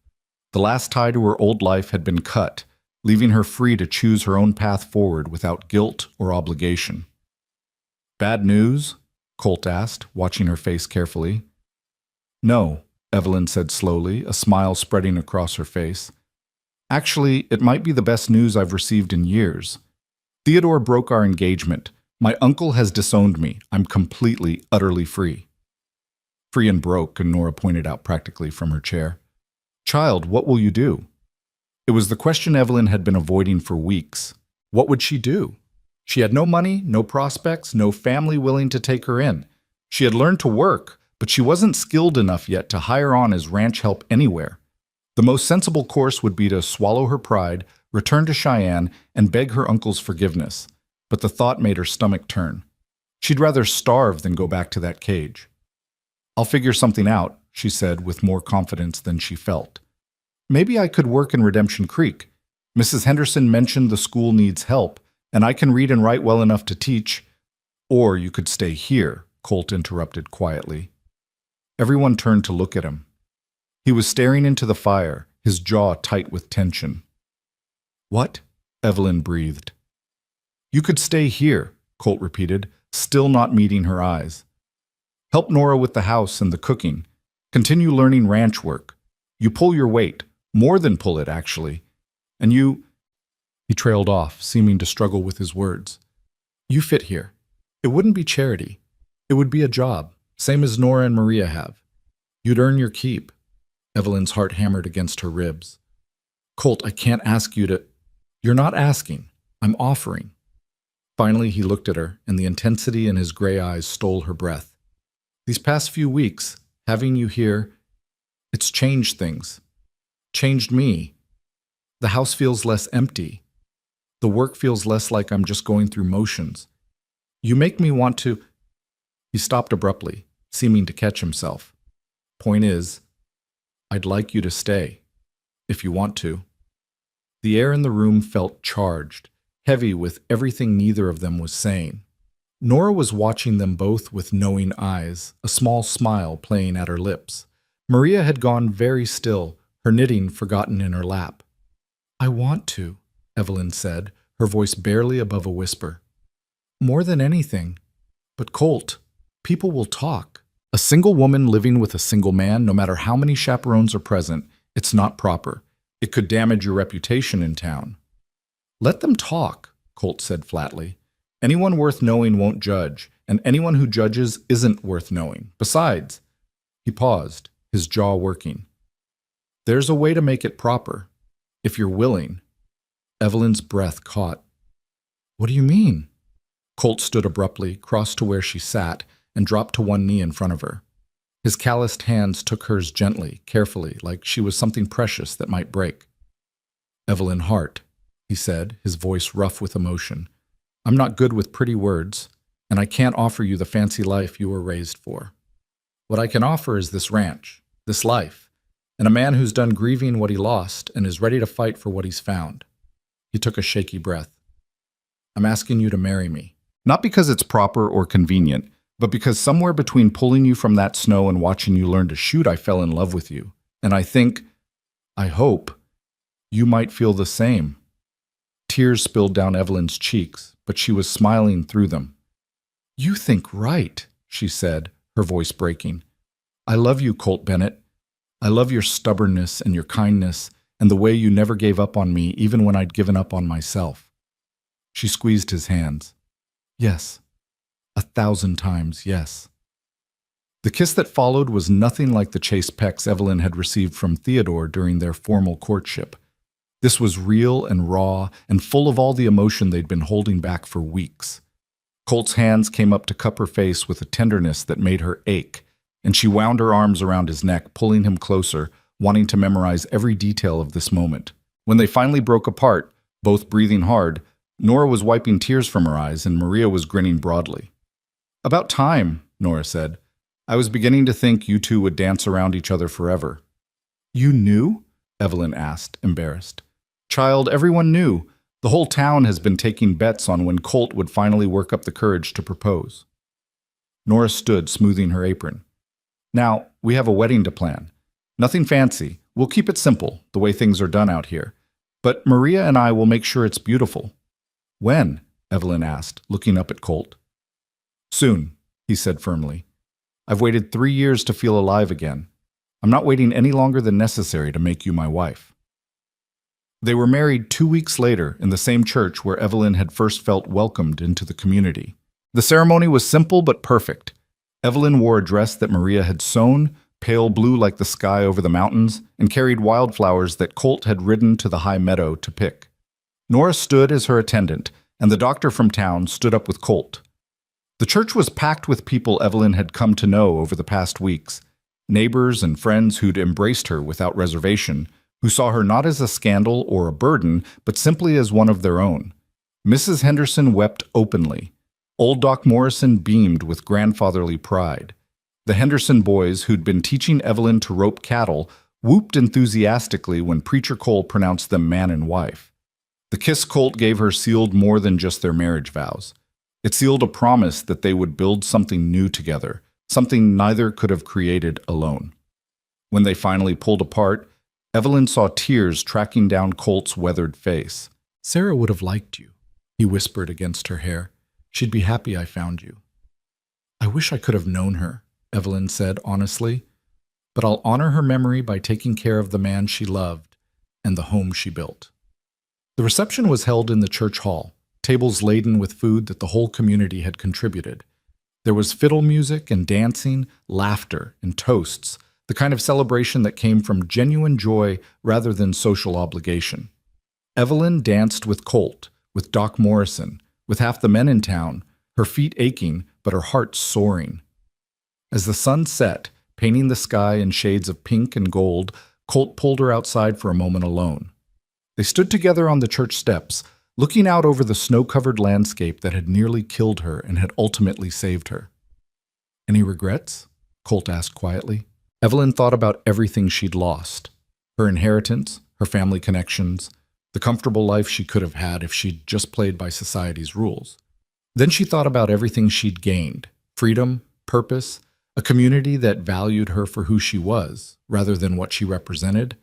Speaker 1: The last tie to her old life had been cut, leaving her free to choose her own path forward without guilt or obligation. Bad news? Colt asked, watching her face carefully. No, Evelyn said slowly, a smile spreading across her face. Actually, it might be the best news I've received in years. Theodore broke our engagement. My uncle has disowned me. I'm completely, utterly free. Free and broke, and Nora pointed out practically from her chair. Child, what will you do? It was the question Evelyn had been avoiding for weeks. What would she do? She had no money, no prospects, no family willing to take her in. She had learned to work, but she wasn't skilled enough yet to hire on as ranch help anywhere. The most sensible course would be to swallow her pride, return to Cheyenne, and beg her uncle's forgiveness. But the thought made her stomach turn. She'd rather starve than go back to that cage. I'll figure something out, she said with more confidence than she felt. Maybe I could work in Redemption Creek. Mrs. Henderson mentioned the school needs help, and I can read and write well enough to teach. Or you could stay here, Colt interrupted quietly. Everyone turned to look at him. He was staring into the fire, his jaw tight with tension. What? Evelyn breathed. You could stay here, Colt repeated, still not meeting her eyes. Help Nora with the house and the cooking. Continue learning ranch work. You pull your weight, more than pull it, actually. And you... He trailed off, seeming to struggle with his words. You fit here. It wouldn't be charity. It would be a job, same as Nora and Maria have. You'd earn your keep. Evelyn's heart hammered against her ribs. Colt, I can't ask you to... You're not asking. I'm offering. Finally, he looked at her, and the intensity in his gray eyes stole her breath. These past few weeks, having you here, it's changed things. Changed me. The house feels less empty. The work feels less like I'm just going through motions. You make me want to... He stopped abruptly, seeming to catch himself. Point is, I'd like you to stay, if you want to. The air in the room felt charged, heavy with everything neither of them was saying. Nora was watching them both with knowing eyes, a small smile playing at her lips. Maria had gone very still, her knitting forgotten in her lap. I want to, Evelyn said, her voice barely above a whisper. More than anything. But Colt, people will talk. A single woman living with a single man, no matter how many chaperones are present, it's not proper. It could damage your reputation in town. Let them talk, Colt said flatly. Anyone worth knowing won't judge, and anyone who judges isn't worth knowing. Besides, he paused, his jaw working. There's a way to make it proper, if you're willing. Evelyn's breath caught. What do you mean? Colt stood abruptly, crossed to where she sat, and dropped to one knee in front of her. His calloused hands took hers gently, carefully, like she was something precious that might break. Evelyn Hart, he said, his voice rough with emotion. I'm not good with pretty words, and I can't offer you the fancy life you were raised for. What I can offer is this ranch, this life, and a man who's done grieving what he lost and is ready to fight for what he's found. He took a shaky breath. I'm asking you to marry me. Not because it's proper or convenient, but because somewhere between pulling you from that snow and watching you learn to shoot, I fell in love with you. And I hope, you might feel the same. Tears spilled down Evelyn's cheeks, but she was smiling through them. You think right, she said, her voice breaking. I love you, Colt Bennett. I love your stubbornness and your kindness and the way you never gave up on me even when I'd given up on myself. She squeezed his hands. Yes. 1,000 times, yes. The kiss that followed was nothing like the chaste pecks Evelyn had received from Theodore during their formal courtship. This was real and raw and full of all the emotion they'd been holding back for weeks. Colt's hands came up to cup her face with a tenderness that made her ache, and she wound her arms around his neck, pulling him closer, wanting to memorize every detail of this moment. When they finally broke apart, both breathing hard, Nora was wiping tears from her eyes and Maria was grinning broadly. About time, Nora said. I was beginning to think you two would dance around each other forever. You knew? Evelyn asked, embarrassed. Child, everyone knew. The whole town has been taking bets on when Colt would finally work up the courage to propose. Nora stood, smoothing her apron. Now, we have a wedding to plan. Nothing fancy. We'll keep it simple, the way things are done out here. But Maria and I will make sure it's beautiful. When? Evelyn asked, looking up at Colt. Soon, he said firmly. I've waited 3 years to feel alive again. I'm not waiting any longer than necessary to make you my wife. They were married 2 weeks later in the same church where Evelyn had first felt welcomed into the community. The ceremony was simple but perfect. Evelyn wore a dress that Maria had sewn, pale blue like the sky over the mountains, and carried wildflowers that Colt had ridden to the high meadow to pick. Nora stood as her attendant, and the doctor from town stood up with Colt. The church was packed with people Evelyn had come to know over the past weeks, neighbors and friends who'd embraced her without reservation, who saw her not as a scandal or a burden, but simply as one of their own. Mrs. Henderson wept openly. Old Doc Morrison beamed with grandfatherly pride. The Henderson boys, who'd been teaching Evelyn to rope cattle, whooped enthusiastically when Preacher Cole pronounced them man and wife. The kiss Colt gave her sealed more than just their marriage vows. It sealed a promise that they would build something new together, something neither could have created alone. When they finally pulled apart, Evelyn saw tears tracking down Colt's weathered face. "Sarah would have liked you," he whispered against her hair. "She'd be happy I found you." "I wish I could have known her," Evelyn said honestly, "but I'll honor her memory by taking care of the man she loved and the home she built." The reception was held in the church hall, tables laden with food that the whole community had contributed. There was fiddle music and dancing, laughter and toasts, the kind of celebration that came from genuine joy rather than social obligation. Evelyn danced with Colt, with Doc Morrison, with half the men in town, her feet aching but her heart soaring. As the sun set, painting the sky in shades of pink and gold, Colt pulled her outside for a moment alone. They stood together on the church steps, looking out over the snow-covered landscape that had nearly killed her and had ultimately saved her. "Any regrets?" Colt asked quietly. Evelyn thought about everything she'd lost. Her inheritance, her family connections, the comfortable life she could have had if she'd just played by society's rules. Then she thought about everything she'd gained: freedom, purpose, a community that valued her for who she was, rather than what she represented,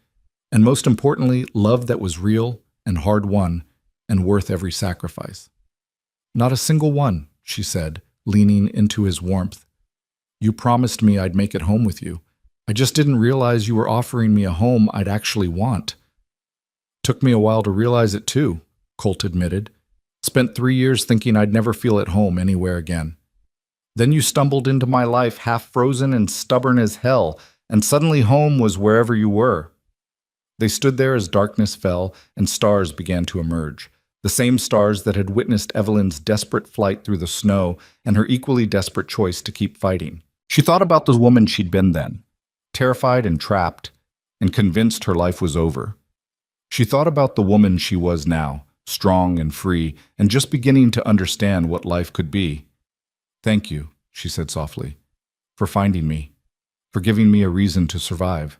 Speaker 1: and most importantly, love that was real and hard-won and worth every sacrifice. "Not a single one," she said, leaning into his warmth. "You promised me I'd make it home with you. I just didn't realize you were offering me a home I'd actually want." "Took me a while to realize it too," Colt admitted. "Spent 3 years thinking I'd never feel at home anywhere again. Then you stumbled into my life half frozen and stubborn as hell, and suddenly home was wherever you were." They stood there as darkness fell and stars began to emerge, the same stars that had witnessed Evelyn's desperate flight through the snow and her equally desperate choice to keep fighting. She thought about the woman she'd been then, terrified and trapped, and convinced her life was over. She thought about the woman she was now, strong and free, and just beginning to understand what life could be. "Thank you," she said softly, "for finding me, for giving me a reason to survive."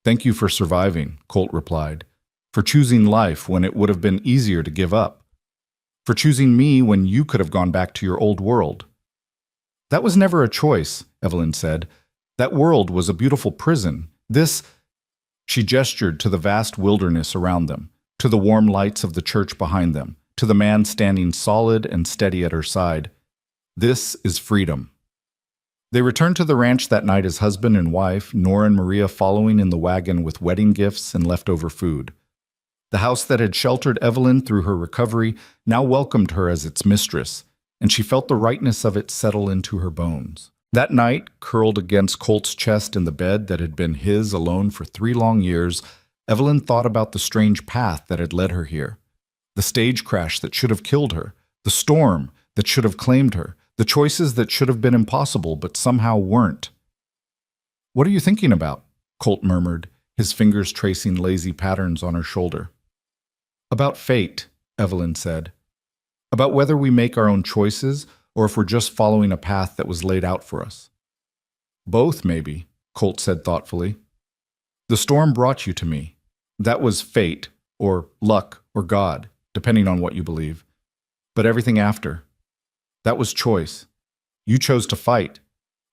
Speaker 1: "Thank you for surviving," Colt replied, "for choosing life when it would have been easier to give up, for choosing me when you could have gone back to your old world." "That was never a choice," Evelyn said. "That world was a beautiful prison. This—" She gestured to the vast wilderness around them, to the warm lights of the church behind them, to the man standing solid and steady at her side. "This is freedom." They returned to the ranch that night as husband and wife, Nora and Maria following in the wagon with wedding gifts and leftover food. The house that had sheltered Evelyn through her recovery now welcomed her as its mistress, and she felt the rightness of it settle into her bones. That night, curled against Colt's chest in the bed that had been his alone for 3 long years, Evelyn thought about the strange path that had led her here. The stage crash that should have killed her, the storm that should have claimed her, the choices that should have been impossible but somehow weren't. "What are you thinking about?" Colt murmured, his fingers tracing lazy patterns on her shoulder. "About fate," Evelyn said. "About whether we make our own choices or if we're just following a path that was laid out for us." "Both, maybe," Colt said thoughtfully. "The storm brought you to me. That was fate, or luck, or God, depending on what you believe. But everything after, that was choice. You chose to fight.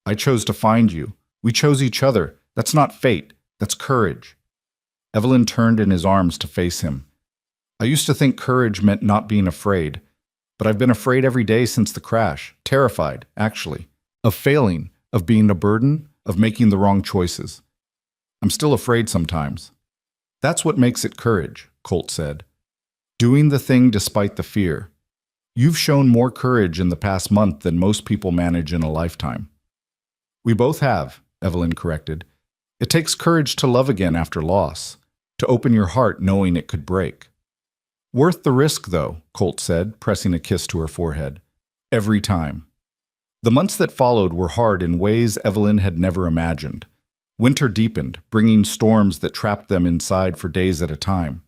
Speaker 1: I chose to find you. We chose each other. That's not fate. That's courage." Evelyn turned in his arms to face him. "I used to think courage meant not being afraid, but I've been afraid every day since the crash. Terrified, actually. Of failing, of being a burden, of making the wrong choices. I'm still afraid sometimes." "That's what makes it courage," Colt said. "Doing the thing despite the fear. You've shown more courage in the past month than most people manage in a lifetime." We both have, Evelyn corrected. It takes courage to love again after loss, to open your heart knowing it could break. Worth the risk, though, Colt said, pressing a kiss to her forehead. Every time. The months that followed were hard in ways Evelyn had never imagined. Winter deepened, bringing storms that trapped them inside for days at a time.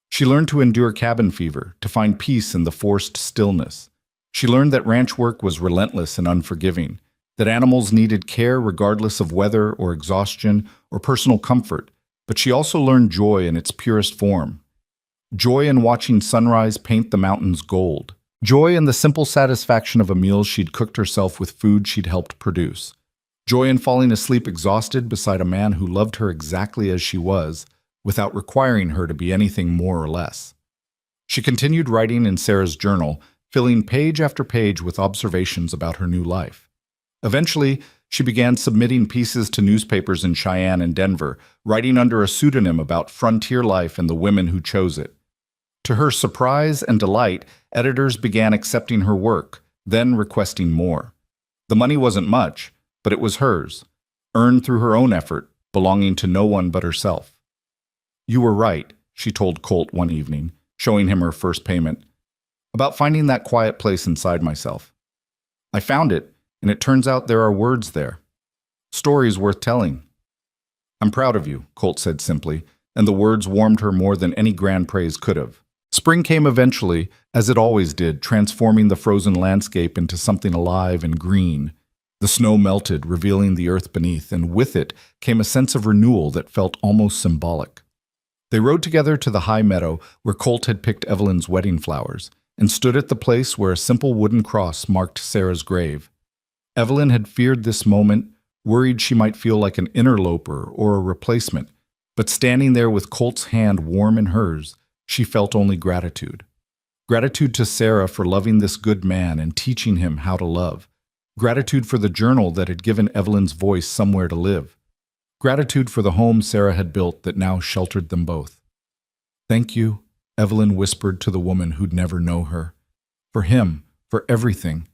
Speaker 1: She learned to endure cabin fever, to find peace in the forced stillness. She learned that ranch work was relentless and unforgiving, that animals needed care regardless of weather or exhaustion or personal comfort, but she also learned joy in its purest form. Joy in watching sunrise paint the mountains gold. Joy in the simple satisfaction of a meal she'd cooked herself with food she'd helped produce. Joy in falling asleep exhausted beside a man who loved her exactly as she was, without requiring her to be anything more or less. She continued writing in Sarah's journal, filling page after page with observations about her new life. Eventually, she began submitting pieces to newspapers in Cheyenne and Denver, writing under a pseudonym about frontier life and the women who chose it. To her surprise and delight, editors began accepting her work, then requesting more. The money wasn't much, but it was hers, earned through her own effort, belonging to no one but herself. You were right, she told Colt one evening, showing him her first payment, about finding that quiet place inside myself. I found it, and it turns out there are words there. Stories worth telling. I'm proud of you, Colt said simply, and the words warmed her more than any grand praise could have. Spring came eventually, as it always did, transforming the frozen landscape into something alive and green. The snow melted, revealing the earth beneath, and with it came a sense of renewal that felt almost symbolic. They rode together to the high meadow where Colt had picked Evelyn's wedding flowers, and stood at the place where a simple wooden cross marked Sarah's grave. Evelyn had feared this moment, worried she might feel like an interloper or a replacement, but standing there with Colt's hand warm in hers, she felt only gratitude. Gratitude to Sarah for loving this good man and teaching him how to love. Gratitude for the journal that had given Evelyn's voice somewhere to live. Gratitude for the home Sarah had built that now sheltered them both. Thank you, Evelyn whispered to the woman who'd never know her. For him, for everything.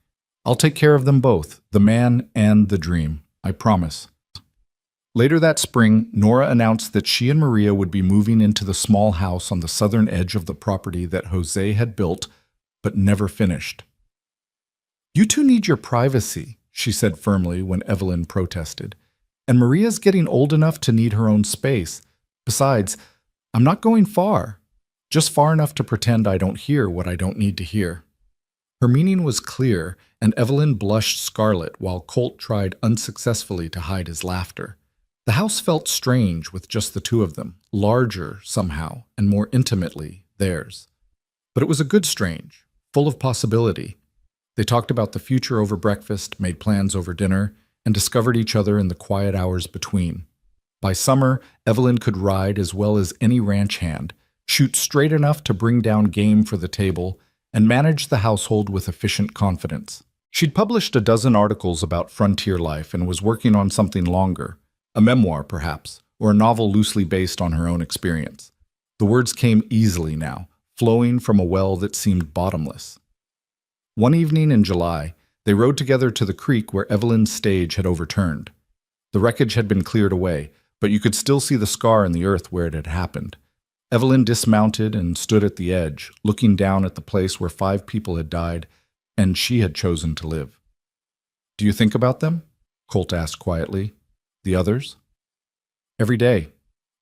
Speaker 1: I'll take care of them both, the man and the dream, I promise. Later that spring, Nora announced that she and Maria would be moving into the small house on the southern edge of the property that Jose had built, but never finished. You two need your privacy, she said firmly when Evelyn protested. And Maria's getting old enough to need her own space. Besides, I'm not going far, just far enough to pretend I don't hear what I don't need to hear. Her meaning was clear, and Evelyn blushed scarlet while Colt tried unsuccessfully to hide his laughter. The house felt strange with just the two of them, larger somehow, and more intimately theirs. But it was a good strange, full of possibility. They talked about the future over breakfast, made plans over dinner, and discovered each other in the quiet hours between. By summer, Evelyn could ride as well as any ranch hand, shoot straight enough to bring down game for the table, and manage the household with efficient confidence. She'd published a dozen articles about frontier life and was working on something longer, a memoir perhaps, or a novel loosely based on her own experience. The words came easily now, flowing from a well that seemed bottomless. One evening in July, they rode together to the creek where Evelyn's stage had overturned. The wreckage had been cleared away, but you could still see the scar in the earth where it had happened. Evelyn dismounted and stood at the edge, looking down at the place where 5 people had died, and she had chosen to live. Do you think about them? Colt asked quietly. The others? Every day,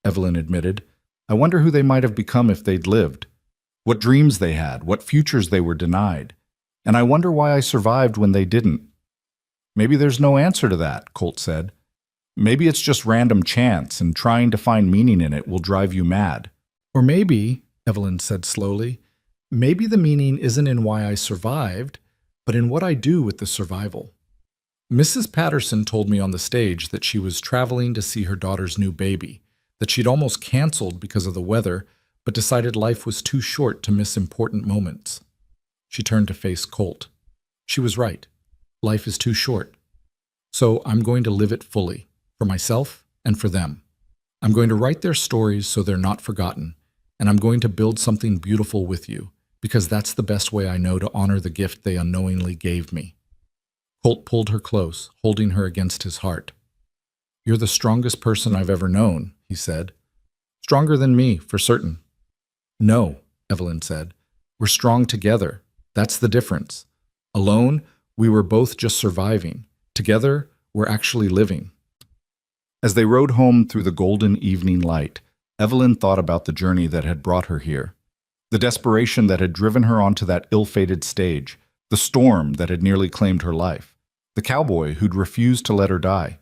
Speaker 1: Evelyn admitted. I wonder who they might have become if they'd lived. What dreams they had, what futures they were denied. And I wonder why I survived when they didn't. Maybe there's no answer to that, Colt said. Maybe it's just random chance, and trying to find meaning in it will drive you mad. Or maybe, Evelyn said slowly, maybe the meaning isn't in why I survived, but in what I do with the survival. Mrs. Patterson told me on the stage that she was traveling to see her daughter's new baby, that she'd almost canceled because of the weather, but decided life was too short to miss important moments. She turned to face Colt. She was right. Life is too short. So I'm going to live it fully, for myself and for them. I'm going to write their stories so they're not forgotten, and I'm going to build something beautiful with you, because that's the best way I know to honor the gift they unknowingly gave me. Colt pulled her close, holding her against his heart. "You're the strongest person I've ever known," he said. "Stronger than me, for certain." "No," Evelyn said. "We're strong together. That's the difference. Alone, we were both just surviving. Together, we're actually living." As they rode home through the golden evening light, Evelyn thought about the journey that had brought her here, the desperation that had driven her onto that ill-fated stage, the storm that had nearly claimed her life, the cowboy who'd refused to let her die,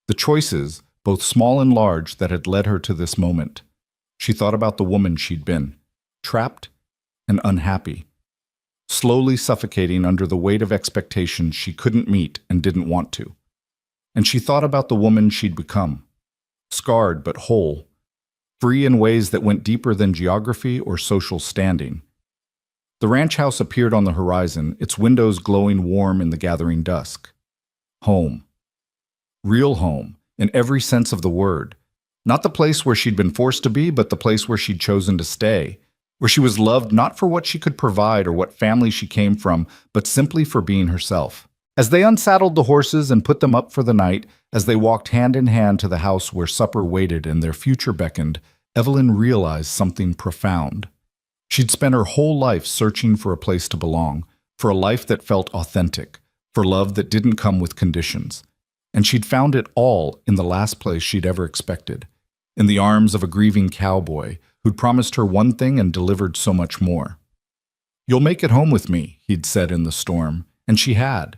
Speaker 1: the choices, both small and large, that had led her to this moment. She thought about the woman she'd been, trapped and unhappy, slowly suffocating under the weight of expectations she couldn't meet and didn't want to. And she thought about the woman she'd become, scarred but whole, free in ways that went deeper than geography or social standing. The ranch house appeared on the horizon, its windows glowing warm in the gathering dusk. Home. Real home, in every sense of the word. Not the place where she'd been forced to be, but the place where she'd chosen to stay, where she was loved not for what she could provide or what family she came from, but simply for being herself. As they unsaddled the horses and put them up for the night, as they walked hand in hand to the house where supper waited and their future beckoned, Evelyn realized something profound. She'd spent her whole life searching for a place to belong, for a life that felt authentic, for love that didn't come with conditions. And she'd found it all in the last place she'd ever expected, in the arms of a grieving cowboy who'd promised her one thing and delivered so much more. "You'll make it home with me," he'd said in the storm, and she had.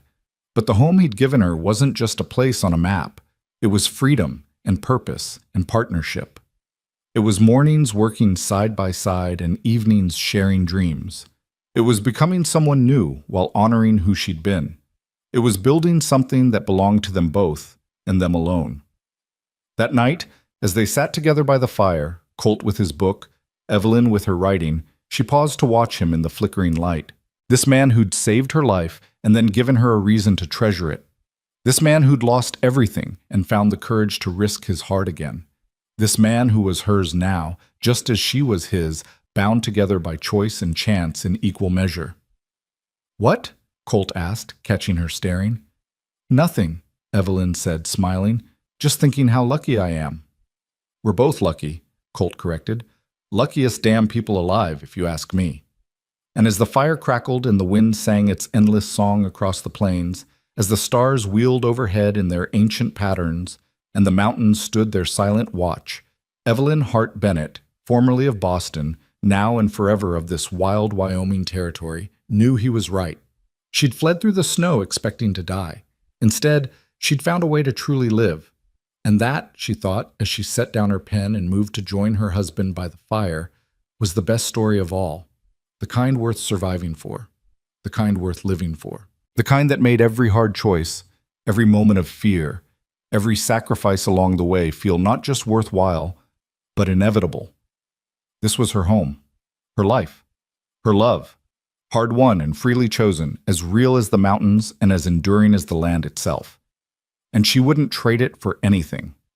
Speaker 1: But the home he'd given her wasn't just a place on a map. It was freedom and purpose and partnership. It was mornings working side by side and evenings sharing dreams. It was becoming someone new while honoring who she'd been. It was building something that belonged to them both and them alone. That night, as they sat together by the fire, Colt with his book, Evelyn with her writing, she paused to watch him in the flickering light. This man who'd saved her life and then given her a reason to treasure it. This man who'd lost everything and found the courage to risk his heart again. This man who was hers now, just as she was his, bound together by choice and chance in equal measure. "What?" Colt asked, catching her staring. "Nothing," Evelyn said, smiling. "Just thinking how lucky I am." "We're both lucky," Colt corrected. "Luckiest damn people alive, if you ask me." And as the fire crackled and the wind sang its endless song across the plains, as the stars wheeled overhead in their ancient patterns, and the mountains stood their silent watch, Evelyn Hart Bennett, formerly of Boston, now and forever of this wild Wyoming territory, knew he was right. She'd fled through the snow expecting to die. Instead, she'd found a way to truly live. And that, she thought, as she set down her pen and moved to join her husband by the fire, was the best story of all. The kind worth surviving for. The kind worth living for. The kind that made every hard choice, every moment of fear, every sacrifice along the way feel not just worthwhile, but inevitable. This was her home, her life, her love, hard-won and freely chosen, as real as the mountains and as enduring as the land itself. And she wouldn't trade it for anything.